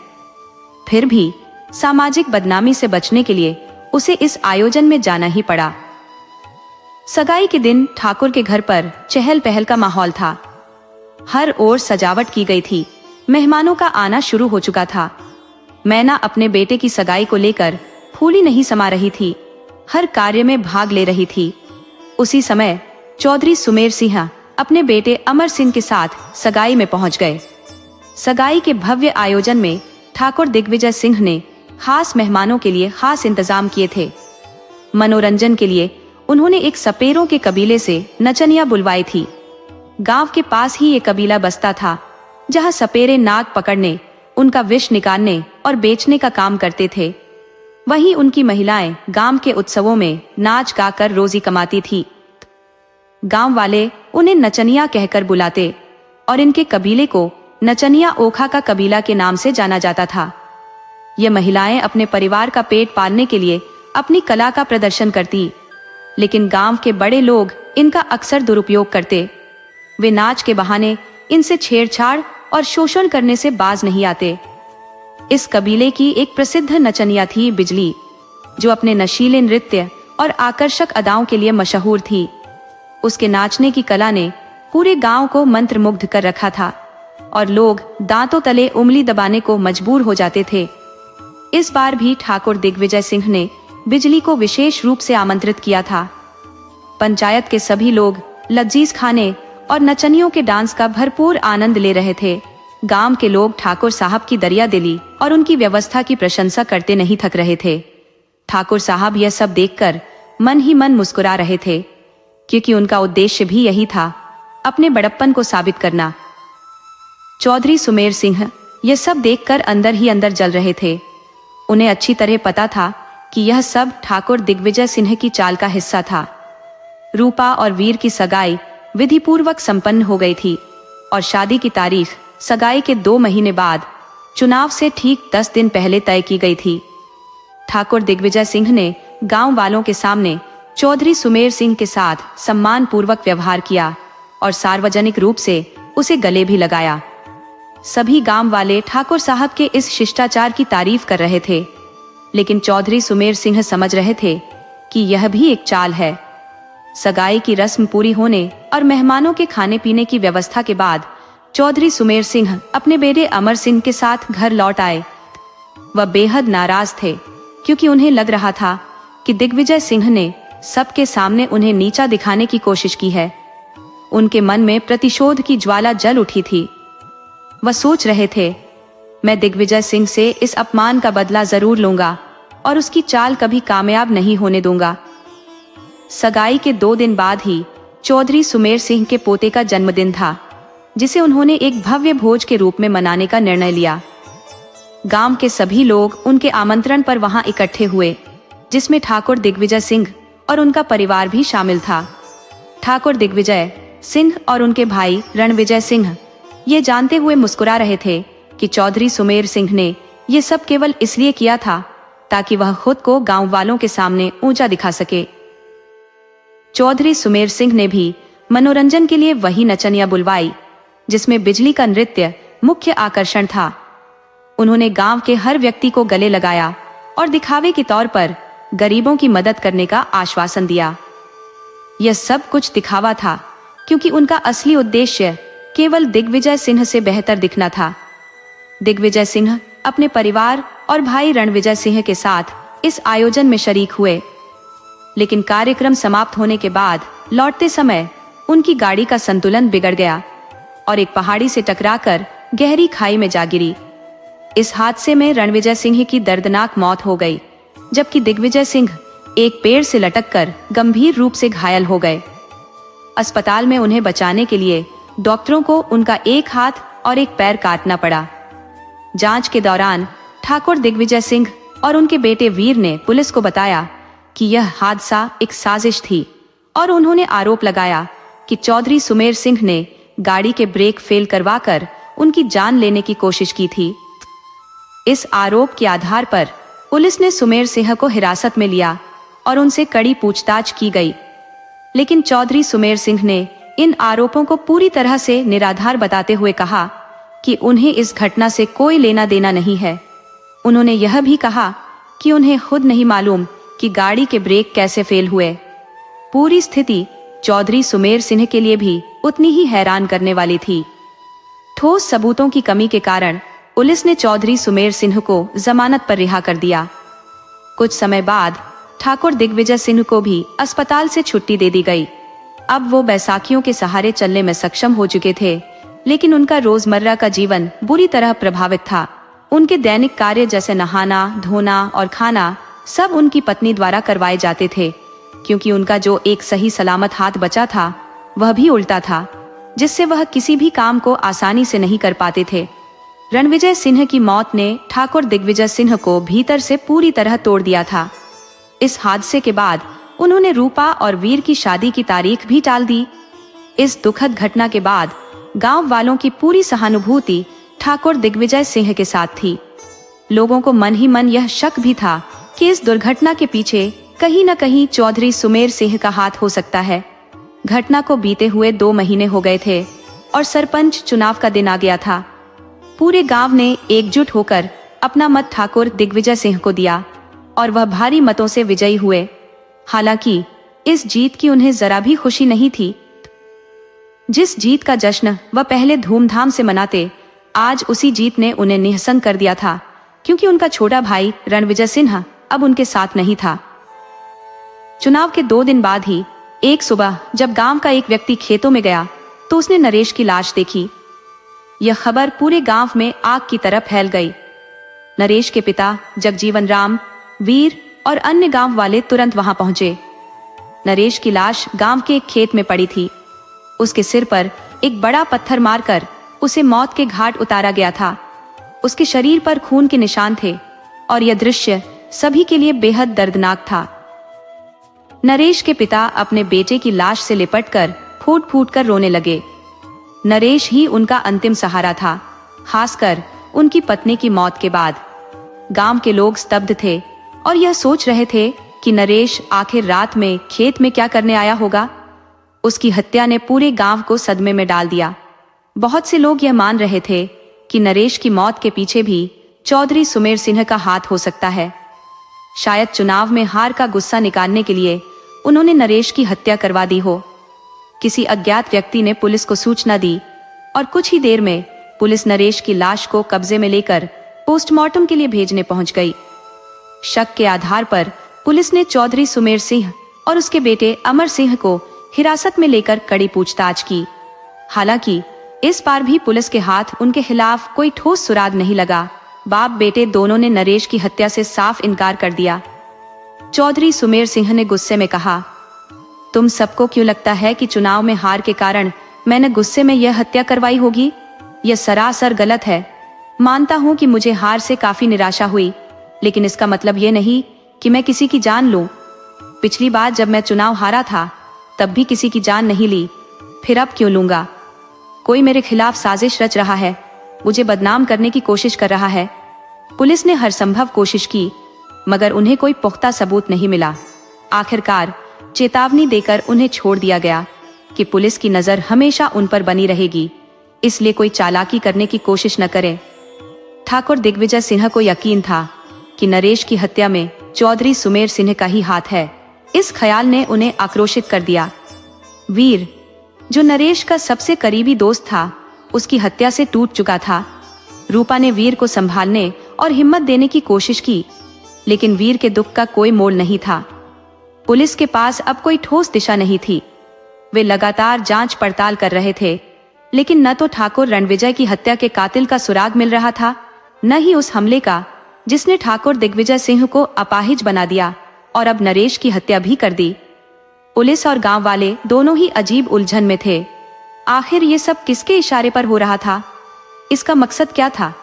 फिर भी सामाजिक बदनामी से बचने के लिए उसे इस आयोजन में जाना ही पड़ा। सगाई के दिन ठाकुर के घर पर चहल पहल का माहौल था। हर ओर सजावट की गई थी। मेहमानों का आना शुरू हो चुका था। मैना अपने बेटे की सगाई को लेकर फूली नहीं समा रही थी, हर कार्य में भाग ले रही थी। उसी समय चौधरी सुमेर सिंह अपने बेटे अमर सिंह के साथ सगाई में पहुंच गए। सगाई के भव्य आयोजन में ठाकुर दिग्विजय सिंह ने खास मेहमानों के लिए खास इंतजाम किए थे। मनोरंजन के लिए उन्होंने एक सपेरों के कबीले से नचनिया बुलवाई थी। गांव के पास ही एक कबीला बसता था, जहां सपेरे नाग पकड़ने, उनका विष निकालने और बेचने का काम करते थे। वहीं उनकी महिलाएं गांव के उत्सवों में नाच गाकर रोजी कमाती थी। गांव वाले उन्हें नचनिया कहकर बुलाते और इनके कबीले को नचनिया ओखा का कबीला के नाम से जाना जाता था। ये महिलाएं अपने परिवार का पेट पालने के लिए अपनी कला का प्रदर्शन करती, लेकिन गांव के बड़े लोग इनका अक्सर दुरुपयोग करते। वे नाच के बहाने इनसे छेड़छाड़ और शोषण करने से बाज नहीं आते। इस कबीले की एक प्रसिद्ध नचनिया थी बिजली, जो अपने नशीले नृत्य और आकर्षक अदाओं के लिए मशहूर थी। उसके नाचने की कला ने पूरे गांव को मंत्रमुग्ध कर रखा था और लोग दांतों तले उंगली दबाने को मजबूर हो जाते थे। इस बार भी ठाकुर दिग्विजय सिंह ने बिजली को विशेष रूप से आमंत्रित किया था। पंचायत के सभी लोग लजीज खाने और नचनियों के डांस का भरपूर आनंद ले रहे थे। गांव के लोग ठाकुर साहब की दरिया दिली और उनकी व्यवस्था की प्रशंसा करते नहीं थक रहे थे। ठाकुर साहब यह सब देखकर मन ही मन मुस्कुरा रहे थे, क्योंकि उनका उद्देश्य भी यही था, अपने बड़प्पन को साबित करना। चौधरी सुमेर सिंह यह सब देखकर अंदर ही अंदर जल रहे थे। उन्हें अच्छी तरह पता था कि यह सब ठाकुर दिग्विजय सिंह की चाल का हिस्सा था। रूपा और वीर की सगाई विधिपूर्वक संपन्न हो गई थी और शादी की तारीख सगाई के 2 महीने बाद, चुनाव से ठीक 10 दिन पहले तय की गई थी। ठाकुर दिग्विजय सिंह ने गांव वालों के सामने चौधरी सुमेर सिंह के साथ सम्मान पूर्वक व्यवहार किया और सार्वजनिक रूप से उसे गले भी लगाया। सभी गांव वाले ठाकुर साहब के इस शिष्टाचार की तारीफ कर रहे थे, लेकिन चौधरी सुमेर सिंह समझ रहे थे कि यह भी एक चाल है। सगाई की रस्म पूरी होने और मेहमानों के खाने पीने की व्यवस्था के बाद चौधरी सुमेर सिंह अपने बेटे अमर सिंह के साथ घर लौट आए। वह बेहद नाराज थे, क्योंकि उन्हें लग रहा था कि दिग्विजय सिंह ने सबके सामने उन्हें नीचा दिखाने की कोशिश की है। उनके मन में प्रतिशोध की ज्वाला जल उठी थी। वह सोच रहे थे, मैं दिग्विजय सिंह से इस अपमान का बदला जरूर लूंगा और उसकी चाल कभी कामयाब नहीं होने दूंगा। सगाई के 2 दिन बाद ही चौधरी सुमेर सिंह के पोते का जन्मदिन था, जिसे उन्होंने एक भव्य भोज के रूप में मनाने का निर्णय लिया। गांव के सभी लोग उनके आमंत्रण पर वहां इकट्ठे हुए, जिसमें ठाकुर दिग्विजय सिंह और उनका परिवार भी शामिल था। ठाकुर दिग्विजय सिंह और उनके भाई रणविजय सिंह ये जानते हुए मुस्कुरा रहे थे कि चौधरी सुमेर सिंह ने ये सब केवल इसलिए किया था ताकि वह खुद को गांव वालों के सामने ऊंचा दिखा सके। चौधरी सुमेर सिंह ने भी मनोरंजन के लिए वही नचनिया बुलवाई, जिसमें बिजली का नृत्य मुख्य आकर्षण था। उन्होंने गांव के हर व्यक्ति को गले लगाया और दिखावे के तौर पर गरीबों की मदद करने का आश्वासन दिया। यह सब कुछ दिखावा था, क्योंकि उनका असली उद्देश्य केवल दिग्विजय सिंह से बेहतर दिखना था। दिग्विजय सिंह अपने परिवार और भाई रणविजय सिंह के साथ इस आयोजन में शरीक हुए, लेकिन कार्यक्रम समाप्त होने के बाद लौटते समय उनकी गाड़ी का संतुलन बिगड़ गया और एक पहाड़ी से टकराकर गहरी खाई में जा गिरी। इस हादसे में रणविजय सिंह की दर्दनाक मौत हो गई, जबकि दिग्विजय सिंह एक पेड़ से लटककर गंभीर रूप से घायल हो गए। अस्पताल में उन्हें बचाने के लिए डॉक्टरों को उनका एक हाथ और एक पैर काटना पड़ा। जांच के दौरान ठाकुर दिग्विजय सिंह और उनके बेटे वीर ने पुलिस को बताया कि यह हादसा एक साजिश थी और उन्होंने आरोप लगाया कि चौधरी सुमेर सिंह ने गाड़ी के ब्रेक फेल करवाकर उनकी जान लेने की कोशिश की थी। इस आरोप के आधार पर पुलिस ने सुमेर सिंह को हिरासत में लिया और उनसे कड़ी पूछताछ की गई, लेकिन चौधरी सुमेर सिंह ने इन आरोपों को पूरी तरह से निराधार बताते हुए कहा कि उन्हें इस घटना से कोई लेना देना नहीं है। उन्होंने यह भी कहा कि उन्हें खुद नहीं मालूम कि गाड़ी के ब्रेक कैसे फेल हुए। पूरी स्थिति चौधरी सुमेर सिंह के लिए भी उतनी ही हैरान करने वाली थी। ठोस सबूतों की कमी के कारण पुलिस ने चौधरी सुमेर सिंह को जमानत पर रिहा कर दिया। कुछ समय बाद ठाकुर दिग्विजय सिंह को भी अस्पताल से छुट्टी दे दी गई। अब वो बैसाखियों के सहारे चलने में सक्षम हो चुके थे, लेकिन उनका रोजमर्रा का जीवन बुरी तरह प्रभावित था। उनके दैनिक कार्य जैसे नहाना, धोना और खाना सब उनकी पत्नी द्वारा करवाए जाते थे, क्योंकि उनका जो एक सही सलामत हाथ बचा था वह भी उल्टा था, जिससे वह किसी भी काम को आसानी से नहीं कर पाते थे। रणविजय सिंह की मौत ने ठाकुर दिग्विजय सिंह को भीतर से पूरी तरह तोड़ दिया था। इस हादसे के बाद उन्होंने रूपा और वीर की शादी की तारीख भी टाल दी। इस दुखद घटना के बाद गांव वालों की पूरी सहानुभूति ठाकुर दिग्विजय सिंह के साथ थी। लोगों को मन ही मन यह शक भी था कि इस दुर्घटना के पीछे कहीं न कहीं चौधरी सुमेर सिंह का हाथ हो सकता है। घटना को बीते हुए 2 महीने हो गए थे और सरपंच चुनाव का दिन आ गया था। पूरे गांव ने एकजुट होकर अपना मत ठाकुर दिग्विजय सिंह को दिया और वह भारी मतों से विजयी हुए। हालांकि इस जीत की उन्हें जरा भी खुशी नहीं थी। जिस जीत का जश्न वह पहले धूमधाम से मनाते, आज उसी जीत ने उन्हें निहसंग कर दिया था, क्योंकि उनका छोटा भाई रणविजय सिंह अब उनके साथ नहीं था। चुनाव के 2 दिन बाद ही एक सुबह जब गांव का एक व्यक्ति खेतों में गया तो उसने नरेश की लाश देखी। यह खबर पूरे गांव में आग की तरह फैल गई। नरेश के पिता जगजीवन राम, वीर और अन्य गांव वाले तुरंत वहां पहुंचे। नरेश की लाश गांव के एक खेत में पड़ी थी। उसके सिर पर एक बड़ा पत्थर मारकर उसे मौत के घाट उतारा गया था। उसके शरीर पर खून के निशान थे और यह दृश्य सभी के लिए बेहद दर्दनाक था। नरेश के पिता अपने बेटे की लाश से लिपटकर फूट फूट कर रोने लगे। नरेश ही उनका अंतिम सहारा था, खासकर उनकी पत्नी की मौत के बाद। गांव के लोग स्तब्ध थे और यह सोच रहे थे कि नरेश आखिर रात में खेत में क्या करने आया होगा। उसकी हत्या ने पूरे गांव को सदमे में डाल दिया। बहुत से लोग यह मान रहे थे कि नरेश की मौत के पीछे भी चौधरी सुमेर सिंह का हाथ हो सकता है। शायद चुनाव में हार का गुस्सा निकालने के लिए उन्होंने नरेश की हत्या करवा दी हो। किसी अज्ञात व्यक्ति ने पुलिस को सूचना दी और कुछ ही देर में पुलिस नरेश की लाश को कब्जे में लेकर पोस्टमार्टम के लिए भेजने पहुंच गई। शक के आधार पर पुलिस ने चौधरी सुमेर सिंह और उसके बेटे अमर सिंह को हिरासत में लेकर कड़ी पूछताछ की। हालांकि इस बार भी पुलिस के हाथ उनके खिलाफ कोई ठोस सुराग नहीं लगा। बाप बेटे दोनों ने नरेश की हत्या से साफ इनकार कर दिया। चौधरी सुमेर सिंह ने गुस्से में कहा, तुम सबको क्यों लगता है कि चुनाव में हार के कारण मैंने गुस्से में यह हत्या करवाई होगी? यह सरासर गलत है। मानता हूँ कि मुझे हार से काफी निराशा हुई, लेकिन इसका मतलब ये नहीं कि मैं किसी की जान लूं। पिछली बार जब मैं चुनाव हारा था तब भी किसी की जान नहीं ली, फिर अब क्यों लूंगा? कोई मेरे खिलाफ साजिश रच रहा है, मुझे बदनाम करने की कोशिश कर रहा है। पुलिस ने हर संभव कोशिश की, मगर उन्हें कोई पुख्ता सबूत नहीं मिला। आखिरकार चेतावनी देकर उन्हें छोड़ दिया गया कि पुलिस की नजर हमेशा उन पर बनी रहेगी, इसलिए कोई चालाकी करने की कोशिश न करें। ठाकुर दिग्विजय सिंह को यकीन था कि नरेश की हत्या में चौधरी सुमेर सिंह का ही हाथ है। इस ख्याल ने उन्हें आक्रोशित कर दिया। वीर, जो नरेश का सबसे करीबी दोस्त था, उसकी हत्या से टूट चुका था। रूपा ने वीर को संभालने और हिम्मत देने की कोशिश की, लेकिन वीर के दुख का कोई मोड़ नहीं था। पुलिस के पास अब कोई ठोस दिशा नहीं थी। वे लगातार जांच पड़ताल कर रहे थे, लेकिन न तो ठाकुर रणविजय की हत्या के कातिल का सुराग मिल रहा था, न ही उस हमले का जिसने ठाकुर दिग्विजय सिंह को अपाहिज बना दिया और अब नरेश की हत्या भी कर दी। पुलिस और गांव वाले दोनों ही अजीब उलझन में थे। आखिर ये सब किसके इशारे पर हो रहा था? इसका मकसद क्या था?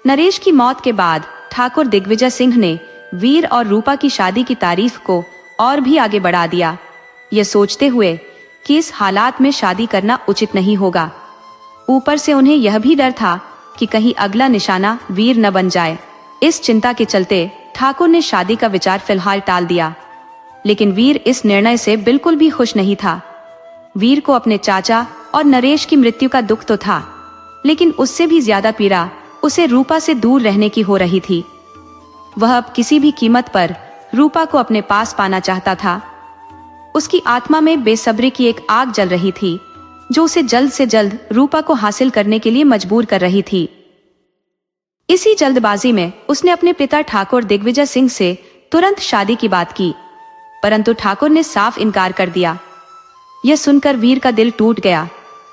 नरेश की मौत के बाद ठाकुर दिग्विजय सिंह ने वीर और रूपा की शादी की तारीख को और भी आगे बढ़ा दिया, ये सोचते हुए कि इस हालात में शादी करना उचित नहीं होगा। ऊपर से उन्हें यह भी डर था कि कहीं अगला निशाना वीर न बन जाए। इस चिंता के चलते ठाकुर ने शादी का विचार फिलहाल टाल दिया, लेकिन वीर इस निर्णय से बिल्कुल भी खुश नहीं था। वीर को अपने चाचा और नरेश की मृत्यु का दुख तो था, लेकिन उससे भी ज्यादा पीड़ा उसे रूपा से दूर रहने की हो रही थी। वह अब किसी भी कीमत पर रूपा को अपने पास पाना चाहता था। उसकी आत्मा में बेसब्री की एक आग जल रही थी, जो उसे जल्द से जल्द रूपा को हासिल करने के लिए मजबूर कर रही थी। इसी जल्दबाजी में उसने अपने पिता ठाकुर दिग्विजय सिंह से तुरंत शादी की बात की, परंतु ठाकुर ने साफ इनकार कर दिया। यह सुनकर वीर का दिल टूट गया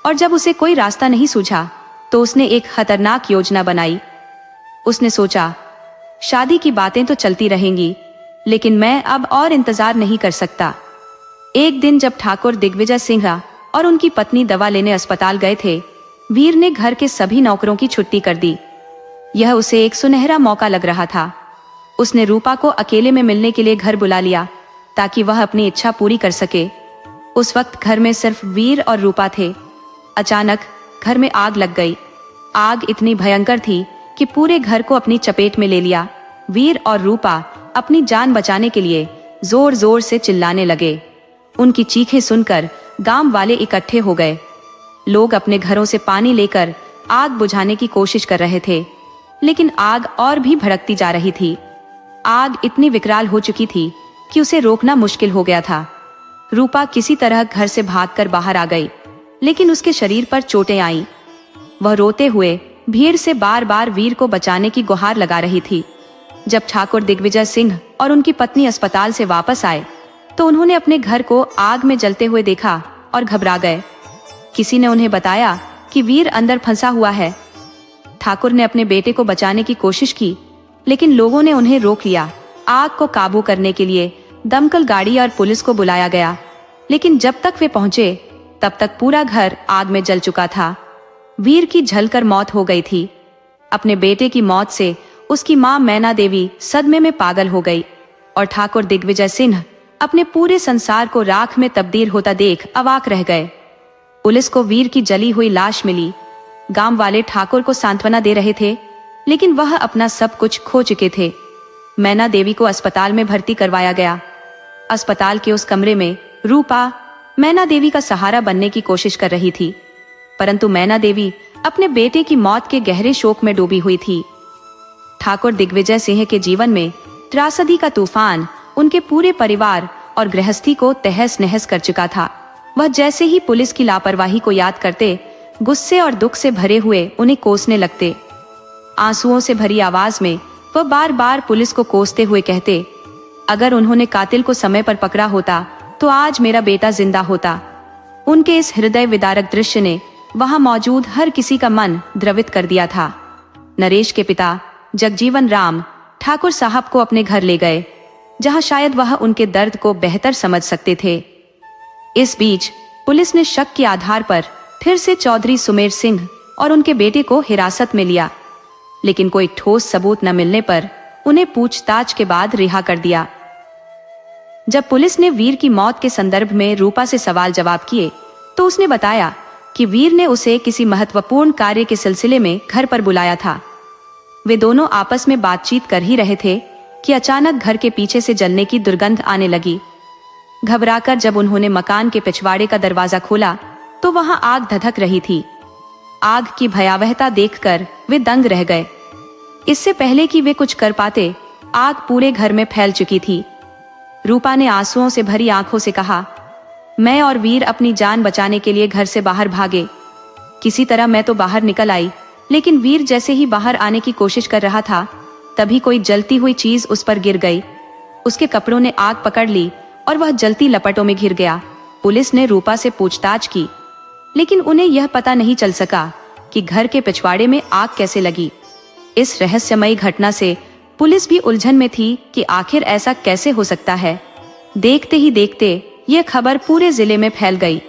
और जब उसे कोई रास्ता नहीं सूझा तो उसने एक खतरनाक योजना बनाई। उसने सोचा, शादी की बातें तो चलती रहेंगी, लेकिन मैं अब और इंतजार नहीं कर सकता। एक दिन जब ठाकुर दिग्विजय सिंह और उनकी पत्नी दवा लेने अस्पताल गए थे, वीर ने घर के सभी नौकरों की छुट्टी कर दी। यह उसे एक सुनहरा मौका लग रहा था। उसने रूपा को अकेले में मिलने के लिए घर बुला लिया ताकि वह अपनी इच्छा पूरी कर सके। उस वक्त घर में सिर्फ वीर और रूपा थे। अचानक घर में आग लग गई। आग इतनी भयंकर थी कि पूरे घर को अपनी चपेट में ले लिया। वीर और रूपा अपनी जान बचाने के लिए जोर जोर से चिल्लाने लगे। उनकी चीखें सुनकर गांव वाले इकट्ठे हो गए। लोग अपने घरों से पानी लेकर आग बुझाने की कोशिश कर रहे थे, लेकिन आग और भी भड़कती जा रही थी। आग इतनी विकराल हो चुकी थी कि उसे रोकना मुश्किल हो गया था। रूपा किसी तरह घर से भागकर बाहर आ गई, लेकिन उसके शरीर पर चोटें आईं। वह रोते हुए भीड़ से बार बार वीर को बचाने की गुहार लगा रही थी। जब ठाकुर दिग्विजय सिंह और उनकी पत्नी अस्पताल से वापस आए तो उन्होंने अपने घर को आग में जलते हुए देखा और घबरा गए। किसी ने उन्हें बताया कि वीर अंदर फंसा हुआ है। ठाकुर ने अपने बेटे को बचाने की कोशिश की, लेकिन लोगों ने उन्हें रोक लिया। आग को काबू करने के लिए दमकल गाड़ी और पुलिस को बुलाया गया, लेकिन जब तक वे पहुंचे तब तक पूरा घर आग में जल चुका था। वीर की जलकर मौत हो गई थी। अपने बेटे की मौत से उसकी मां मैना देवी सदमे में पागल हो गई और ठाकुर दिग्विजय सिंह अपने पूरे संसार को राख में तब्दील होता देख अवाक रह गए। पुलिस को वीर की जली हुई लाश मिली। गांव वाले ठाकुर को सांत्वना दे रहे थे, लेकिन वह अपना सब कुछ खो चुके थे। मैना देवी को अस्पताल में भर्ती करवाया गया। अस्पताल के उस कमरे में रूपा मैना देवी का सहारा बनने की कोशिश कर रही थी, परंतु मैना देवी अपने बेटे की मौत के गहरे शोक में डूबी हुई थी। ठाकुर दिग्विजय सिंह के जीवन में त्रासदी का तूफान उनके पूरे परिवार और गृहस्थी को तहस नहस कर चुका था। वह जैसे ही पुलिस की लापरवाही को याद करते, गुस्से और दुख से भरे हुए उन्हें कोसने लगते। आंसुओं से भरी आवाज में वह बार बार पुलिस को कोसते हुए कहते, अगर उन्होंने कातिल को समय पर पकड़ा होता तो आज मेरा बेटा जिंदा होता। उनके इस हृदय विदारक दृश्य ने वहां मौजूद हर किसी का मन द्रवित कर दिया था। नरेश के पिता जगजीवन राम ठाकुर साहब को अपने घर ले गए, जहां शायद वह उनके दर्द को बेहतर समझ सकते थे। इस बीच पुलिस ने शक के आधार पर फिर से चौधरी सुमेर सिंह और उनके बेटे को हिरासत में लिया, लेकिन कोई ठोस सबूत न मिलने पर उन्हें पूछताछ के बाद रिहा कर दिया। जब पुलिस ने वीर की मौत के संदर्भ में रूपा से सवाल जवाब किए तो उसने बताया कि वीर ने उसे किसी महत्वपूर्ण कार्य के सिलसिले में घर पर बुलाया था। वे दोनों आपस में बातचीत कर ही रहे थे कि अचानक घर के पीछे से जलने की दुर्गंध आने लगी। घबराकर जब उन्होंने मकान के पिछवाड़े का दरवाजा खोला तो वहां आग धधक रही थी। आग की भयावहता देखकर वे दंग रह गए। इससे पहले कि वे कुछ कर पाते, आग पूरे घर में फैल चुकी थी। रूपा ने आंसुओं से भरी आंखों से कहा, मैं और वीर अपनी जान बचाने के लिए घर से बाहर भागे। किसी तरह मैं तो बाहर निकल आई, लेकिन वीर जैसे ही बाहर आने की कोशिश कर रहा था तभी कोई जलती हुई चीज उस पर गिर गई। उसके कपड़ों ने आग पकड़ ली और वह जलती लपटों में घिर गया। पुलिस ने रूपा से पूछताछ की, लेकिन उन्हें यह पता नहीं चल सका कि घर के पिछवाड़े में आग कैसे लगी। इस रहस्यमयी घटना से पुलिस भी उलझन में थी कि आखिर ऐसा कैसे हो सकता है। देखते ही देखते यह खबर पूरे जिले में फैल गई,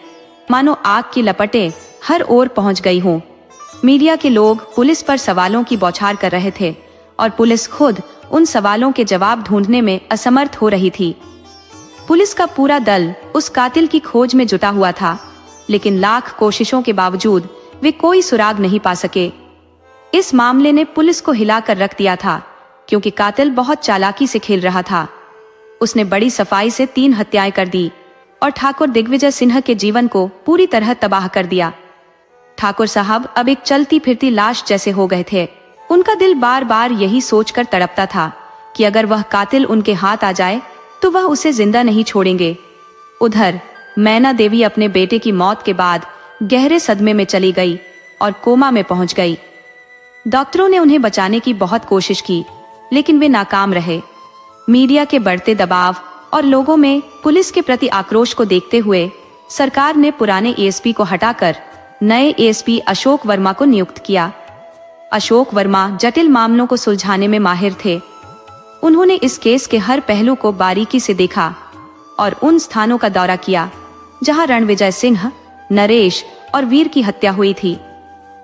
मानो आग की लपटें हर ओर पहुंच गई हों। मीडिया के लोग पुलिस पर सवालों की बौछार कर रहे थे और पुलिस खुद उन सवालों के जवाब ढूंढने में असमर्थ हो रही थी। पुलिस का पूरा दल उस कातिल की खोज में जुटा हुआ था, लेकिन लाख कोशिशों के बावजूद वे कोई सुराग नहीं पा सके। इस मामले ने पुलिस को हिलाकर रख दिया था, क्योंकि कातिल बहुत चालाकी से खेल रहा था। उसने बड़ी सफाई से 3 हत्याएं कर दी और ठाकुर दिग्विजय सिन्हा के जीवन को पूरी तरह तबाह कर दिया। ठाकुर साहब अब एक चलती फिरती लाश जैसे हो गए थे। उनका दिल बार बार यही सोचकर तड़पता था कि अगर वह कातिल उनके हाथ आ जाए तो वह उसे जिंदा नहीं छोड़ेंगे। उधर मैना देवी अपने बेटे की मौत के बाद गहरे सदमे में चली गई और कोमा में पहुंच गई। डॉक्टरों ने उन्हें बचाने की बहुत कोशिश की, लेकिन वे नाकाम रहे। मीडिया के बढ़ते दबाव और लोगों में पुलिस के प्रति आक्रोश को देखते हुए सरकार ने पुराने एएसपी को हटाकर नए एएसपी अशोक वर्मा को नियुक्त किया। अशोक वर्मा जटिल मामलों को सुलझाने में माहिर थे। उन्होंने इस केस के हर पहलू को बारीकी से देखा और उन स्थानों का दौरा किया जहां रणविजय सिंह, नरेश और वीर की हत्या हुई थी।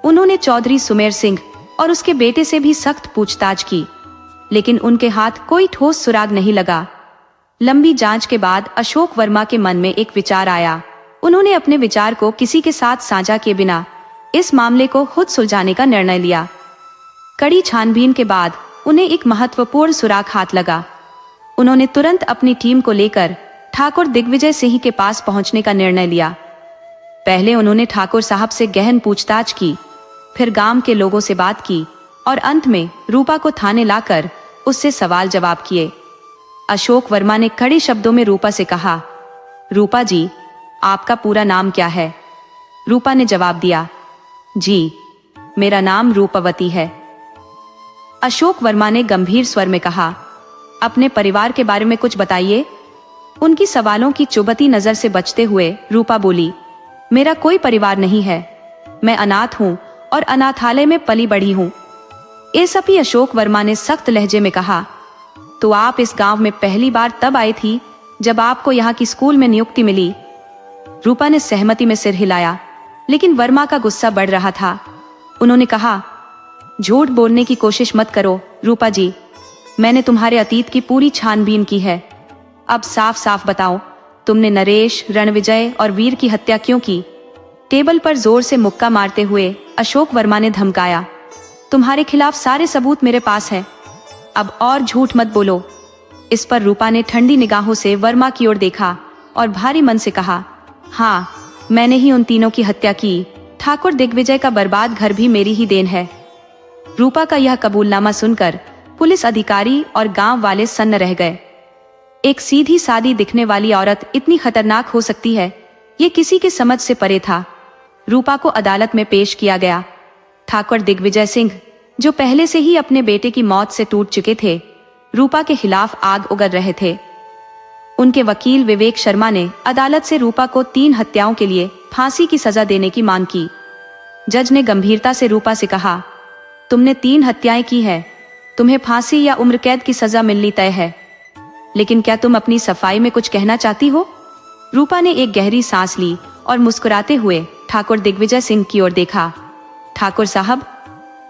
उन्होंने चौधरी सुमेर सिंह और उसके बेटे से भी सख्त पूछताछ की, लेकिन उनके हाथ कोई ठोस सुराग नहीं लगा। लंबी जांच के बाद अशोक वर्मा के मन में एक विचार आया। उन्होंने अपने विचार को किसी के साथ साझा किए बिना इस मामले को खुद सुलझाने का निर्णय लिया। कड़ी छानबीन के बाद उन्हें एक महत्वपूर्ण सुराग हाथ लगा। उन्होंने तुरंत अपनी टीम को लेकर ठाकुर दिग्विजय सिंह के पास पहुंचने का निर्णय लिया। पहले उन्होंने ठाकुर साहब से गहन पूछताछ की, फिर गांव के लोगों से बात की और अंत में रूपा को थाने लाकर उससे सवाल जवाब किए। अशोक वर्मा ने कड़े शब्दों में रूपा से कहा, रूपा जी, आपका पूरा नाम क्या है? रूपा ने जवाब दिया, जी, मेरा नाम रूपवती है। अशोक वर्मा ने गंभीर स्वर में कहा, अपने परिवार के बारे में कुछ बताइए। उनकी सवालों की चुभती नजर से बचते हुए रूपा बोली, मेरा कोई परिवार नहीं है। मैं अनाथ हूँ और अनाथालय में पली बढ़ी हूँ। एएसपी अशोक वर्मा ने सख्त लहजे में कहा, तो आप इस गांव में पहली बार तब आई थी जब आपको यहाँ की स्कूल में नियुक्ति मिली? रूपा ने सहमति में सिर हिलाया, लेकिन वर्मा का गुस्सा बढ़ रहा था। उन्होंने कहा, झूठ बोलने की कोशिश मत करो रूपा जी, मैंने तुम्हारे अतीत की पूरी छानबीन की है। अब साफ साफ बताओ, तुमने नरेश, रणविजय और वीर की हत्या क्यों की? टेबल पर जोर से मुक्का मारते हुए अशोक वर्मा ने धमकाया, तुम्हारे खिलाफ सारे सबूत मेरे पास है, अब और झूठ मत बोलो। इस पर रूपा ने ठंडी निगाहों से वर्मा की ओर देखा और भारी मन से कहा, हाँ, मैंने ही उन तीनों की हत्या की। ठाकुर दिग्विजय का बर्बाद घर भी मेरी ही देन है। रूपा का यह कबूलनामा सुनकर पुलिस अधिकारी और गांव वाले सन्न रह गए। एक सीधी सादी दिखने वाली औरत इतनी खतरनाक हो सकती है, ये किसी के समझ से परे था। रूपा को अदालत में पेश किया गया। ठाकुर दिग्विजय सिंह, जो पहले से ही अपने बेटे की मौत से टूट चुके थे, रूपा के खिलाफ आग उगल रहे थे। उनके वकील विवेक शर्मा ने अदालत से रूपा को 3 हत्याओं के लिए फांसी की सजा देने की मांग की। जज ने गंभीरता से रूपा से कहा, तुमने 3 हत्याएं की है, तुम्हें फांसी या उम्र कैद की सजा मिलनी तय है, लेकिन क्या तुम अपनी सफाई में कुछ कहना चाहती हो? रूपा ने एक गहरी सांस ली और मुस्कुराते हुए ठाकुर दिग्विजय सिंह की ओर देखा। ठाकुर साहब,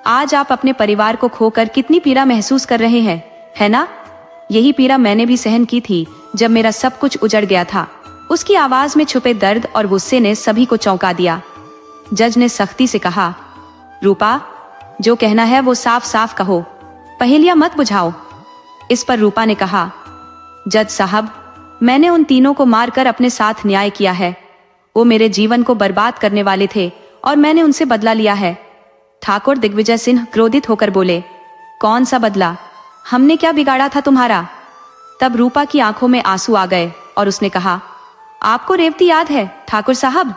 आज आप अपने परिवार को खोकर कितनी पीड़ा महसूस कर रहे हैं, है ना? यही पीड़ा मैंने भी सहन की थी जब मेरा सब कुछ उजड़ गया था। उसकी आवाज में छुपे दर्द और गुस्से ने सभी को चौंका दिया। जज ने सख्ती से कहा, रूपा, जो कहना है वो साफ साफ कहो, पहेलियां मत बुझाओ। इस पर रूपा ने कहा, जज साहब, मैंने उन तीनों को मारकर अपने साथ न्याय किया है। वो मेरे जीवन को बर्बाद करने वाले थे और मैंने उनसे बदला लिया है। ठाकुर दिग्विजय सिंह क्रोधित होकर बोले, कौन सा बदला? हमने क्या बिगाड़ा था तुम्हारा? तब रूपा की आंखों में आंसू आ गए और उसने कहा, आपको रेवती याद है ठाकुर साहब?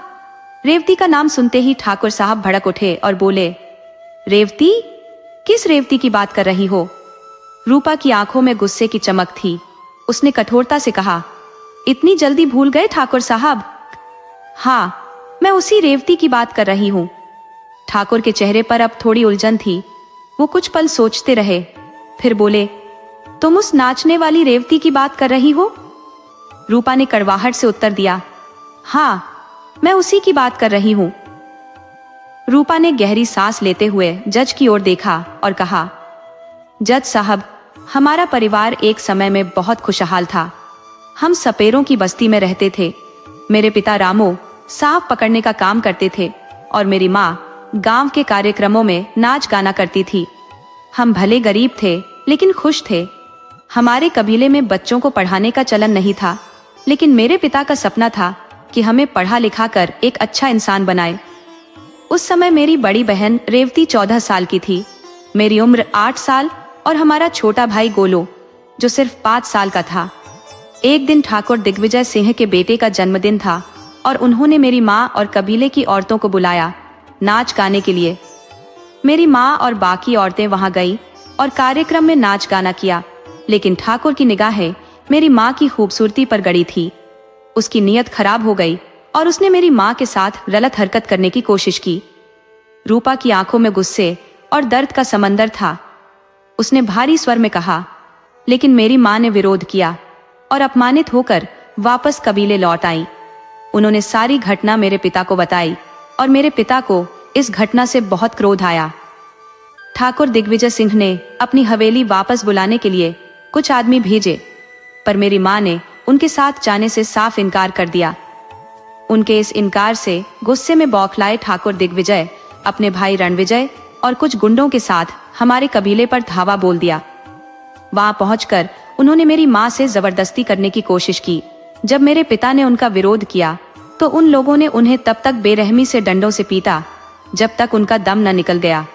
रेवती का नाम सुनते ही ठाकुर साहब भड़क उठे और बोले, रेवती? किस रेवती की बात कर रही हो? रूपा की आंखों में गुस्से की चमक थी। उसने कठोरता से कहा, इतनी जल्दी भूल गए ठाकुर साहब? हाँ, मैं उसी रेवती की बात कर रही हूँ। ठाकुर के चेहरे पर अब थोड़ी उलझन थी। वो कुछ पल सोचते रहे, फिर बोले, तुम उस नाचने वाली रेवती की बात कर रही हो? रूपा ने कड़वाहट से उत्तर दिया, हाँ, मैं उसी की बात कर रही हूँ। रूपा ने गहरी सांस लेते हुए जज की ओर देखा और कहा, जज साहब, हमारा परिवार एक समय में बहुत खुशहाल था। हम सपेरों की बस्ती में रहते थे। मेरे पिता रामू सांप पकड़ने का काम करते थे और मेरी माँ गांव के कार्यक्रमों में नाच गाना करती थी। हम भले गरीब थे लेकिन खुश थे। हमारे कबीले में बच्चों को पढ़ाने का चलन नहीं था, लेकिन मेरे पिता का सपना था कि हमें पढ़ा लिखा कर एक अच्छा इंसान बनाए। उस समय मेरी बड़ी बहन रेवती 14 साल की थी, मेरी उम्र 8 साल और हमारा छोटा भाई गोलू जो सिर्फ 5 साल का था। एक दिन ठाकुर दिग्विजय सिंह के बेटे का जन्मदिन था और उन्होंने मेरी माँ और कबीले की औरतों को बुलाया नाच गाने के लिए। मेरी माँ और बाकी औरतें वहां गई और कार्यक्रम में नाच गाना किया, लेकिन ठाकुर की निगाहें मेरी माँ की खूबसूरती पर गड़ी थी। उसकी नीयत खराब हो गई और उसने मेरी माँ के साथ गलत हरकत करने की कोशिश की। रूपा की आंखों में गुस्से और दर्द का समंदर था। उसने भारी स्वर में कहा, लेकिन मेरी माँ ने विरोध किया और अपमानित होकर वापस कबीले लौट आई। उन्होंने सारी घटना मेरे पिता को बताई और मेरे पिता को इस घटना से बहुत क्रोध आया। ठाकुर दिग्विजय सिंह ने अपनी हवेली वापस बुलाने के लिए कुछ आदमी भेजे, पर मेरी माँ ने उनके साथ जाने से साफ इनकार कर दिया। उनके इस इनकार से गुस्से में बौखलाए ठाकुर दिग्विजय अपने भाई रणविजय और कुछ गुंडों के साथ हमारे कबीले पर धावा बोल दिया। वहां पहुंचकर उन्होंने मेरी माँ से जबरदस्ती करने की कोशिश की। जब मेरे पिता ने उनका विरोध किया तो उन लोगों ने उन्हें तब तक बेरहमी से डंडों से पीटा जब तक उनका दम न निकल गया।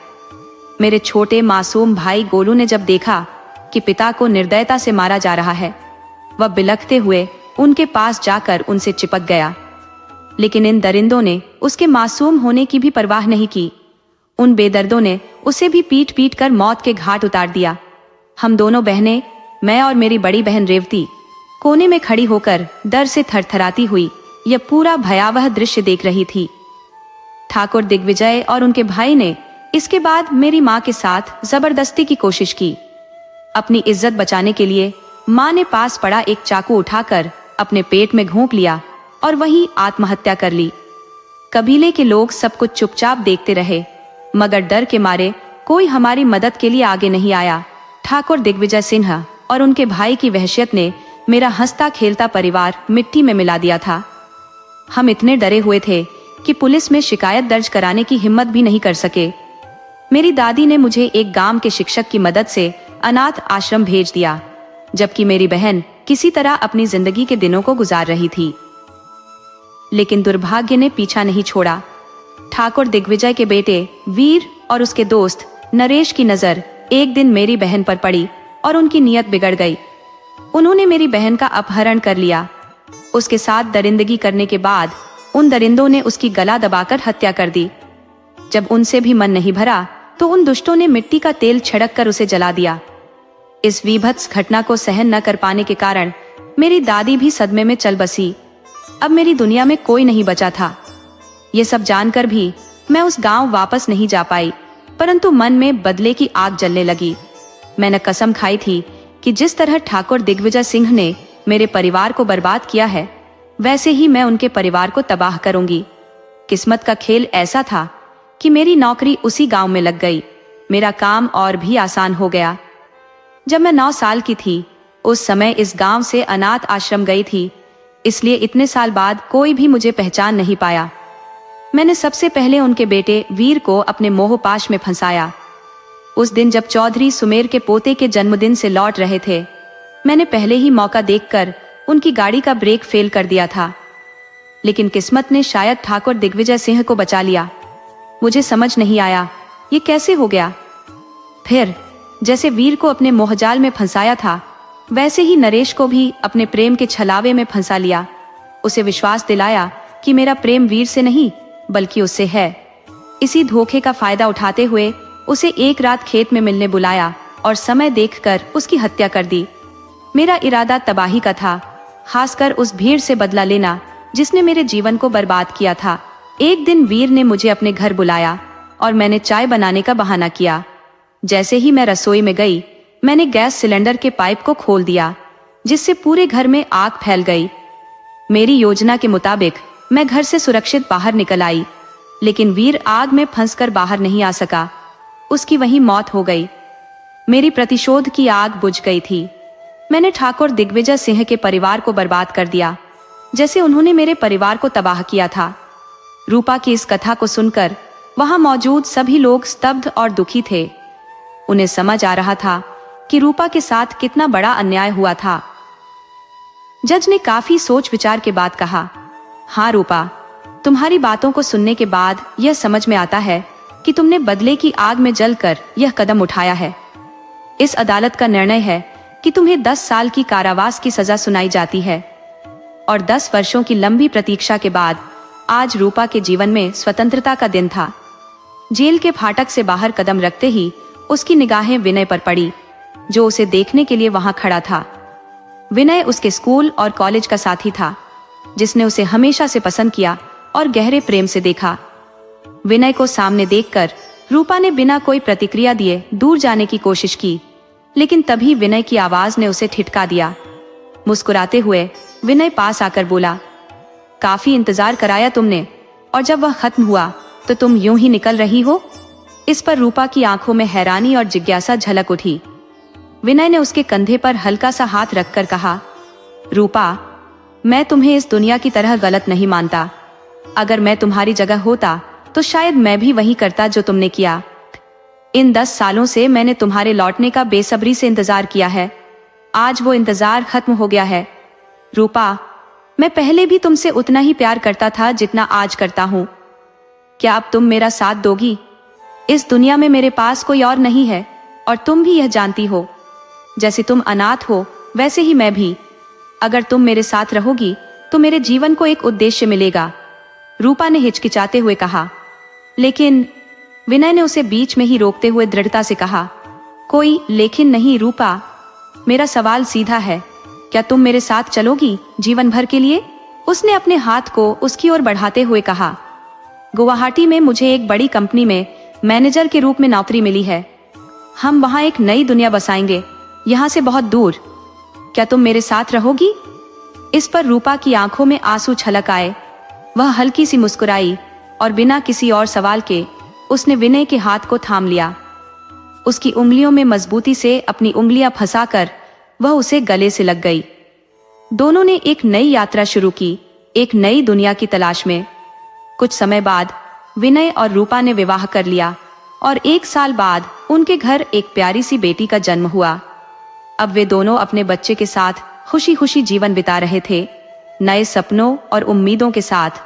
मेरे छोटे मासूम भाई गोलू ने जब देखा कि पिता को निर्दयता से मारा जा रहा है, वह बिलखते हुए उनके पास जाकर उनसे चिपक गया, लेकिन इन दरिंदों ने उसके मासूम होने की भी परवाह नहीं की। उन बेदर्दों ने उसे भी पीट पीट कर मौत के घाट उतार दिया। हम दोनों बहनें, मैं और मेरी बड़ी बहन रेवती, कोने में खड़ी होकर डर से थरथराती हुई यह पूरा भयावह दृश्य देख रही थी। ठाकुर दिग्विजय और उनके भाई ने इसके बाद मेरी माँ के साथ जबरदस्ती की कोशिश की। अपनी इज्जत बचाने के लिए माँ ने पास पड़ा एक चाकू उठाकर अपने पेट में घोंप लिया और वहीं आत्महत्या कर ली। कबीले के लोग सब कुछ चुपचाप देखते रहे, मगर डर के मारे कोई हमारी मदद के लिए आगे नहीं आया। ठाकुर दिग्विजय सिंह और उनके भाई की वहशियत ने मेरा हंसता खेलता परिवार मिट्टी में मिला दिया था। हम इतने डरे हुए थे कि पुलिस में शिकायत दर्ज कराने की हिम्मत भी नहीं कर सके। मेरी दादी ने मुझे एक गांव के शिक्षक की मदद से अनाथ आश्रम भेज दिया, जबकि मेरी बहन किसी तरह अपनी जिंदगी के दिनों को गुजार रही थी। लेकिन दुर्भाग्य ने पीछा नहीं छोड़ा। ठाकुर दिग्विजय के बेटे वीर और उसके दोस्त नरेश की नजर एक दिन मेरी बहन पर पड़ी और उनकी नीयत बिगड़ गई। उन्होंने मेरी बहन का अपहरण कर लिया। उसके साथ दरिंदगी करने के बाद उन दरिंदों ने उसकी गला दबाकर हत्या कर दी। जब उनसे भी मन नहीं भरा तो उन दुष्टों ने मिट्टी का तेल छिड़क कर उसे जला दिया। इस विभत्स घटना को सहन न कर पाने के कारण मेरी दादी भी सदमे में चल बसी। अब मेरी दुनिया में कोई नहीं बचा था। ये सब जानकर भी मैं उस गांव वापस नहीं जा पाई, परंतु मन में बदले की आग जलने लगी। मैंने कसम खाई थी कि जिस तरह ठाकुर दिग्विजय सिंह ने मेरे परिवार को बर्बाद किया है, वैसे ही मैं उनके परिवार को तबाह करूंगी। किस्मत का खेल ऐसा था कि मेरी नौकरी उसी गांव में लग गई। मेरा काम और भी आसान हो गया। जब मैं 9 साल की थी, उस समय इस गांव से अनाथ आश्रम गई थी, इसलिए इतने साल बाद कोई भी मुझे पहचान नहीं पाया। मैंने सबसे पहले उनके बेटे वीर को अपने मोहपाश में फंसाया। उस दिन जब चौधरी सुमेर के पोते के जन्मदिन से लौट रहे थे, मैंने पहले ही मौका देखकर उनकी गाड़ी का ब्रेक फेल कर दिया था। लेकिन किस्मत ने शायद ठाकुर दिग्विजय सिंह को बचा लिया। मुझे समझ नहीं आया ये कैसे हो गया। फिर जैसे वीर को अपने मोहजाल में फंसाया था, वैसे ही नरेश को भी अपने प्रेम के छलावे में फंसा लिया। उसे विश्वास दिलाया कि मेरा प्रेम वीर से नहीं बल्कि उससे है। इसी धोखे का फायदा उठाते हुए उसे एक रात खेत में मिलने बुलाया और समय देखकर उसकी हत्या कर दी। मेरा इरादा तबाही का था, खासकर उस भीड़ से बदला लेना जिसने मेरे जीवन को बर्बाद किया था। एक दिन वीर ने मुझे अपने घर बुलाया और मैंने चाय बनाने का बहाना किया। जैसे ही मैं रसोई में गई, मैंने गैस सिलेंडर के पाइप को खोल दिया, जिससे पूरे घर में आग फैल गई। मेरी योजना के मुताबिक मैं घर से सुरक्षित बाहर निकल आई, लेकिन वीर आग में फंसकर बाहर नहीं आ सका। उसकी वहीं मौत हो गई। मेरी प्रतिशोध की आग बुझ गई थी। मैंने ठाकुर दिग्विजय सिंह के परिवार को बर्बाद कर दिया, जैसे उन्होंने मेरे परिवार को तबाह किया था। रूपा की इस कथा को सुनकर वहां मौजूद सभी लोग स्तब्ध और दुखी थे। उन्हें समझ आ रहा था कि रूपा के साथ कितना बड़ा अन्याय हुआ था। जज ने काफी सोच विचार के बाद कहा, हाँ रूपा, तुम्हारी बातों को सुनने के बाद यह समझ में आता है कि तुमने बदले की आग में जलकर यह कदम उठाया है। इस अदालत का निर्णय है कि तुम्हें 10 साल की कारावास की सजा सुनाई जाती है और 10 वर्षों की लंबी प्रतीक्षा के बाद आज रूपा के जीवन में स्वतंत्रता का दिन था। जेल के फाटक से बाहर कदम रखते ही उसकी निगाहें विनय पर पड़ी, जो उसे देखने के लिए वहां खड़ा था। विनय उसके स्कूल और कॉलेज का साथी था, जिसने उसे हमेशा से पसंद किया और गहरे प्रेम से देखा। विनय को सामने देखकर रूपा ने बिना कोई प्रतिक्रिया दिए दूर जाने की कोशिश की, लेकिन तभी विनय की आवाज ने उसे ठिठका दिया। मुस्कुराते हुए विनय पास आकर बोला, काफी इंतजार कराया तुमने, और जब वह खत्म हुआ तो तुम यूं ही निकल रही हो। इस पर रूपा की आंखों में हैरानी और जिज्ञासा झलक उठी। विनय ने उसके कंधे पर हल्का सा हाथ रखकर कहा, रूपा, मैं तुम्हें इस दुनिया की तरह गलत नहीं मानता। अगर मैं तुम्हारी जगह होता तो शायद मैं भी वही करता जो तुमने किया। इन 10 सालों से मैंने तुम्हारे लौटने का बेसब्री से इंतजार किया है। आज वो इंतजार खत्म हो गया है। रूपा, मैं पहले भी तुमसे उतना ही प्यार करता था जितना आज करता हूँ। क्या अब तुम मेरा साथ दोगी? इस दुनिया में मेरे पास कोई और नहीं है और तुम भी यह जानती हो। जैसे तुम अनाथ हो वैसे ही मैं भी। अगर तुम मेरे साथ रहोगी तो मेरे जीवन को एक उद्देश्य मिलेगा। रूपा ने हिचकिचाते हुए कहा। लेकिन विनय ने उसे बीच में ही रोकते हुए दृढ़ता से कहा, कोई लेकिन नहीं रूपा, मेरा सवाल सीधा है, क्या तुम मेरे साथ चलोगी जीवन भर के लिए? उसने अपने हाथ को उसकी ओर बढ़ाते हुए कहा, गुवाहाटी में मुझे एक बड़ी कंपनी में मैनेजर के रूप में नौकरी मिली है। हम वहां एक नई दुनिया बसाएंगे, यहाँ से बहुत दूर। क्या तुम मेरे साथ रहोगी? इस पर रूपा की आंखों में आंसू छलक आए। वह हल्की सी मुस्कुराई और बिना किसी और सवाल के उसने विनय के हाथ को थाम लिया। उसकी उंगलियों में मजबूती से अपनी उंगलियां फंसाकर वह उसे गले से लग गई। दोनों ने एक नई यात्रा शुरू की, एक नई दुनिया की तलाश में। कुछ समय बाद विनय और रूपा ने विवाह कर लिया और 1 साल बाद उनके घर एक प्यारी सी बेटी का जन्म हुआ। अब वे दोनों अपने बच्चे के साथ खुशी खुशी जीवन बिता रहे थे, नए सपनों और उम्मीदों के साथ।